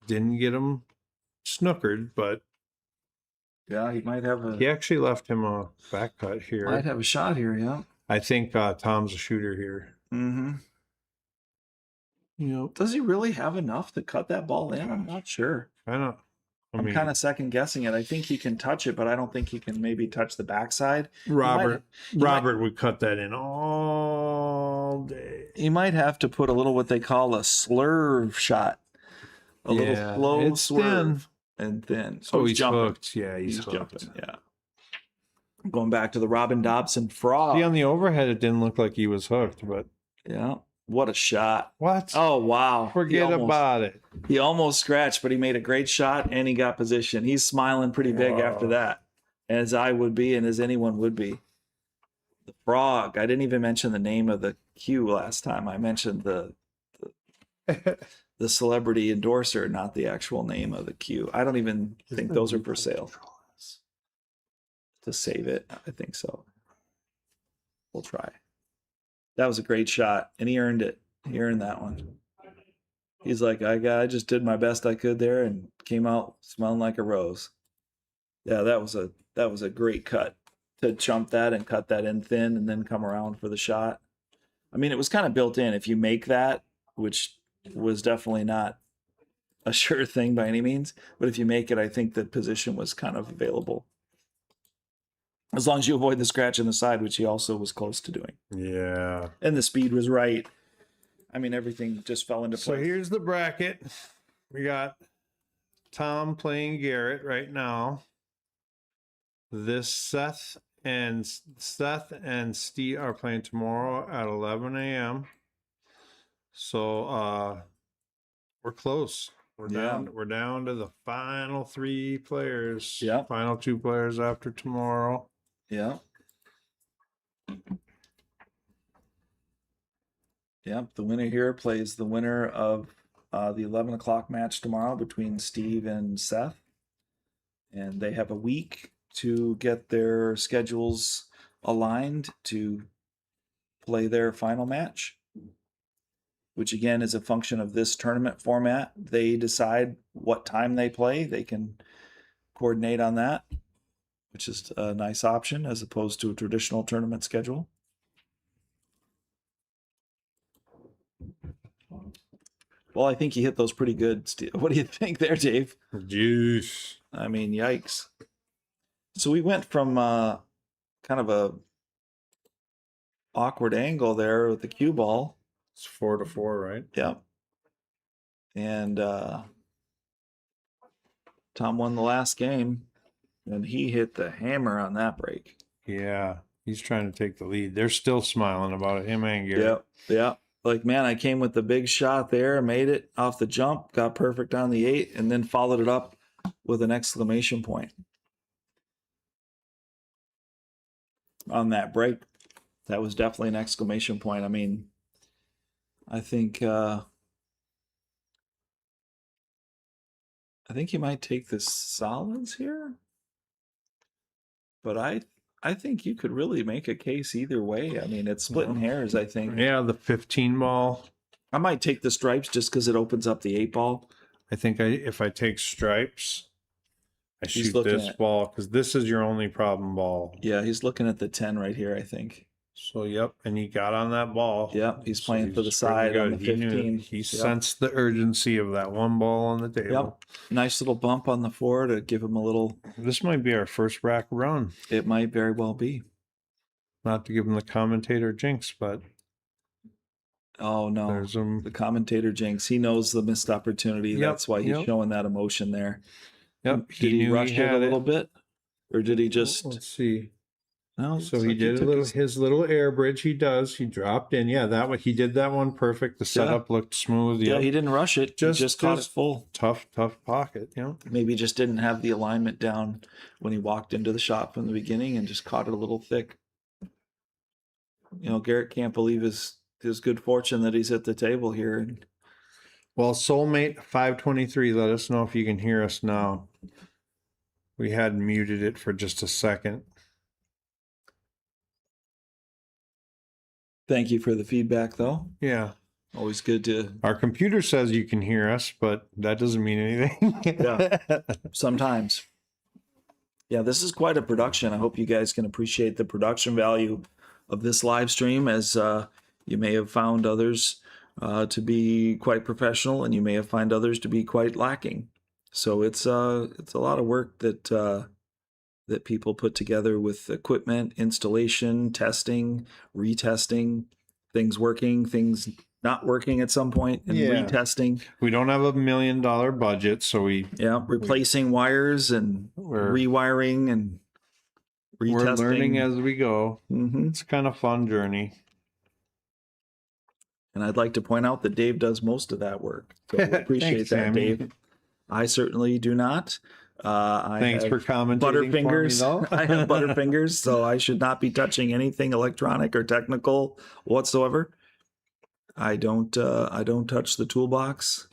Didn't get him snookered, but Yeah, he might have he actually left him a back cut here. might have a shot here. Yeah. I think Tom's a shooter here. Mm-hmm. You know, Does he really have enough to cut that ball in? I'm not sure. I'm kind of second guessing it. I think he can touch it, but I don't think he can maybe touch the backside. Robert might- would cut that in all day. He might have to put a little what they call a slurve shot, a little Yeah, slow it's swerve and thin. So Oh, he's he's jumping. hooked. Yeah, he's hooked. jumping. Yeah. Going back to the Robin Dobson frog. See, on the overhead, it didn't look like he was hooked, but Yeah. What a shot. what? Oh, wow. Forget about it. He almost scratched, but he made a great shot and he got position. He's smiling pretty big Wow. after that, as I would be and as anyone would be. The frog. I didn't even mention the name of the cue last time. I mentioned the celebrity endorser, not the actual name of the cue. I don't even think those are for sale. To save it, I think so. We'll try. That was a great shot, and he earned it. He earned that one. He's like, I just did my best I could there and came out smelling like a rose. Yeah, that was a great cut. to chump that and cut that in thin and then come around for the shot. I mean, it was kind of built in. If you make that, which was definitely not a sure thing by any means, but if you make it, I think the position was kind of available. As long as you avoid the scratch in the side, which he also was close to doing. Yeah. And the speed was right. I mean, everything just fell into So place. here's the bracket. We got Tom playing Garrett right now. This Seth and Steve are playing tomorrow at 11 a.m. So we're close. We're down to the final 3 players. Yeah. Final 2 players after tomorrow. Yeah. Yep. The winner here plays the winner of the 11 o'clock match tomorrow between Steve and Seth. And they have a week to get their schedules aligned to play their final match, which again is a function of this tournament format. They decide what time they play. They can coordinate on that, which is a nice option as opposed to a traditional tournament schedule. Well, I think you hit those pretty good. What do you think there, Dave? Juice. I mean, yikes. So we went from kind of a awkward angle there with the cue ball. It's 4-4, right? Yep. And Tom won the last game, and he hit the hammer on that break. Yeah. He's trying to take the lead. They're still smiling about it. Him and Garrett. Yep. Yep. Like, man, I came with the big shot there, made it off the jump, got perfect on the 8, and then followed it up with an exclamation point on that break. That was definitely an exclamation point. I mean, I think you might take the solids here, but I think you could really make a case either way. I mean, it's splitting hairs, I think. Yeah, the 15 ball. I might take the stripes just because it opens up the 8 ball. I think if I take stripes, I He's shoot looking this at- ball because this is your only problem ball. Yeah, he's looking at the 10 right here, I think. So, yep. And he got on that ball. Yep, he's So playing for the pretty side on the good. 15. He Yep. sensed the urgency of that one ball on the table. Yep. Nice little bump on the 4 to give him a little. This might be our first rack run. It might very well be. Not to give him the commentator jinx, but Oh, no. there's The commentator jinx. He knows the missed opportunity. Yep, That's why he's yep. showing that emotion there. Yep. Did he rush it a little bit? Or did he just. Let's see. No, So it's he like did took his little air bridge. He dropped in. Yeah, that one. He did that one perfect. The setup looked smooth. Yeah, Yep. he didn't rush it. He just caught it just full. Tough pocket. You know. Maybe just didn't have the alignment down when he walked into the shot from the beginning and just caught it a little thick. You know, Garrett can't believe his good fortune that he's at the table here. And Well, Soulmate 523, let us know if you can hear us now. We had muted it for just a second. thank you for the feedback, though. Yeah. Always good to Our computer says you can hear us, but that doesn't mean anything. Yeah. sometimes. Yeah, this is quite a production. I hope you guys can appreciate the production value of this live stream, as you may have found others to be quite professional, and you may have found others to be quite lacking. So it's a lot of work that people put together with equipment, installation, testing, retesting, things working, things not working at some point, and Yeah. retesting. We don't have $1 million budget, so Yeah, replacing wires and rewiring and retesting. we're learning as we go. Mhm. It's kind of fun journey. And I'd like to point out that Dave does most of that work. So we appreciate Thanks, that, Sammy. Dave. I certainly do not. Thanks for commentating Butterfingers. for me, though. I have butterfingers, so I should not be touching anything electronic or technical whatsoever. I don't touch the toolbox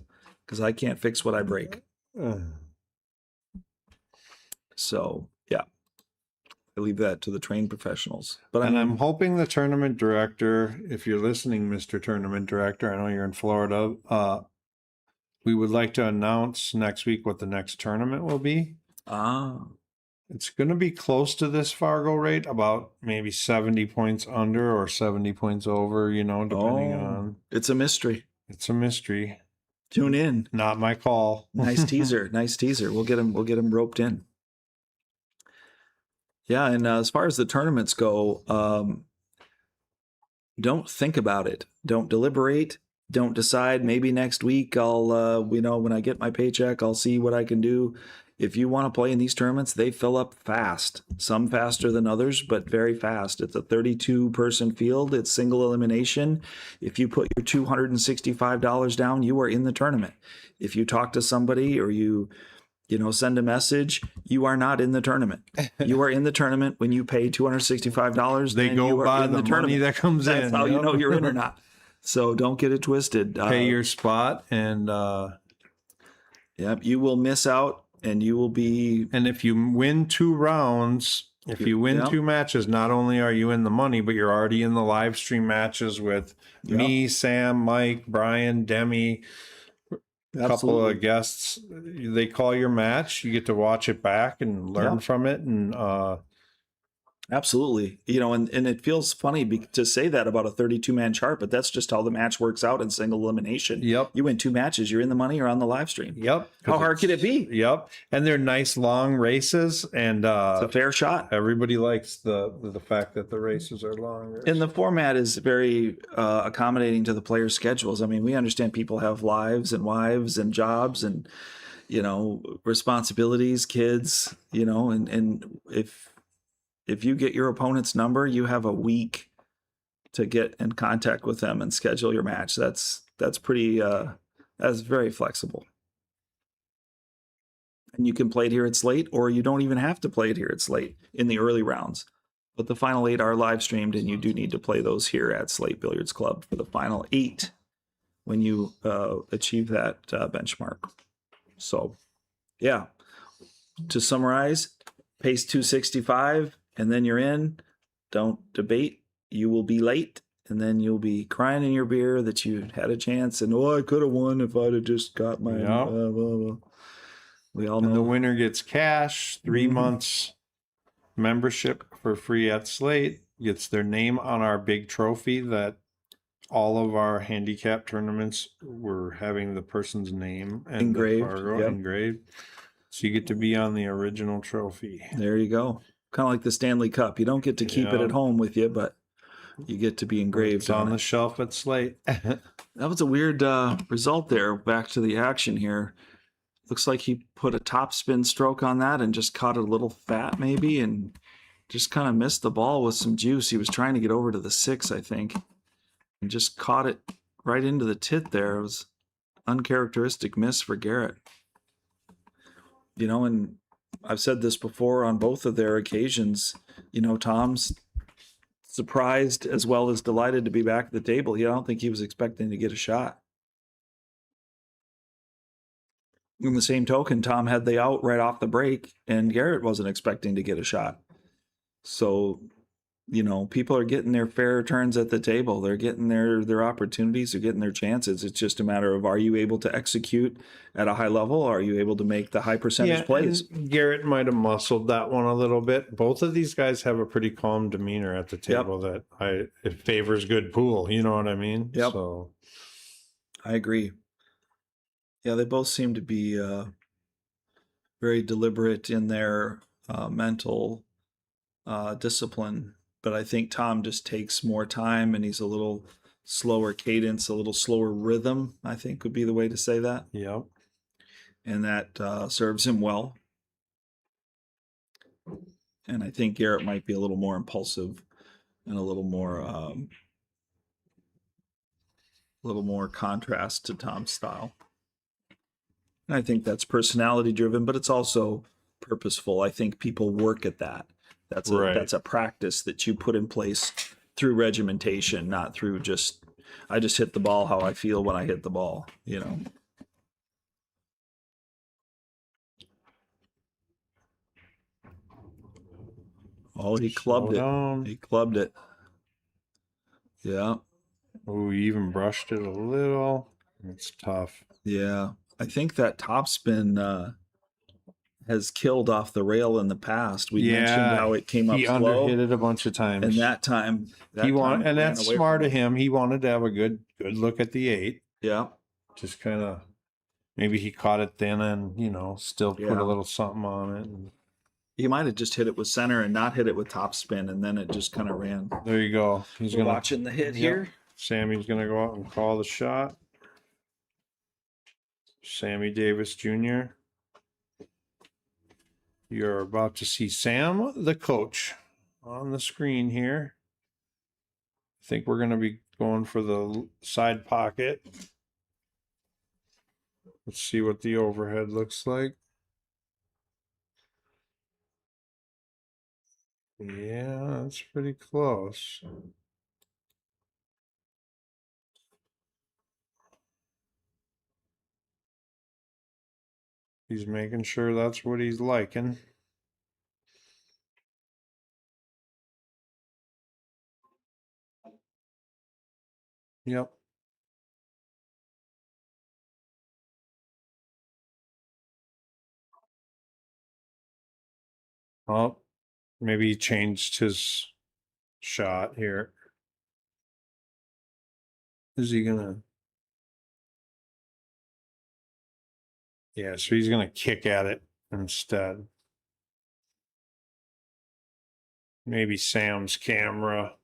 because I can't fix what I break. So yeah, I leave that to the trained professionals. But I'm hoping the tournament director, if you're listening, Mr. Tournament Director, I know you're in Florida, we would like to announce next week what the next tournament will be. It's going to be close to this Fargo rate, about maybe 70 points under or 70 points over, depending on. It's a mystery. It's a mystery. Tune in. Not my call. Nice teaser. Nice teaser. We'll get him roped in. Yeah, and as far as the tournaments go, don't think about it. Don't deliberate. Don't decide. Maybe next week I'll, when I get my paycheck, I'll see what I can do. If you want to play in these tournaments, they fill up fast. Some faster than others, but very fast. It's a 32-person field. It's single elimination. If you put your $265 down, you are in the tournament. If you talk to somebody or you send a message, you are not in the tournament. You are in the tournament when you pay $265. They go by the money that comes in. That's how you know you're in or not. So don't get it twisted. Pay your spot, and you will miss out, and you will be. And if you win 2 rounds, if you win 2 matches, not only are you in the money, but you're already in the live stream matches with me, Sam, Mike, Brian, Demi. Couple of guests. They call your match. You get to watch it back and learn from it. And absolutely, and it feels funny to say that about a 32-man chart, but that's just how the match works out in single elimination. Yep. You win 2 matches, you're in the money or on the live stream. Yep. How hard could it be? Yep. And they're nice long races, and it's a fair shot. Everybody likes the fact that the races are long. And the format is very accommodating to the players' schedules. I mean, we understand people have lives and wives and jobs and responsibilities, kids, and if you get your opponent's number, you have a week to get in contact with them and schedule your match. That's pretty, that's very flexible. And you can play it here at Slate, or you don't even have to play it here at Slate in the early rounds. But the final 8 are live streamed, and you do need to play those here at Slate Billiards Club for the final 8 when you achieve that benchmark. So, yeah, to summarize, pace 265. And then you're in. Don't debate. You will be late, and then you'll be crying in your beer that you had a chance, and I could have won if I'd have just got my. We all know. And the winner gets cash, 3 months membership for free at Slate, gets their name on our big trophy that all of our handicap tournaments were having the person's name and engraved. So you get to be on the original trophy. There you go. Kind of like the Stanley Cup. You don't get to keep it at home with you, but you get to be engraved. It's on the shelf at Slate. That was a weird result there. Back to the action here. Looks like he put a top spin stroke on that and just caught it a little fat maybe, and just kind of missed the ball with some juice. He was trying to get over to the 6, I think, and just caught it right into the tit there. It was uncharacteristic miss for Garrett. And I've said this before on both of their occasions, Tom's surprised as well as delighted to be back at the table. I don't think he was expecting to get a shot. In the same token, Tom had the out right off the break, and Garrett wasn't expecting to get a shot. So, people are getting their fair turns at the table. They're getting their opportunities. They're getting their chances. It's just a matter of, are you able to execute at a high level? Are you able to make the high percentage plays? Garrett might have muscled that one a little bit. Both of these guys have a pretty calm demeanor at the table that it favors good pool. You know what I mean? Yep. So I agree. Yeah, they both seem to be very deliberate in their mental discipline. But I think Tom just takes more time, and he's a little slower cadence, a little slower rhythm, I think would be the way to say that. Yep. And that serves him well. And I think Garrett might be a little more impulsive and a little more contrast to Tom's style. And I think that's personality driven, but it's also purposeful. I think people work at that. That's a practice that you put in place through regimentation, not through I just hit the ball how I feel when I hit the ball, Oh, he clubbed it. He clubbed it. Yeah. Oh, he even brushed it a little. It's tough. Yeah. I think that topspin has killed off the rail in the past. We Yeah, mentioned how it came up he slow, underhit it a bunch of times. and that time he wanted, and ran that's away smart from of him. He wanted to have a good look at the 8. Yeah, Just kind of, maybe he caught it then, and still put Yeah. a little something on it. And he might have just hit it with center and not hit it with top spin, and then it just kind of ran. there you go. He's We're gonna watching the hit Yep. here. Sammy's gonna go out and call the shot. Sammy Davis Jr. You're about to see Sam, the coach, on the screen here. I think we're going to be going for the side pocket. Let's see what the overhead looks like. Yeah, that's pretty close. He's making sure that's what he's liking. Yep. Oh, maybe he changed his shot here. Is he gonna? Yeah, so he's gonna kick at it instead. Maybe Sam's camera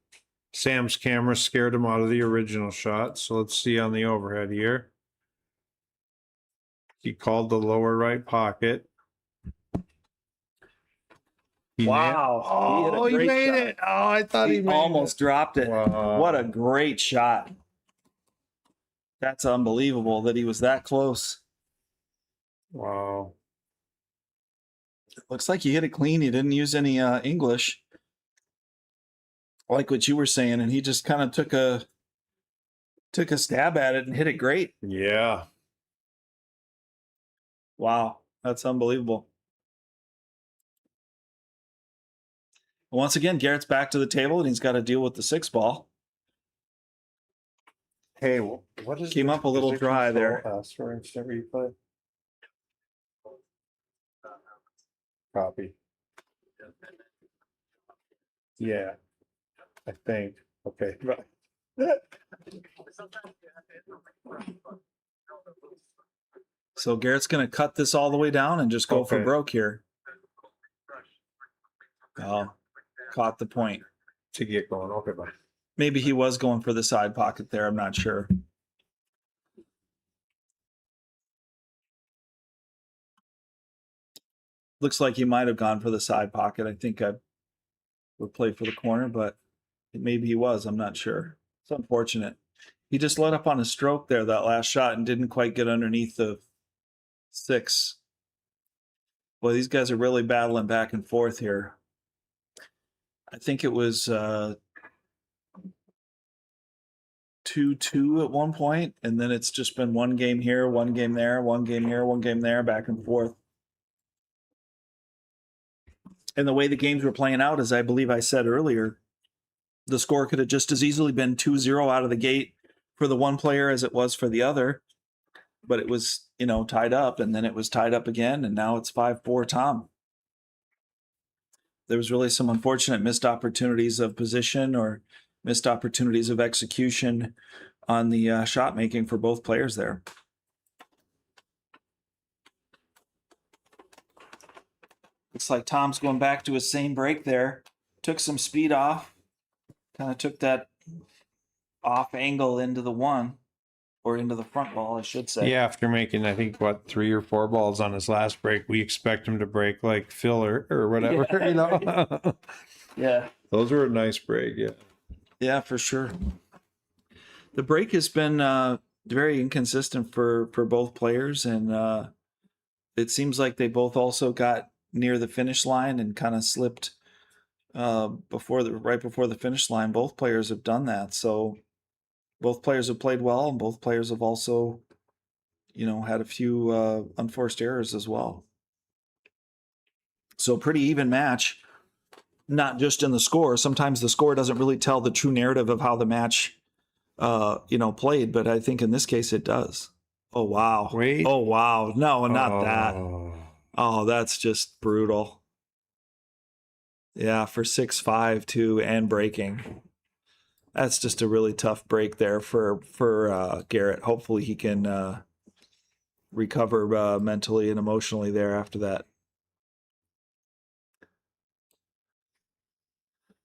scared him out of the original shot. So let's see on the overhead here. He called the lower right pocket. Wow. He made it. Oh, I thought he made almost dropped it. Wow. What a great shot. That's unbelievable that he was that close. Wow. Looks like he hit it clean. He didn't use any English. Like what you were saying, and he just kind of took a stab at it and hit it great. Yeah. Wow, that's unbelievable. Once again, Garrett's back to the table, and he's got to deal with the 6 ball. Hey, what is Came up a little dry there. For instant replay. Copy. Yeah, I think. Okay. So Garrett's going to cut this all the way down and just go for Okay. broke here. Oh, caught the point. To get going. Okay, bye. Maybe he was going for the side pocket there. I'm not sure. Looks like he might have gone for the side pocket. I think I would play for the corner, but maybe he was. I'm not sure. It's unfortunate. He just let up on a stroke there, that last shot, and didn't quite get underneath the 6. Boy, these guys are really battling back and forth here. I think it was 2-2 at one point, and then it's just been one game here, one game there, one game here, one game there, back and forth. And the way the games were playing out, as I believe I said earlier, the score could have just as easily been 2-0 out of the gate for the one player as it was for the other. But it was, tied up, and then it was tied up again, and now it's 5-4 Tom. There was really some unfortunate missed opportunities of position or missed opportunities of execution on the shot making for both players there. Looks like Tom's going back to his same break there. Took some speed off. Kind of took that off angle into the 1. Or into the front ball, I should say. Yeah, after making, I think, 3 or 4 balls on his last break, we expect him to break like filler or whatever, Yeah. Yeah. Those were a nice break, yeah. Yeah, for sure. The break has been very inconsistent for both players, and it seems like they both also got near the finish line and kind of slipped right before the finish line. Both players have done that, so both players have played well, and both players have also, had a few unforced errors as well. So pretty even match, not just in the score. Sometimes the score doesn't really tell the true narrative of how the match, played, but I think in this case it does. Oh, wow. Wait. Oh, wow. No, not that. Oh, that's just brutal. Yeah, for 6-5 too, and breaking. That's just a really tough break there for Garrett. Hopefully he can recover mentally and emotionally there after that.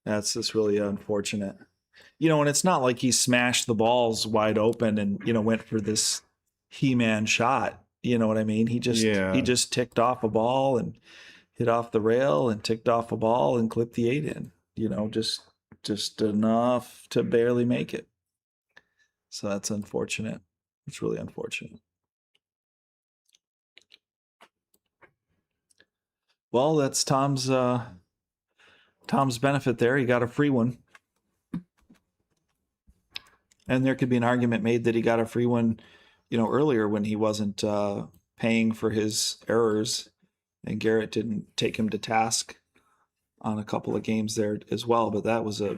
That's just really unfortunate. And it's not like he smashed the balls wide open and, went for this He-Man shot. You know what I mean? He just ticked off a ball and hit off the rail and ticked off a ball and clipped the 8 in. Just enough to barely make it. So that's unfortunate. It's really unfortunate. Well, that's Tom's benefit there. He got a free one. And there could be an argument made that he got a free one, earlier when he wasn't paying for his errors, and Garrett didn't take him to task on a couple of games there as well. But that was a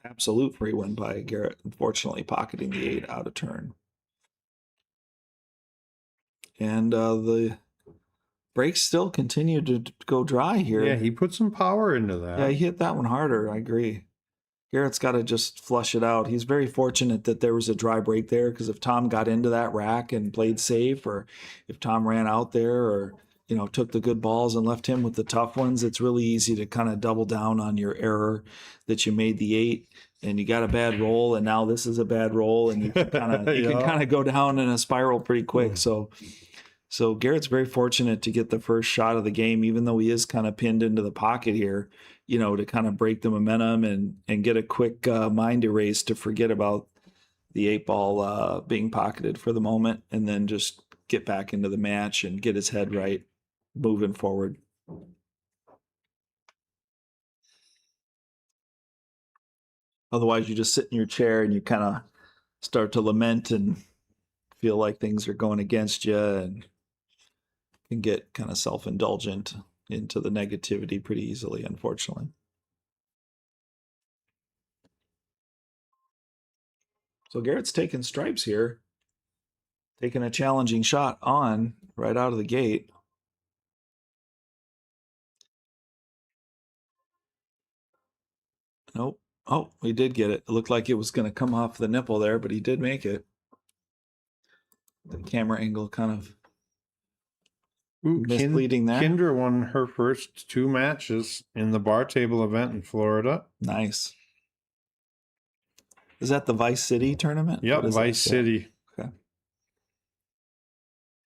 absolute free one by Garrett, unfortunately pocketing the 8 out of turn. And the brakes still continue to go dry here. Yeah, he put some power into that. Yeah, he hit that one harder. I agree. Garrett's got to just flush it out. He's very fortunate that there was a dry break there, because if Tom got into that rack and played safe, or if Tom ran out there or, took the good balls and left him with the tough ones, it's really easy to kind of double down on your error that you made the 8 and you got a bad roll, and now this is a bad roll, and you can kind of go down in a spiral pretty quick. So Garrett's very fortunate to get the first shot of the game, even though he is kind of pinned into the pocket here, to kind of break the momentum and get a quick mind erase to forget about the 8 ball being pocketed for the moment, and then just get back into the match and get his head right moving forward. Otherwise, you just sit in your chair and you kind of start to lament and feel like things are going against you, and can get kind of self-indulgent into the negativity pretty easily, unfortunately. So Garrett's taking stripes here, taking a challenging shot on right out of the gate. Nope. Oh, he did get it. It looked like it was going to come off the nipple there, but he did make it. The camera angle kind of misleading there. Kendra won her first 2 matches in the bar table event in Florida. Nice. Is that the Vice City tournament? Yep, Vice City. Okay.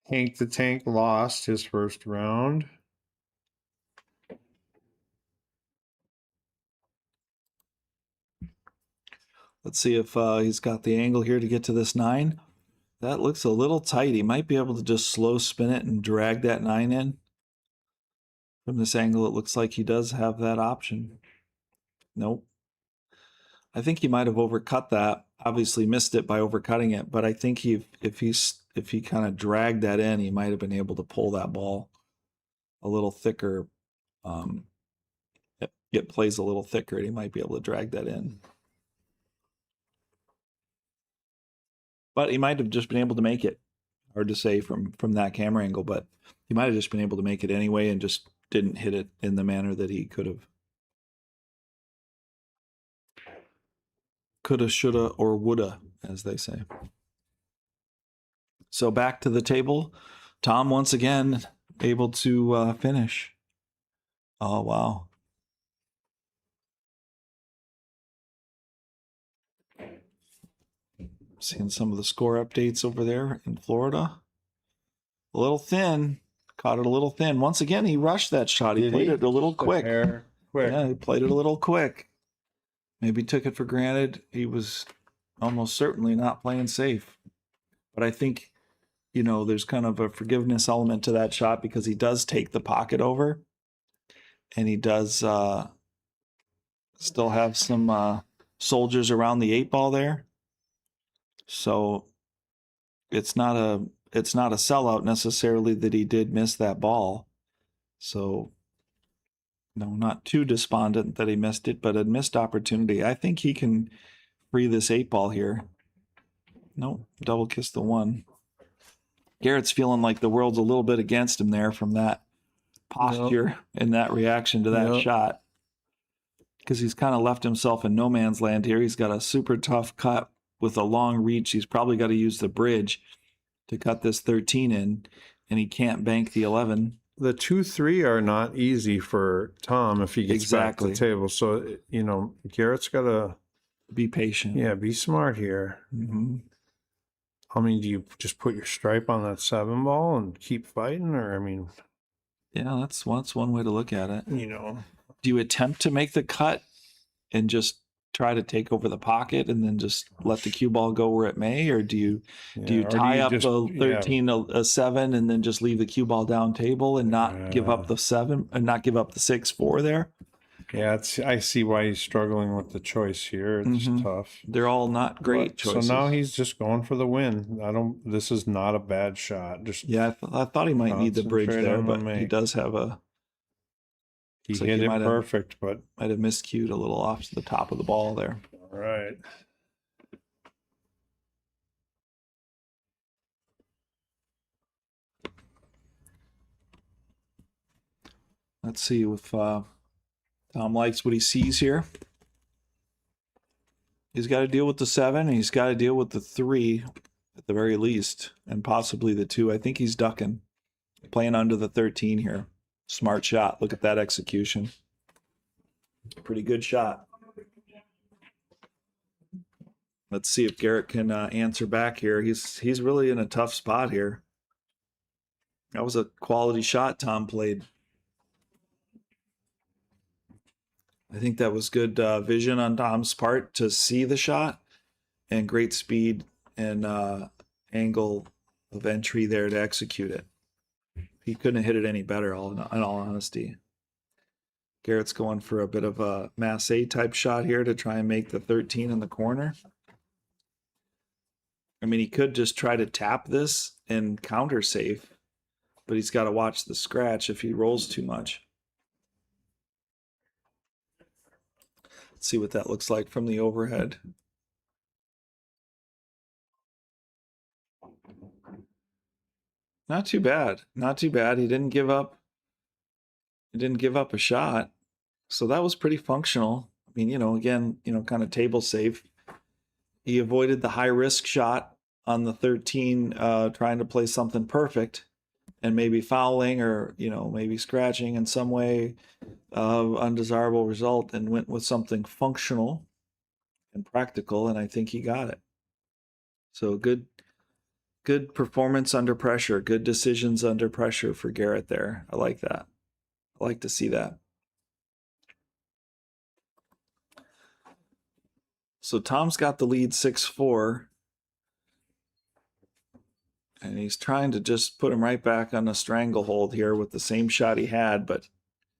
Hank the Tank lost his first round. Let's see if he's got the angle here to get to this 9. That looks a little tight. He might be able to just slow spin it and drag that 9 in. From this angle, it looks like he does have that option. Nope. I think he might have overcut that. Obviously missed it by overcutting it, but I think if he kind of dragged that in, he might have been able to pull that ball a little thicker. It plays a little thicker, and he might be able to drag that in. But he might have just been able to make it. Hard to say from that camera angle, but he might have just been able to make it anyway and just didn't hit it in the manner that he could have. Coulda, shoulda, or woulda, as they say. So back to the table. Tom once again able to finish. Oh, wow. Seeing some of the score updates over there in Florida. A little thin. Caught it a little thin. Once again, he rushed that shot. He played it a little quick. Yeah, he played it a little quick. Maybe took it for granted. He was almost certainly not playing safe. But I think, there's kind of a forgiveness element to that shot, because he does take the pocket over. And he does still have some soldiers around the 8 ball there. So it's not a sellout necessarily that he did miss that ball. So no, not too despondent that he missed it, but a missed opportunity. I think he can free this 8 ball here. Nope, double kiss the 1. Garrett's feeling like the world's a little bit against him there from that posture and that reaction to that Yep. shot. Because he's kind of left himself in no man's land here. He's got a super tough cut with a long reach. He's probably got to use the bridge to cut this 13 in, and he can't bank the 11. The 2-3 are not easy for Tom if he gets back to the table. So, you know, Garrett's got to be patient. Yeah, be smart here. Mm-hmm. I mean, do you just put your stripe on that 7 ball and keep fighting? Or, I mean, yeah, that's one way to look at it. You know, do you attempt to make the cut and just try to take over the pocket and then just let the cue ball go where it may, or do you tie up the 13 a 7 and then just leave the cue ball down table and not give up the 7 and not give up the 6-4 there? Yeah, I see why he's struggling with the choice here. It's tough. They're all not great choices. So now he's just going for the win. This is not a bad shot. I thought he might need the bridge there, but he does have a. He hit it perfect, but might have miscued a little off to the top of the ball there. All right. Let's see if Tom likes what he sees here. He's got to deal with the 7, and he's got to deal with the 3 at the very least, and possibly the 2. I think he's ducking, playing under the 13 here. Smart shot. Look at that execution. Pretty good shot. Let's see if Garrett can answer back here. He's really in a tough spot here. That was a quality shot Tom played. I think that was good vision on Tom's part to see the shot, and great speed and angle of entry there to execute it. He couldn't have hit it any better, in all honesty. Garrett's going for a bit of a Massey type shot here to try and make the 13 in the corner. I mean, he could just try to tap this and counter safe, but he's got to watch the scratch if he rolls too much. Let's see what that looks like from the overhead. Not too bad. Not too bad. He didn't give up. He didn't give up a shot. So that was pretty functional. I mean, again, kind of table safe. He avoided the high risk shot on the 13, trying to play something perfect and maybe fouling or, maybe scratching in some way, undesirable result, and went with something functional and practical. And I think he got it. So good performance under pressure, good decisions under pressure for Garrett there. I like that. I like to see that. So Tom's got the lead 6-4. And he's trying to just put him right back on a stranglehold here with the same shot he had, but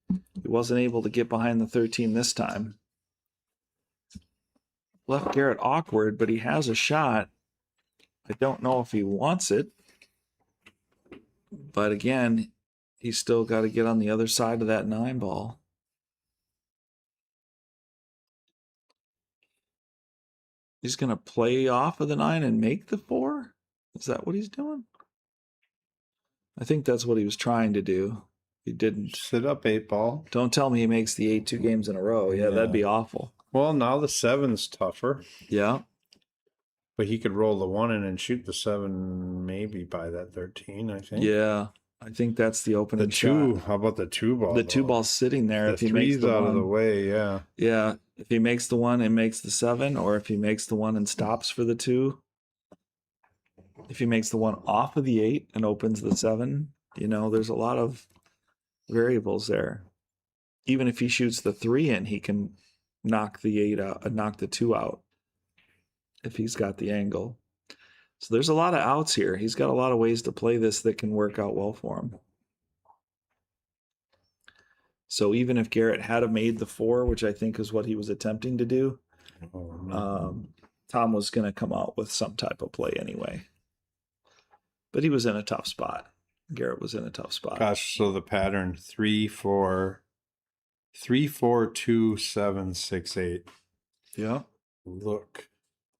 he wasn't able to get behind the 13 this time. Left Garrett awkward, but he has a shot. I don't know if he wants it. But again, he's still got to get on the other side of that 9 ball. He's going to play off of the 9 and make the 4? Is that what he's doing? I think that's what he was trying to do. He didn't. Sit up 8 ball. Don't tell me he makes the 8 2 games in a row. Yeah, that'd be awful. Well, now the 7's tougher. Yeah. But he could roll the 1 in and shoot the 7 maybe by that 13, I think. Yeah. I think that's the opening the 2, shot. How about the 2 ball? The 2 ball's sitting there. If he makes the 1 out of the way, yeah. Yeah. If he makes the 1 and makes the 7, or if he makes the 1 and stops for the 2. If he makes the 1 off of the 8 and opens the 7, there's a lot of variables there. Even if he shoots the 3 in, he can knock the 8 out, knock the 2 out if he's got the angle. So there's a lot of outs here. He's got a lot of ways to play this that can work out well for him. So even if Garrett had made the 4, which I think is what he was attempting to do, Tom was going to come out with some type of play anyway. But he was in a tough spot. Garrett was in a tough spot. Gosh, so the pattern 3 4 3 4 2 7 6 8. Yeah. Look,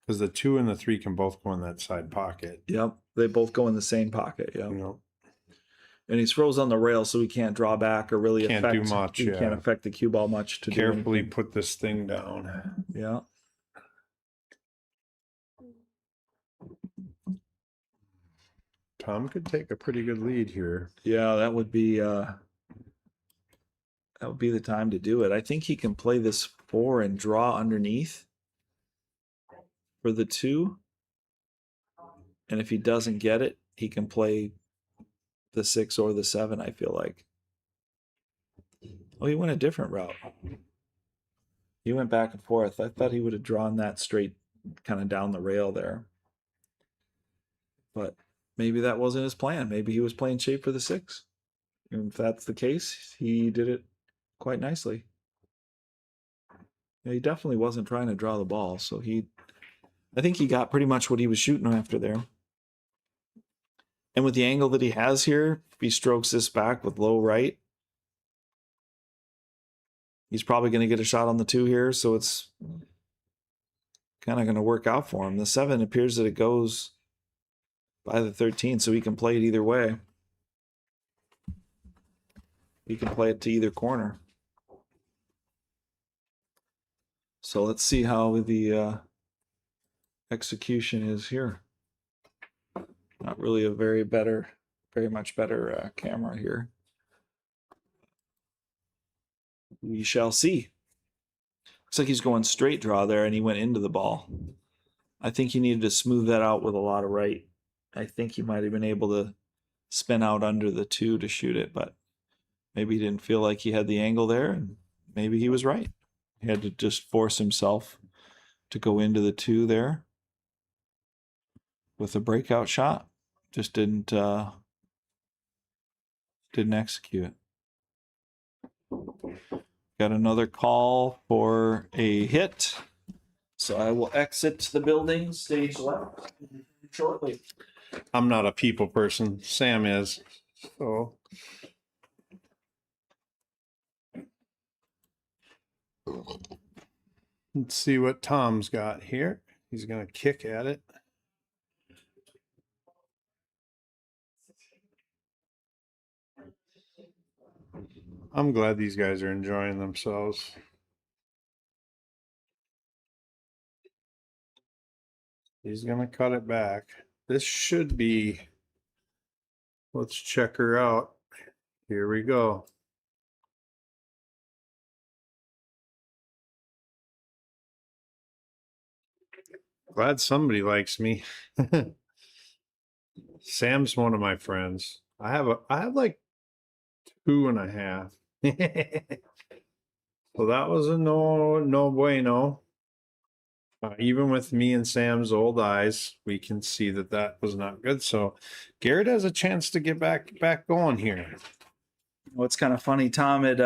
because the 2 and the 3 can both go in that side pocket. Yep, they both go in the same pocket. Yeah. And he's froze on the rail, so he can't draw back or really Can't affect. do much, He yeah. can't affect the cue ball much to Carefully do anything. put this thing down. Yeah. Tom could take a pretty good lead here. Yeah, that would be the time to do it. I think he can play this 4 and draw underneath for the 2. And if he doesn't get it, he can play the 6 or the 7, I feel like. Oh, he went a different route. He went back and forth. I thought he would have drawn that straight kind of down the rail there. But maybe that wasn't his plan. Maybe he was playing shape for the 6. And if that's the case, he did it quite nicely. Yeah, he definitely wasn't trying to draw the ball. So I think he got pretty much what he was shooting after there. And with the angle that he has here, if he strokes this back with low right, he's probably going to get a shot on the 2 here. So it's kind of going to work out for him. The 7 appears that it goes by the 13, so he can play it either way. He can play it to either corner. So let's see how the execution is here. Not really a very much better camera here. We shall see. Looks like he's going straight draw there, and he went into the ball. I think he needed to smooth that out with a lot of right. I think he might have been able to spin out under the 2 to shoot it, but maybe he didn't feel like he had the angle there, and maybe he was right. He had to just force himself to go into the 2 there with a breakout shot. Just didn't execute. Got another call for a hit. So I will exit the building, stage left, shortly. I'm not a people person. Sam is. So let's see what Tom's got here. He's going to kick at it. I'm glad these guys are enjoying themselves. He's going to cut it back. This should be, let's check her out. Here we go. Glad somebody likes me. Sam's one of my friends. I have like 2.5. So that was a no bueno. Even with me and Sam's old eyes, we can see that was not good. So Garrett has a chance to get back going here. Well, it's kind of funny. Tom had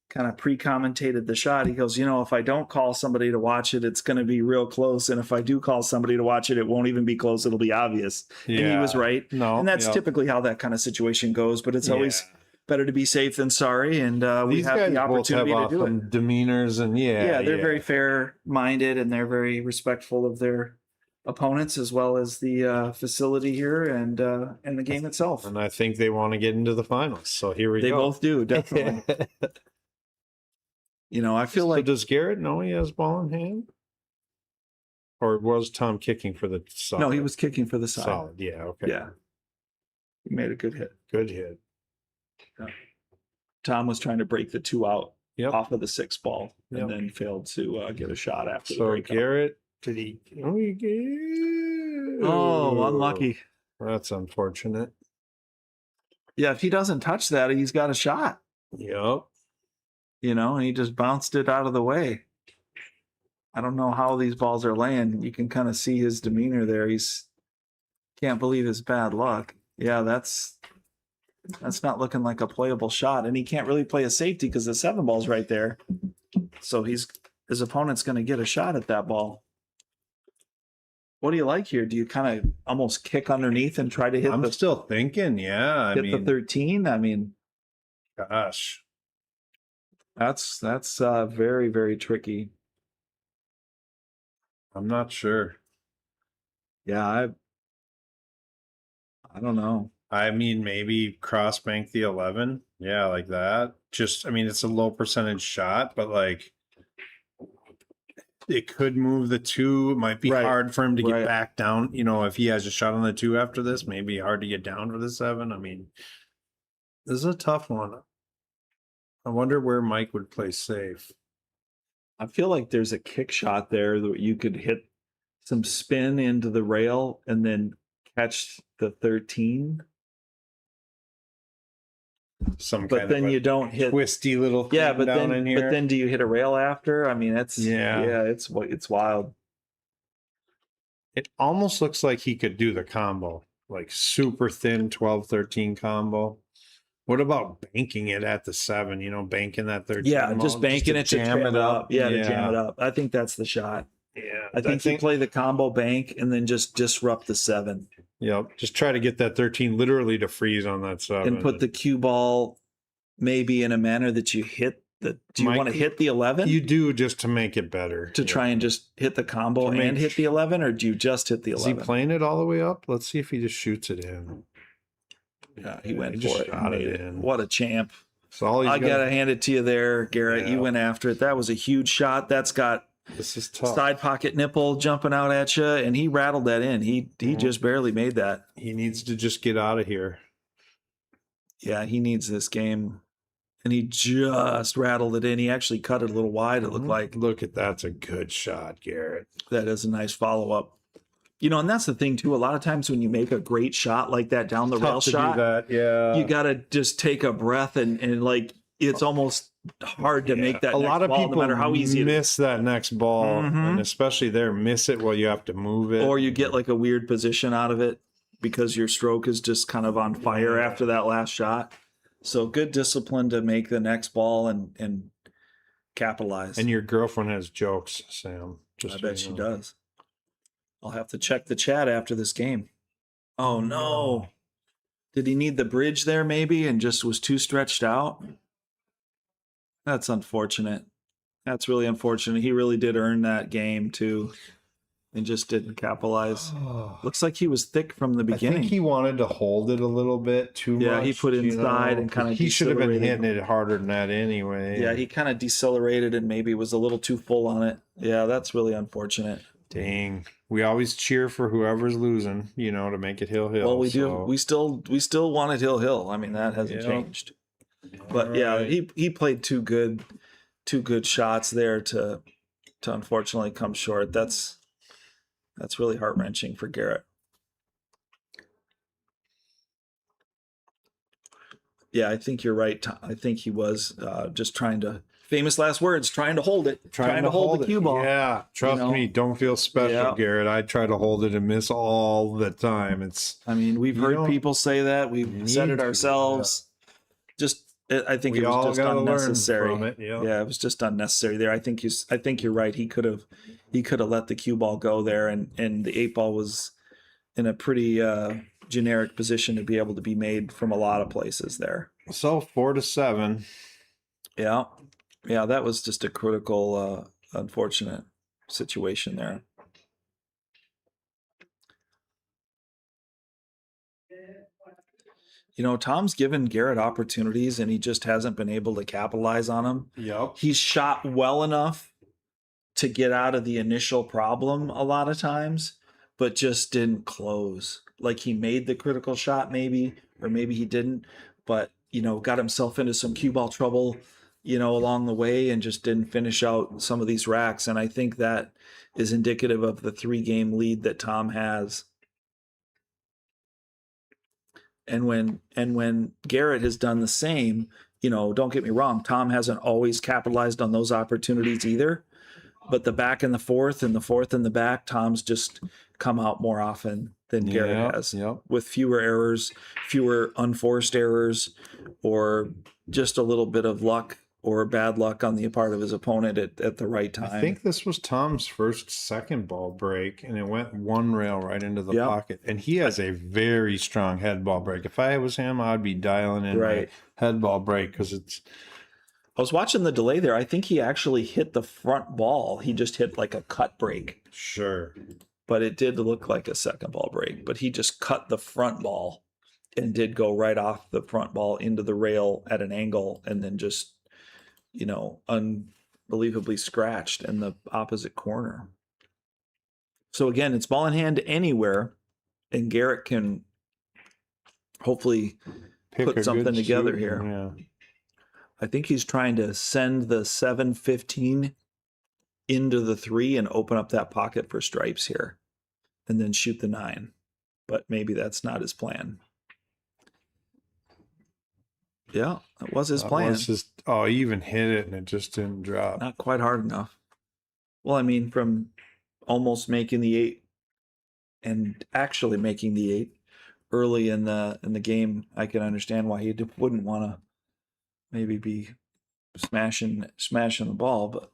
kind of pre-commentated the shot. He goes, if I don't call somebody to watch it, it's going to be real close. And if I do call somebody to watch it, it won't even be close. It'll be obvious. Yeah. And he was right. No, and that's typically how that kind of situation goes. But it's always better to be safe than sorry. And we have the opportunity to do it. Demeanors and they're very fair-minded, and they're very respectful of their opponents as well as the facility here and the game itself. And I think they want to get into the finals. So here we go. They both do, definitely. I feel like. Does Garrett know he has ball in hand? Or was Tom kicking for the solid? No, he was kicking for the side. Solid, yeah, okay. Yeah. He made a good hit. Good hit. Yeah. Tom was trying to break the 2 out off of the 6 ball and then failed to get a shot after the breakout. Garrett, did he? Oh, unlucky. That's unfortunate. Yeah, if he doesn't touch that, he's got a shot. Yep. And he just bounced it out of the way. I don't know how these balls are laying. You can kind of see his demeanor there. He's can't believe his bad luck. Yeah, that's not looking like a playable shot. And he can't really play a safety because the 7 ball's right there. So his opponent's going to get a shot at that ball. What do you like here? Do you kind of almost kick underneath and try to hit I'm still thinking, yeah. Hit the 13? I mean, gosh. That's very, very tricky. I'm not sure. Yeah, I don't know. I mean, maybe cross bank the 11. Yeah, like that. Just, I mean, it's a low percentage shot, but like it could move the 2. It might be Right. hard for him to Right. get back down. You know, if he has a shot on the 2 after this, maybe hard to get down for the 7. I mean, this is a tough one. I wonder where Mike would play safe. I feel like there's a kick shot there that you could hit some spin into the rail and then catch the 13. Some But kind then of you don't hit. twisty little thing Yeah, but down in here. then do you hit a rail after? I mean, that's Yeah. it's wild. It almost looks like he could do the combo, like super thin 12-13 combo. What about banking it at the 7? You know, banking that 13. Yeah, just banking it to jam it up. Yeah, to jam it up. I think that's the shot. Yeah, I think you play the combo bank and then just disrupt the 7 Yep, just try to get that 13 literally to freeze on that 7 and put the cue ball maybe in a manner that you hit the. Do you Mike, want to hit the 11? You do, just to make it better. To try and just hit the combo To and make- hit the 11, or do you just hit the Is he 11? playing it all the way up? Let's see if he just shoots it in. Yeah, he went he just for it. shot and it made in. What a champ. So all he's I got, gotta hand it to you there, Garrett. Yeah. You went after it. That was a huge shot. That's got this is tough. side pocket nipple jumping out at you, and he rattled that in. He just barely made that. He needs to just get out of here. Yeah, he needs this game, and he just rattled it in. He actually cut it a little wide. It looked like Look at that's a good shot, Garrett. that is a nice follow up. You know, and that's the thing too. A lot of times when you make a great shot like that down the rail Tough to shot, do that. Yeah, you got to just take a breath and like it's almost hard to make that. A next lot of ball, people no matter how easy it is. miss that next ball, and especially there, miss it while you have to move it, Or you get like a weird position out of it because your stroke is just kind of on fire after that last shot. So good discipline to make the next ball and capitalize. And your girlfriend has jokes, Sam. Just I so bet you she know. does. I'll have to check the chat after this game. Oh no. Did he need the bridge there maybe and just was too stretched out? That's unfortunate. That's really unfortunate. He really did earn that game too and just didn't capitalize. Looks like he was thick from the I beginning. think he wanted to hold it a little bit too much. Yeah, he put it inside and kinda He should have been decelerated. hitting it harder than that anyway. Yeah, he kind of decelerated and maybe was a little too full on it. Yeah, that's really unfortunate. Dang. We always cheer for whoever's losing, you know, to make it hill. Well, we do. so- We still wanted Hill. I mean, that hasn't Yeah. changed. But yeah, Alright. he played two good shots there to unfortunately come short. That's really heart wrenching for Garrett. Yeah, I think you're right. I think he was just trying to, famous last words, trying to hold it, trying to hold the cue ball. Yeah, trust You know? me. Don't feel special, Yeah. Garrett. I try to hold it and miss all the time. It's I mean, we've You heard don't people say that. We've said need it to, ourselves. I think we it was all just got to learn unnecessary. from it. Yeah. Yeah, it was just unnecessary there. I think you're right. He could have let the cue ball go there, and the 8 ball was in a pretty generic position to be able to be made from a lot of places there. So 4-7. Yeah, that was just a critical, unfortunate situation there. You know, Tom's given Garrett opportunities, and he just hasn't been able to capitalize on them. Yep. He's shot well enough to get out of the initial problem a lot of times, but just didn't close. Like he made the critical shot maybe, or maybe he didn't, but, you know, got himself into some cue ball trouble, you know, along the way and just didn't finish out some of these racks. And I think that is indicative of the 3-game lead that Tom has. And when Garrett has done the same, you know, don't get me wrong, Tom hasn't always capitalized on those opportunities either. But the back and the fourth and the fourth and the back, Tom's just come out more often than Garrett has. Yep. With fewer errors, fewer unforced errors, or just a little bit of luck or bad luck on the part of his opponent at the right time. I think this was Tom's first second ball break, and it went one rail right into the pocket. And he has a very strong head ball break. If I was him, I'd be dialing in Right. my head ball break because it's. I was watching the delay there. I think he actually hit the front ball. He just hit like a cut break, Sure. but it did look like a second ball break. But he just cut the front ball and did go right off the front ball into the rail at an angle, and then just, unbelievably scratched in the opposite corner. So again, it's ball in hand anywhere, and Garrett can hopefully Pick a put something good together suit, here. Yeah. I think he's trying to send the 7-15 into the 3 and open up that pocket for stripes here, and then shoot the 9. But maybe that's not his plan. Yeah, that was his plan. Was just, oh, he even hit it and it just didn't drop. Not quite hard enough. Well, I mean, from almost making the 8 and actually making the 8 early in the game, I can understand why he wouldn't want to maybe be smashing the ball. But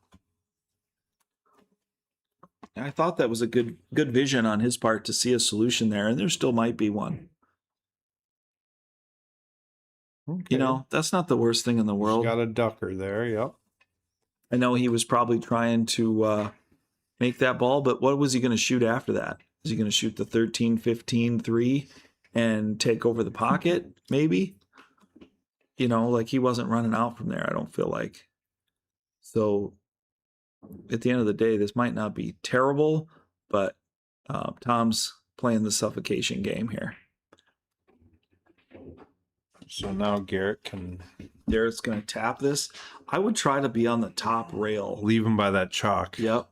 I thought that was a good vision on his part to see a solution there, and there still might be one. Okay. That's not the worst thing in the world. He's got a ducker there. Yep. I know he was probably trying to make that ball, but what was he going to shoot after that? Is he going to shoot the 13-15 3 and take over the pocket? Maybe. Like he wasn't running out from there, I don't feel like. So at the end of the day, this might not be terrible, but Tom's playing the suffocation game here. So now Garrett can Garrett's going to tap this. I would try to be on the top rail. leave him by that chalk. Yep.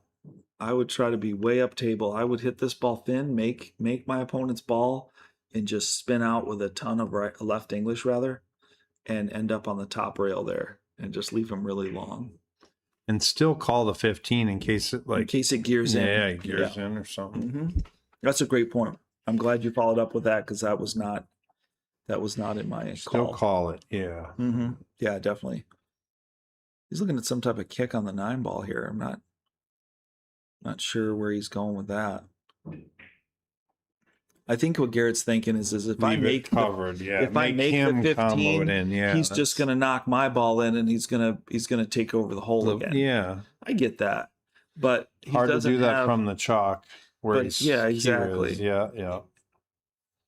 I would try to be way up table. I would hit this ball thin, make my opponent's ball, and just spin out with a ton of left English rather, and end up on the top rail there, and just leave him really long. And still call the 15 in case it Gears in. Yeah, it gears in or something. Mm-hmm. That's a great point. I'm glad you followed up with that, because that was not in my Still call it. Yeah. Mm-hmm. Yeah, definitely. He's looking at some type of kick on the 9 ball here. I'm not sure where he's going with that. I think what Garrett's thinking is if I make covered, if I make the 15, he's just going to knock my ball in, and he's going to take over the hole again. Yeah, I get that, but he hard to do that have, from the chalk. Yeah, exactly. Yeah.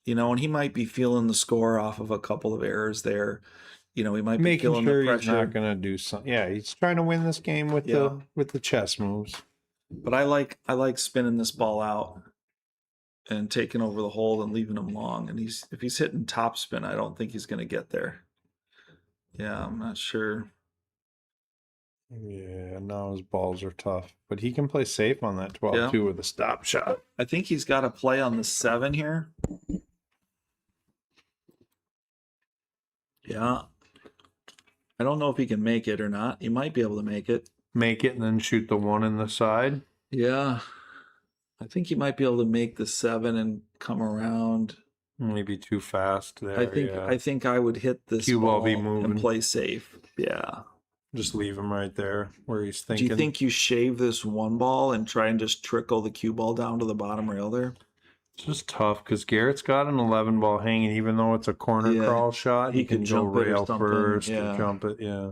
And he might be feeling the score off of a couple of errors there. He might be Making feeling sure the pressure. he's not going to do something. Yeah, he's trying to win this game with the chess moves. But I like spinning this ball out and taking over the hole and leaving him long. And if he's hitting top spin, I don't think he's going to get there. Yeah, I'm not sure. Yeah, now his balls are tough, but he can play safe on that 12-2 with a stop shot. I think he's got to play on the 7 here. Yeah. I don't know if he can make it or not. He might be able to make it. Make it and then shoot the 1 in the side. Yeah. I think he might be able to make the 7 and come around. Maybe too fast there. I think I would hit this Cue ball ball be moving. and play safe. Yeah. Just leave him right there where he's thinking. Do you think you shave this 1 ball and try and just trickle the cue ball down to the bottom rail there? It's just tough because Garrett's got an 11 ball hanging. Even though it's a corner crawl shot, he can go rail first or jump it. Yeah.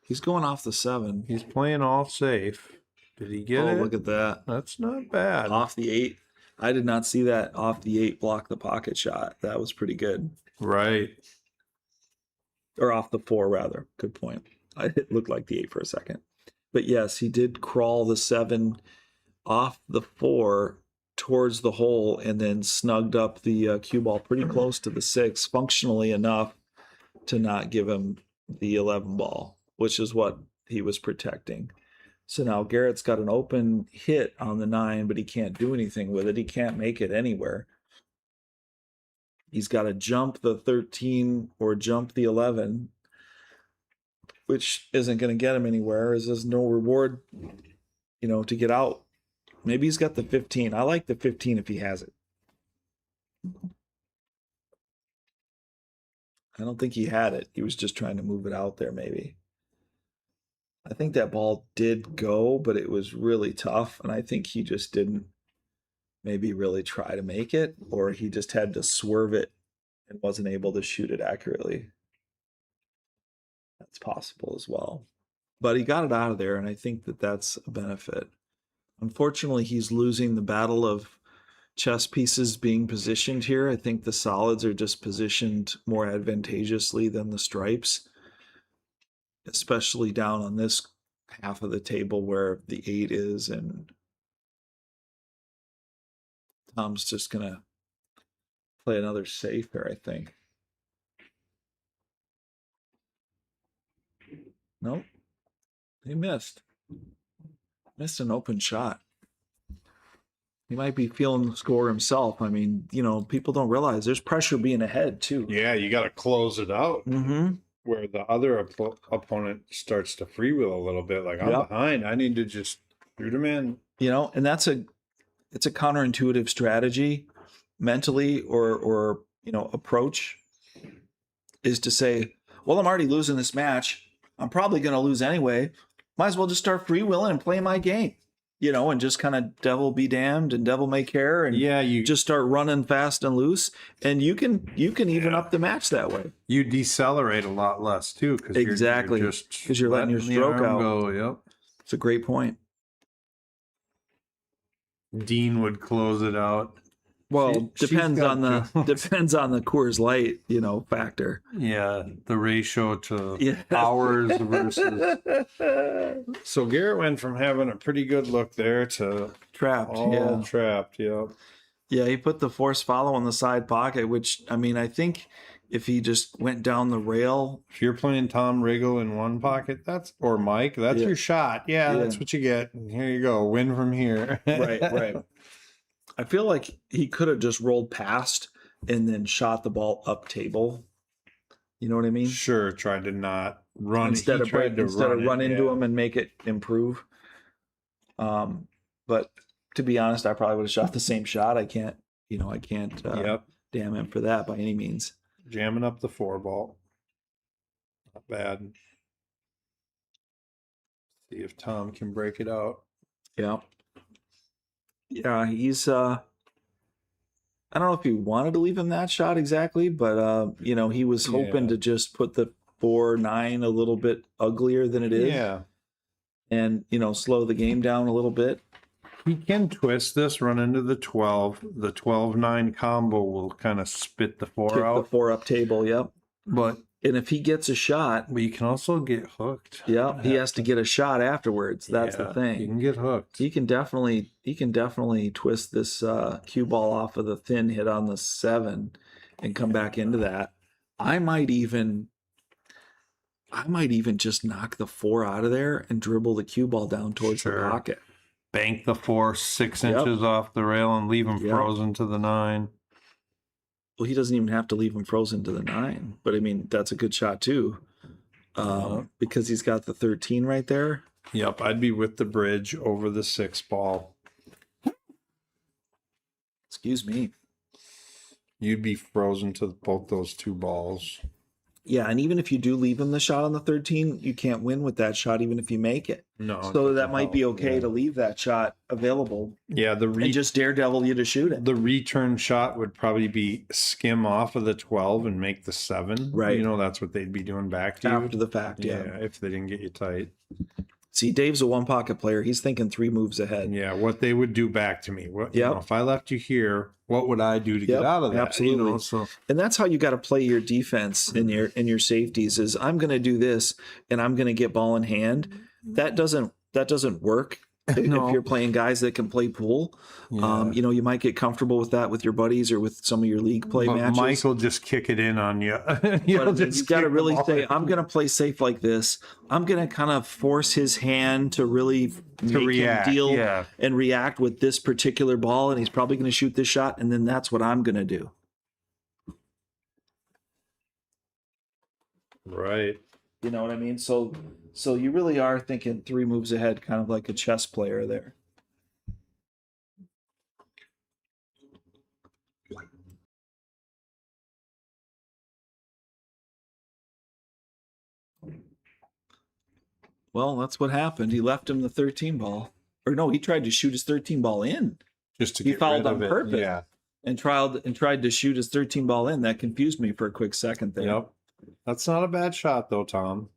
He's going off the 7. He's playing all safe. Did he get it? Oh, look at that. That's not bad. Off the 8. I did not see that off the 8 block the pocket shot. That was pretty good. Right. Or off the 4, rather. Good point. It looked like the 8 for a second. But yes, he did crawl the 7 off the 4 towards the hole and then snugged up the cue ball pretty close to the 6, functionally enough to not give him the 11 ball, which is what he was protecting. So now Garrett's got an open hit on the 9, but he can't do anything with it. He can't make it anywhere. He's got to jump the 13 or jump the 11, which isn't going to get him anywhere. There's no reward, to get out. Maybe he's got the 15. I like the 15 if he has it. I don't think he had it. He was just trying to move it out there, maybe. I think that ball did go, but it was really tough. And I think he just didn't maybe really try to make it, or he just had to swerve it and wasn't able to shoot it accurately. That's possible as well. But he got it out of there, and I think that that's a benefit. Unfortunately, he's losing the battle of chess pieces being positioned here. I think the solids are just positioned more advantageously than the stripes, especially down on this half of the table where the 8 is, and Tom's just gonna play another safe here, I think. Nope. He missed. Missed an open shot. He might be feeling the score himself. I mean, people don't realize there's pressure being ahead too. Yeah, you got to close it out. Mm-hmm. Where the other opponent starts to freewheel a little bit, like I'm behind, I need to just shoot him in. And it's a counterintuitive strategy mentally or approach, is to say, well, I'm already losing this match. I'm probably going to lose anyway. Might as well just start freewheeling and play my game, and just kind of devil be damned and devil may care. And you just start running fast and loose, and you can even up the match that way. You decelerate a lot less too, because exactly, because you're letting your stroke out. Go. Yep, it's a great point. Dean would close it out. Well, depends on the Coors Light, factor. Yeah, the ratio to hours versus. So Garrett went from having a pretty good look there to trapped. Trapped. Yeah. Yeah, he put the force follow in the side pocket, which I think if he just went down the rail. If you're playing Tom Riggle in one pocket, or Mike, that's your shot. Yeah, that's what you get. Here you go, win from here. Right. I feel like he could have just rolled past and then shot the ball up table. You know what I mean? Sure. Tried to not run instead of run into him and make it improve. But to be honest, I probably would have shot the same shot. I can't damn him for that by any means. Jamming up the 4-ball. Not bad. See if Tom can break it out. Yeah. Yeah, he's I don't know if he wanted to leave him that shot exactly, but he was hoping to just put the 4-9 a little bit uglier than it is. Yeah. And slow the game down a little bit. He can twist this, run into the 12. The 12-9 combo will kind of spit the 4 out. The 4 up table, yep. And if he gets a shot, but you can also get hooked. Yeah, he has to get a shot afterwards. That's the thing. You can get hooked. He can definitely twist this cue ball off of the thin hit on the 7 and come back into that. I might even just knock the 4 out of there and dribble the cue ball down towards the pocket. Bank the 4 6 inches off the rail and leave him frozen to the 9. Well, he doesn't even have to leave him frozen to the 9, but that's a good shot too, because he's got the 13 right there. Yep, I'd be with the bridge over the 6 ball. Excuse me. You'd be frozen to both those 2 balls. Yeah, and even if you do leave him the shot on the 13, you can't win with that shot, even if you make it. No. So that might be okay to leave that shot available. Yeah, and just daredevil you to shoot it. The return shot would probably be skim off of the 12 and make the 7. Right. That's what they'd be doing back to you. After the fact, yeah. If they didn't get you tight. See, Dave's a 1-pocket player. He's thinking 3 moves ahead. Yeah, what they would do back to me. If I left you here, what would I do to get out of that? Absolutely. And that's how you got to play your defense and your safeties is I'm going to do this and I'm going to get ball in hand. That doesn't work if you're playing guys that can play pool. Yeah. You might get comfortable with that with your buddies or with some of your league play matches. Mike will just kick it in on you. You got to really say, I'm going to play safe like this. I'm going to kind of force his hand to really react, him deal and react with this particular ball, and he's probably going to shoot this shot, and then that's what I'm going to do. Right. You know what I mean? So you really are thinking 3 moves ahead, kind of like a chess player there. Well, that's what happened. He left him the 13 ball. Or no, he tried to shoot his 13 ball in. Just to he get fouled rid on of purpose. It. Yeah. And tried to shoot his 13 ball in. That confused me for a quick second there. Yep. That's not a bad shot though, Tom.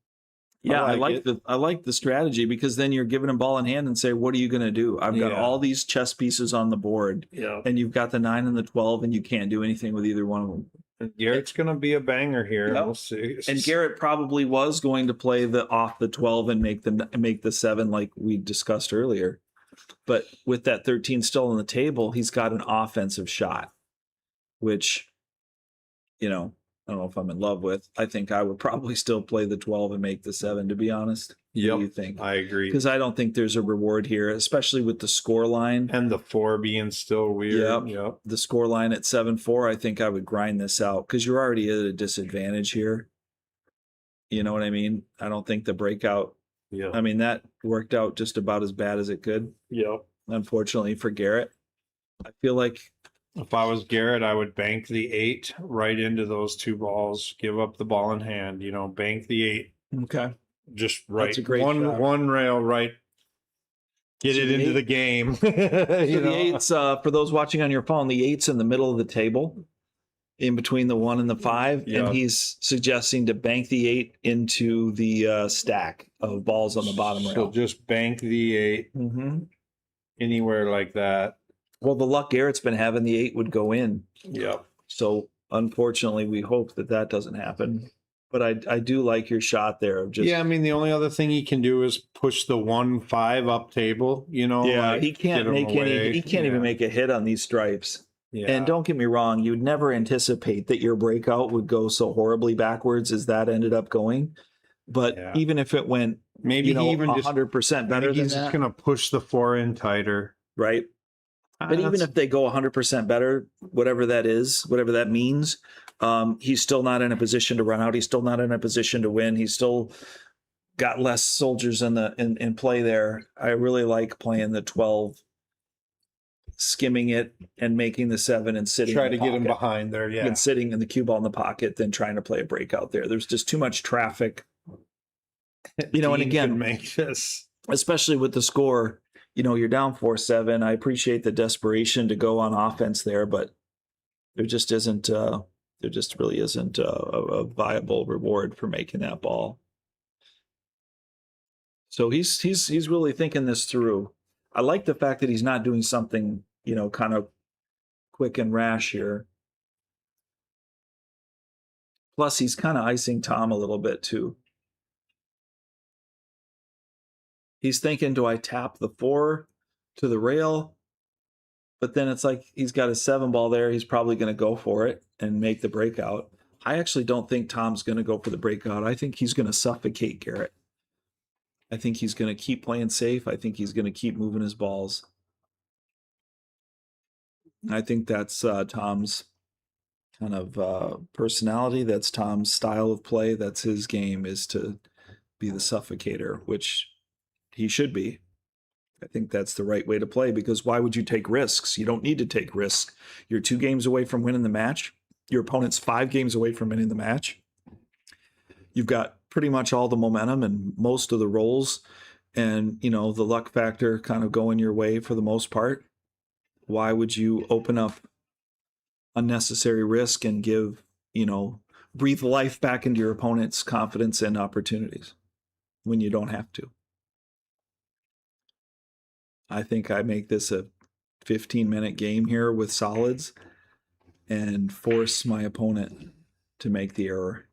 Yeah, I like it. the strategy, because then you're giving him ball in hand and say, what are you going to do? I've got Yeah. all these chess pieces on the board, Yeah. and you've got the 9 and the 12, and you can't do anything with either one of them. Garrett's going to be a banger here. Yep. We'll see. And Garrett probably was going to play the off the 12 and make the 7 like we discussed earlier. But with that 13 still on the table, he's got an offensive shot, which, I don't know if I'm in love with. I think I would probably still play the 12 and make the 7, to be honest. Yep. What do you think? I agree. Because I don't think there's a reward here, especially with the score line. And the 4 being still weird. Yep. The score line at 7-4, I think I would grind this out, because you're already at a disadvantage here. You know what I mean? I don't think the breakout, Yeah. I mean, that worked out just about as bad as it could, Yep. unfortunately for Garrett. I feel like If I was Garrett, I would bank the 8 right into those 2 balls, give up the ball in hand, bank the 8. okay. Just right. That's a great shot. one rail right. Get So it the into 8 the game. So the 8's, for those watching on your phone, the 8's in the middle of the table, in between the 1 and the 5, Yeah. and he's suggesting to bank the 8 into the stack of balls on the bottom So rail. just bank the 8 Mm-hmm. anywhere like that. Well, the luck Garrett's been having, the 8 would go in. Yep. So unfortunately, we hope that doesn't happen. But I do like your shot there of just Yeah, I mean the only other thing he can do is push the 1-5 up table. yeah, he can't get 'em make any. away. He can't even make a hit on these stripes. Yeah. And don't get me wrong, you'd never anticipate that your breakout would go so horribly backwards as that ended up going. But Yeah. even if it went, maybe he even just 100% better than he's just that, gonna push the 4 in tighter. right? But even if they go 100% better, whatever that is, whatever that means, he's still not in a position to run out. He's still not in a position to win. He's still got less soldiers in play there. I really like playing the 12, skimming it and making the 7 and sitting. try in to the get him pocket. behind there, yeah. And sitting in the cue ball in the pocket than trying to play a breakout there. There's just too much traffic. And Dean again, can make this. especially with the score, you're down 4-7. I appreciate the desperation to go on offense there, but there just isn't, there just really isn't a viable reward for making that ball. So he's really thinking this through. I like the fact that he's not doing something, kind of quick and rash here. Plus, he's kind of icing Tom a little bit too. He's thinking, do I tap the 4 to the rail? But then it's like he's got a 7 ball there. He's probably going to go for it and make the breakout. I actually don't think Tom's going to go for the breakout. I think he's going to suffocate Garrett. I think he's going to keep playing safe. I think he's going to keep moving his balls. I think that's Tom's kind of personality. That's Tom's style of play. That's his game, is to be the suffocator, which he should be. I think that's the right way to play, because why would you take risks? You don't need to take risks. You're 2 games away from winning the match. Your opponent's 5 games away from winning the match. You've got pretty much all the momentum and most of the rolls, and the luck factor kind of going your way for the most part. Why would you open up unnecessary risk and breathe life back into your opponent's confidence and opportunities when you don't have to? I think I make this a 15-minute game here with solids and force my opponent to make the error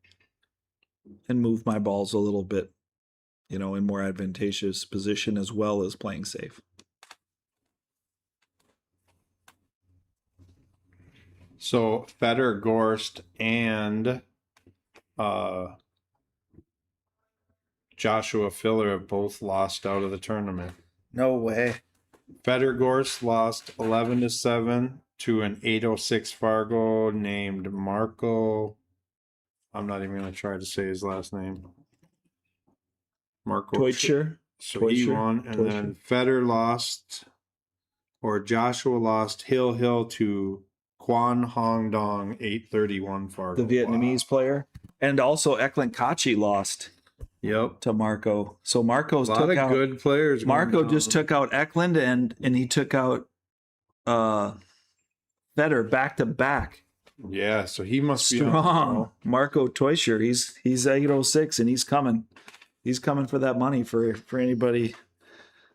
and move my balls a little bit, in more advantageous position, as well as playing safe. So Feder, Gorst, and Joshua Filler have both lost out of the tournament. No way. Feder Gorst lost 11-7 to an 806 Fargo named Marco. I'm not even going to try to say his last name. Marco Deutscher. So he won, and then Feder lost, or Joshua lost Hill to Quan Hong Dong 831 Fargo. The Vietnamese player. And also Eklund Kachi lost. Yep. To Marco. So Marco's A lot took of out good players. Marco just took out Eklund and he took out Feder back to back. Yeah, so he must be strong. Marco Teuscher, he's 806 and he's coming. He's coming for that money for anybody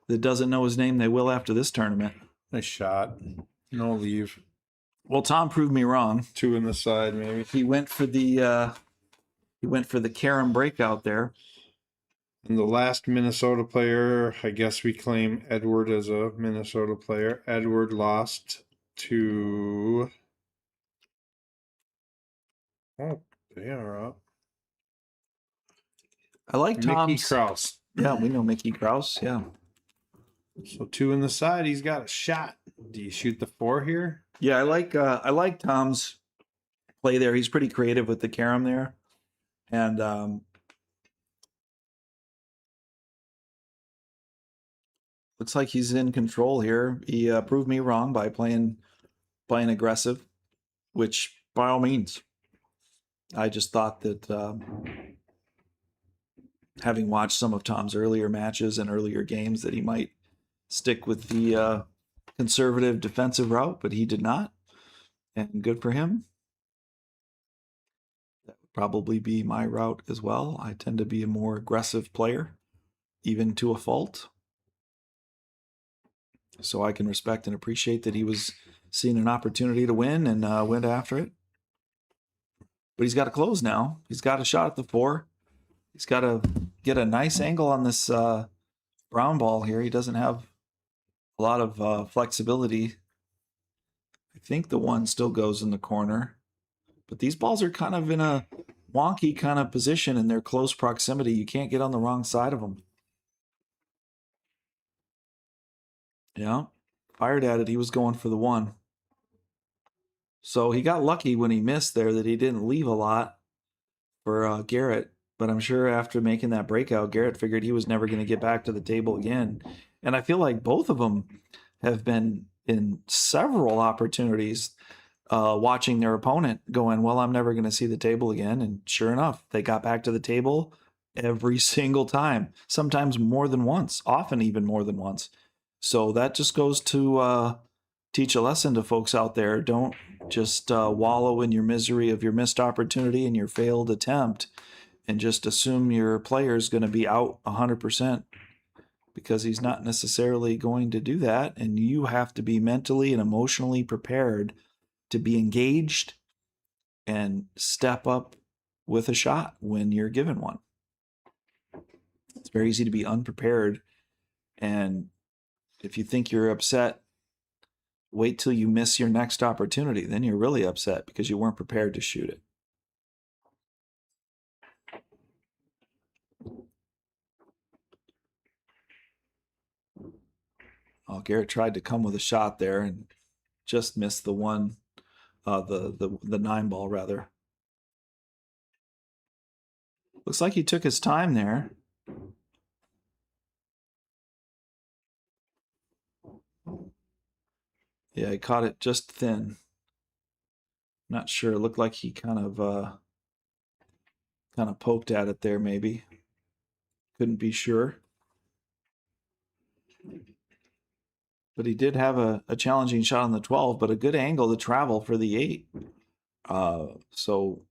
that doesn't know his name. They will after this tournament. Nice shot. No leave. Well, Tom proved me wrong. 2 in the side, maybe. He went for the carom breakout there. And the last Minnesota player, I guess we claim Edward as a Minnesota player. Edward lost to. Oh, they are up. I like Mickey Tom's. Kraus. Yeah, we know Mickey Kraus. Yeah. So 2 in the side. He's got a shot. Do you shoot the 4 here? Yeah, I like Tom's play there. He's pretty creative with the carom there. And looks like he's in control here. He proved me wrong by playing aggressive, which by all means. I just thought that having watched some of Tom's earlier matches and earlier games that he might stick with the conservative defensive route, but he did not. And good for him. That would probably be my route as well. I tend to be a more aggressive player, even to a fault. So I can respect and appreciate that he was seeing an opportunity to win and went after it. But he's got to close now. He's got a shot at the 4. He's got to get a nice angle on this brown ball here. He doesn't have a lot of flexibility. I think the 1 still goes in the corner. But these balls are kind of in a wonky kind of position in their close proximity. You can't get on the wrong side of them. Yeah, fired at it. He was going for the 1. So he got lucky when he missed there that he didn't leave a lot for Garrett. But I'm sure after making that breakout, Garrett figured he was never going to get back to the table again. And I feel like both of them have been in several opportunities watching their opponent going, well, I'm never going to see the table again. And sure enough, they got back to the table every single time, sometimes more than once, often even more than once. So that just goes to teach a lesson to folks out there. Don't just wallow in your misery of your missed opportunity and your failed attempt and just assume your player is going to be out 100%, because he's not necessarily going to do that. And you have to be mentally and emotionally prepared to be engaged and step up with a shot when you're given one. It's very easy to be unprepared. And if you think you're upset, wait till you miss your next opportunity. Then you're really upset because you weren't prepared to shoot it. Oh, Garrett tried to come with a shot there and just missed the 1, the 9 ball rather. Looks like he took his time there. Yeah, he caught it just thin. Not sure. It looked like he kind of poked at it there, maybe. Couldn't be sure. But he did have a challenging shot on the 12, but a good angle to travel for the 8. So,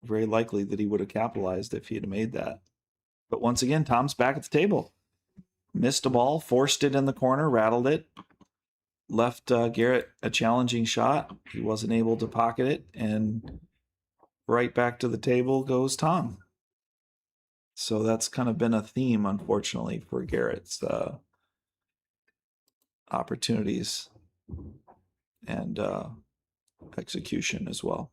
very likely that he would have capitalized if he had made that. But once again, Tom's back at the table. Missed a ball, forced it in the corner, rattled it, left Garrett a challenging shot. He wasn't able to pocket it, and right back to the table goes Tom. So that's kind of been a theme, unfortunately, for Garrett's opportunities and execution as well.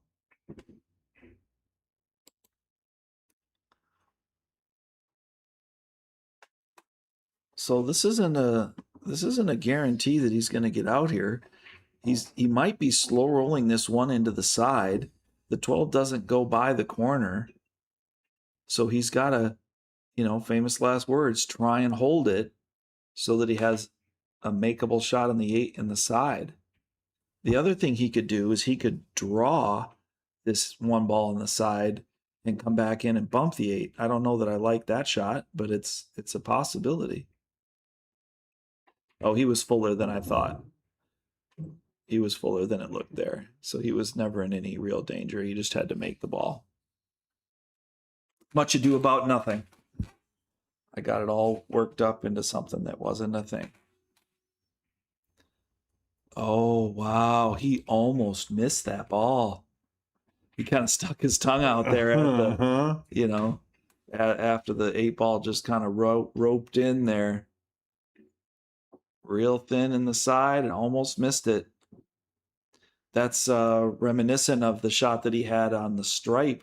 So this isn't a guarantee that he's going to get out here. He might be slow rolling this 1 into the side. The 12 doesn't go by the corner. So he's got to, famous last words, try and hold it so that he has a makeable shot on the 8 in the side. The other thing he could do is he could draw this 1 ball on the side and come back in and bump the 8. I don't know that I like that shot, but it's a possibility. Oh, he was fuller than I thought. He was fuller than it looked there. So he was never in any real danger. He just had to make the ball. Much ado about nothing. I got it all worked up into something that wasn't a thing. Oh, wow. He almost missed that ball. He kind of stuck his tongue out there at the, you know, after the 8-ball just kind of roped in there. Real thin in the side and almost missed it. That's reminiscent of the shot that he had on the stripe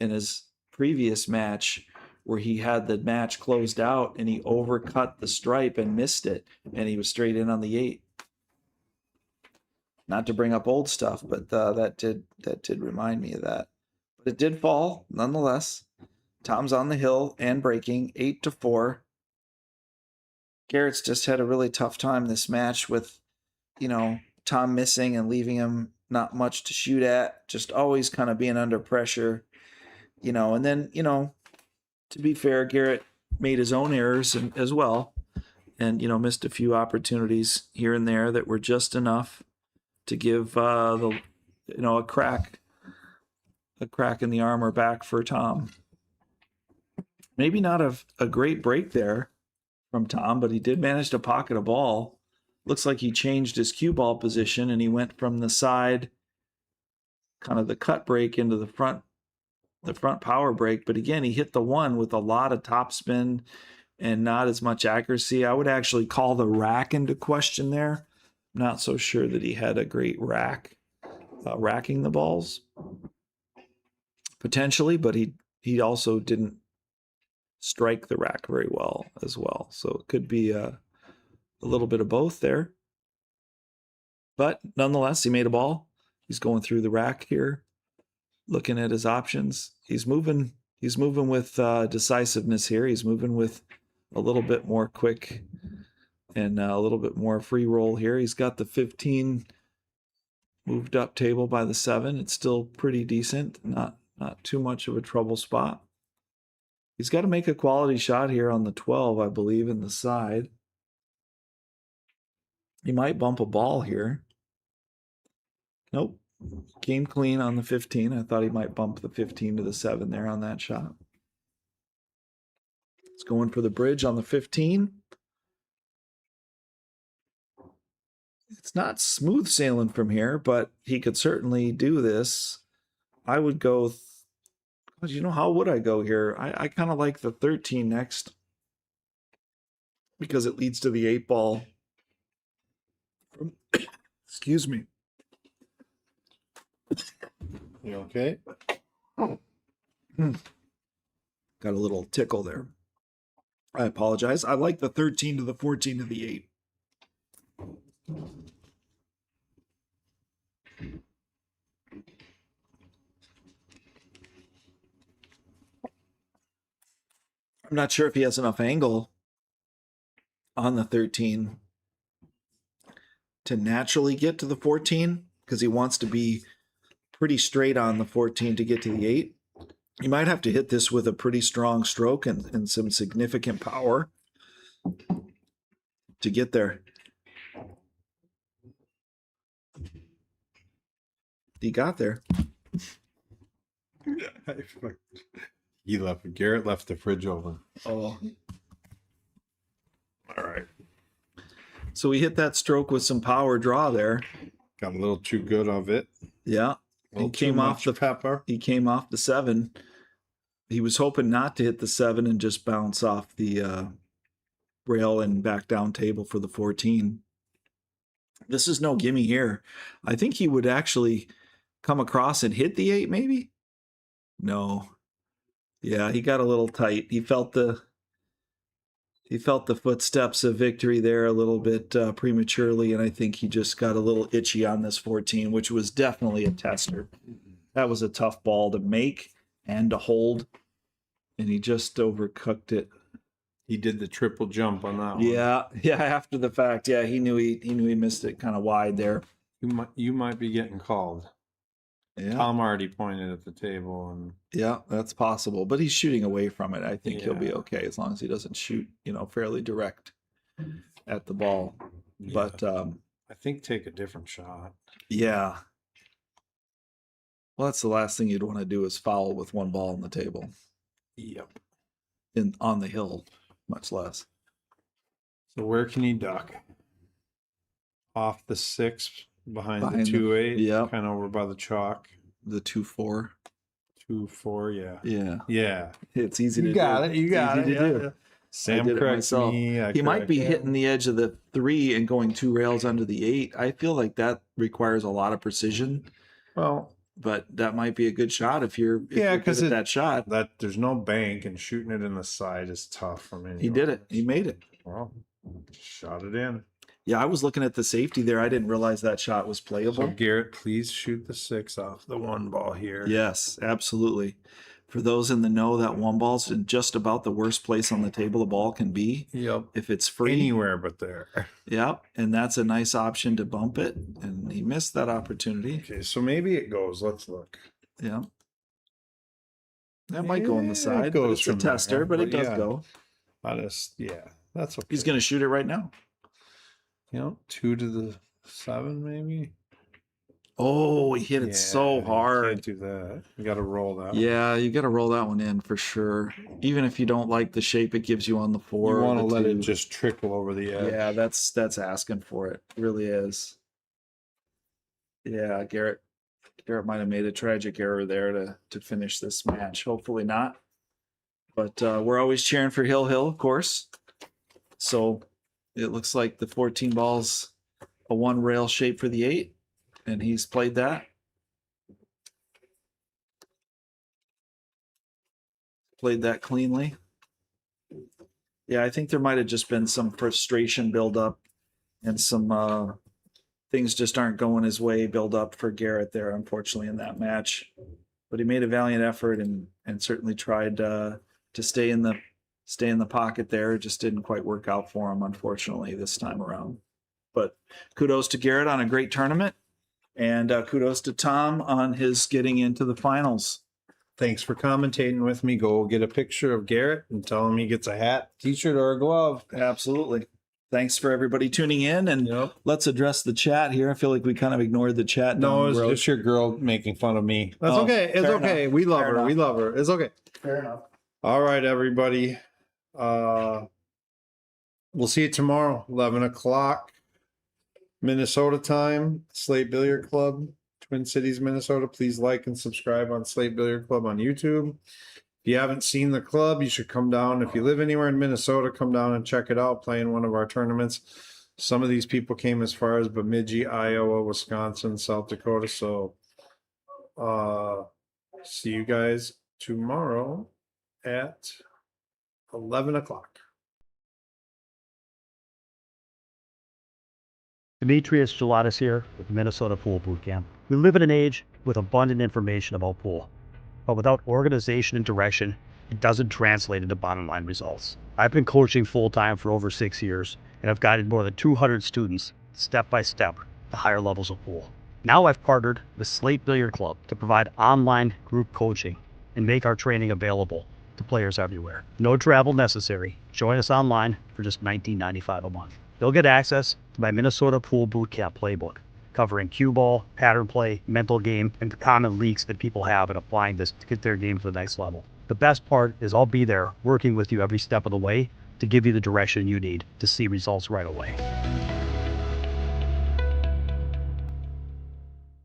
in his previous match, where he had the match closed out and he overcut the stripe and missed it, and he was straight in on the 8. Not to bring up old stuff, but that did remind me of that. But it did fall nonetheless. Tom's on the hill and breaking 8-4. Garrett's just had a really tough time this match with, you know, Tom missing and leaving him not much to shoot at, just always kind of being under pressure, you know. And then, you know, to be fair, Garrett made his own errors as well, and, you know, missed a few opportunities here and there that were just enough to give a crack in the armor back for Tom. Maybe not a great break there from Tom, but he did manage to pocket a ball. Looks like he changed his cue ball position and he went from the side, kind of the cut break, into the front power break. But again, he hit the 1 with a lot of topspin and not as much accuracy. I would actually call the rack into question there. Not so sure that he had a great racking the balls, potentially, but he also didn't strike the rack very well as well. So it could be a little bit of both there. But nonetheless, he made a ball. He's going through the rack here, looking at his options. He's moving with decisiveness here. He's moving with a little bit more quick and a little bit more free roll here. He's got the 15 moved up table by the 7. It's still pretty decent, not too much of a trouble spot. He's got to make a quality shot here on the 12, I believe, in the side. He might bump a ball here. Nope. Came clean on the 15. I thought he might bump the 15 to the 7 there on that shot. It's going for the bridge on the 15. It's not smooth sailing from here, but he could certainly do this. I would go... You know, how would I go here? I kind of like the 13 next, because it leads to the 8-ball. Excuse me. You okay? Got a little tickle there. I apologize. I like the 13 to the 14 to the 8. I'm not sure if he has enough angle on the 13 to naturally get to the 14, because he wants to be pretty straight on the 14 to get to the 8. You might have to hit this with a pretty strong stroke and some significant power to get there. He got there. Garrett left the fridge open. Oh. All right. So he hit that stroke with some power draw there. Got a little too good of it. Yeah. He came off the pepper. He came off the 7. He was hoping not to hit the 7 and just bounce off the rail and back down table for the 14. This is no gimme here. I think he would actually come across and hit the 8, maybe? No. Yeah, he got a little tight. He felt the footsteps of victory there a little bit prematurely, and I think he just got a little itchy on this 14, which was definitely a tester. That was a tough ball to make and to hold, and he just overcooked it. He did the triple jump on that one. Yeah, after the fact, yeah, he knew he missed it kind of wide there. You might be getting called. Yeah. Tom already pointed at the table, and yeah, that's possible. But he's shooting away from it. I think he'll be okay as long as he doesn't shoot, fairly direct at the ball. Yeah. But I think take a different shot. Yeah. Well, that's the last thing you'd want to do is foul with one ball on the table. Yep. on the hill, much less. So where can he duck? Off the 6 behind the Behind the- 2-8. yep. Kind of over by the chalk. The 2-4. 2-4. Yeah. Yeah. Yeah. It's easy You to got do. it. You It's got easy it. to Yeah, do. yeah. I Sam did it corrects myself. me. I He might correct be him. hitting the edge of the 3 and going 2 rails under the 8. I feel like that requires a lot of precision, Well, but that might be a good shot if you're yeah, good because at that shot. that there's no bank and shooting it in the side is tough for me. He did it. He made it. Well, shot it in. Yeah, I was looking at the safety there. I didn't realize that shot was So playable. Garrett, please shoot the 6 off the 1 ball here. Yes, absolutely. For those in the know, that 1 ball's in just about the worst place on the table a ball can be. Yep. If it's free. Anywhere but there. Yep. And that's a nice option to bump it. And he missed that opportunity. Okay, so maybe it goes. Let's look. Yeah. That might go on the Yeah, side. it goes It's a from there, tester, but it does yeah. go. That's okay. He's going to shoot it right now. 2 to the 7, maybe. Oh, he hit it so Yeah, hard. Can't do that. You got to roll that. Yeah, you got to roll that one in for sure. Even if you don't like the shape it gives you on the 4. You or want to the let it 2. just trickle over the edge. Yeah, that's asking for it. It really is. Yeah, Garrett might have made a tragic error there to finish this match. Hopefully not. But we're always cheering for Hill, of course. So it looks like the 14 ball's a 1 rail shape for the 8, and he's played that. Played that cleanly. Yeah, I think there might have just been some frustration build up and some things just aren't going his way build up for Garrett there, unfortunately, in that match. But he made a valiant effort and certainly tried to stay in the pocket there. It just didn't quite work out for him, unfortunately, this time around. But kudos to Garrett on a great tournament, and kudos to Tom on his getting into the finals. Thanks for commentating with me. Go get a picture of Garrett and tell him he gets a hat, t-shirt, or a glove. Absolutely. Thanks for everybody tuning in, and let's address the chat here. I feel like we kind of ignored the chat. No, it's just your girl making fun of me. That's okay. It's okay. Enough. We love Fair her. We love her. It's okay. Fair enough. All right, everybody. We'll see you tomorrow, 11 o'clock, Minnesota time, Slate Billiard Club, Twin Cities, Minnesota. Please like and subscribe on Slate Billiard Club on YouTube. If you haven't seen the club, you should come down. If you live anywhere in Minnesota, come down and check it out, play in one of our tournaments. Some of these people came as far as Bemidji, Iowa, Wisconsin, South Dakota. So see you guys tomorrow at 11 o'clock. Demetrius Gelatis here with Minnesota Pool Boot Camp. We live in an age with abundant information about pool, but without organization and direction, it doesn't translate into bottom line results. I've been coaching full-time for over 6 years, and I've guided more than 200 students step by step to higher levels of pool. Now I've partnered with Slate Billiard Club to provide online group coaching and make our training available to players everywhere. No travel necessary. Join us online for just $19.95 a month. You'll get access to my Minnesota Pool Boot Camp playbook, covering cue ball, pattern play, mental game, and the common leaks that people have in applying this to get their game to the next level. The best part is I'll be there working with you every step of the way to give you the direction you need to see results right away.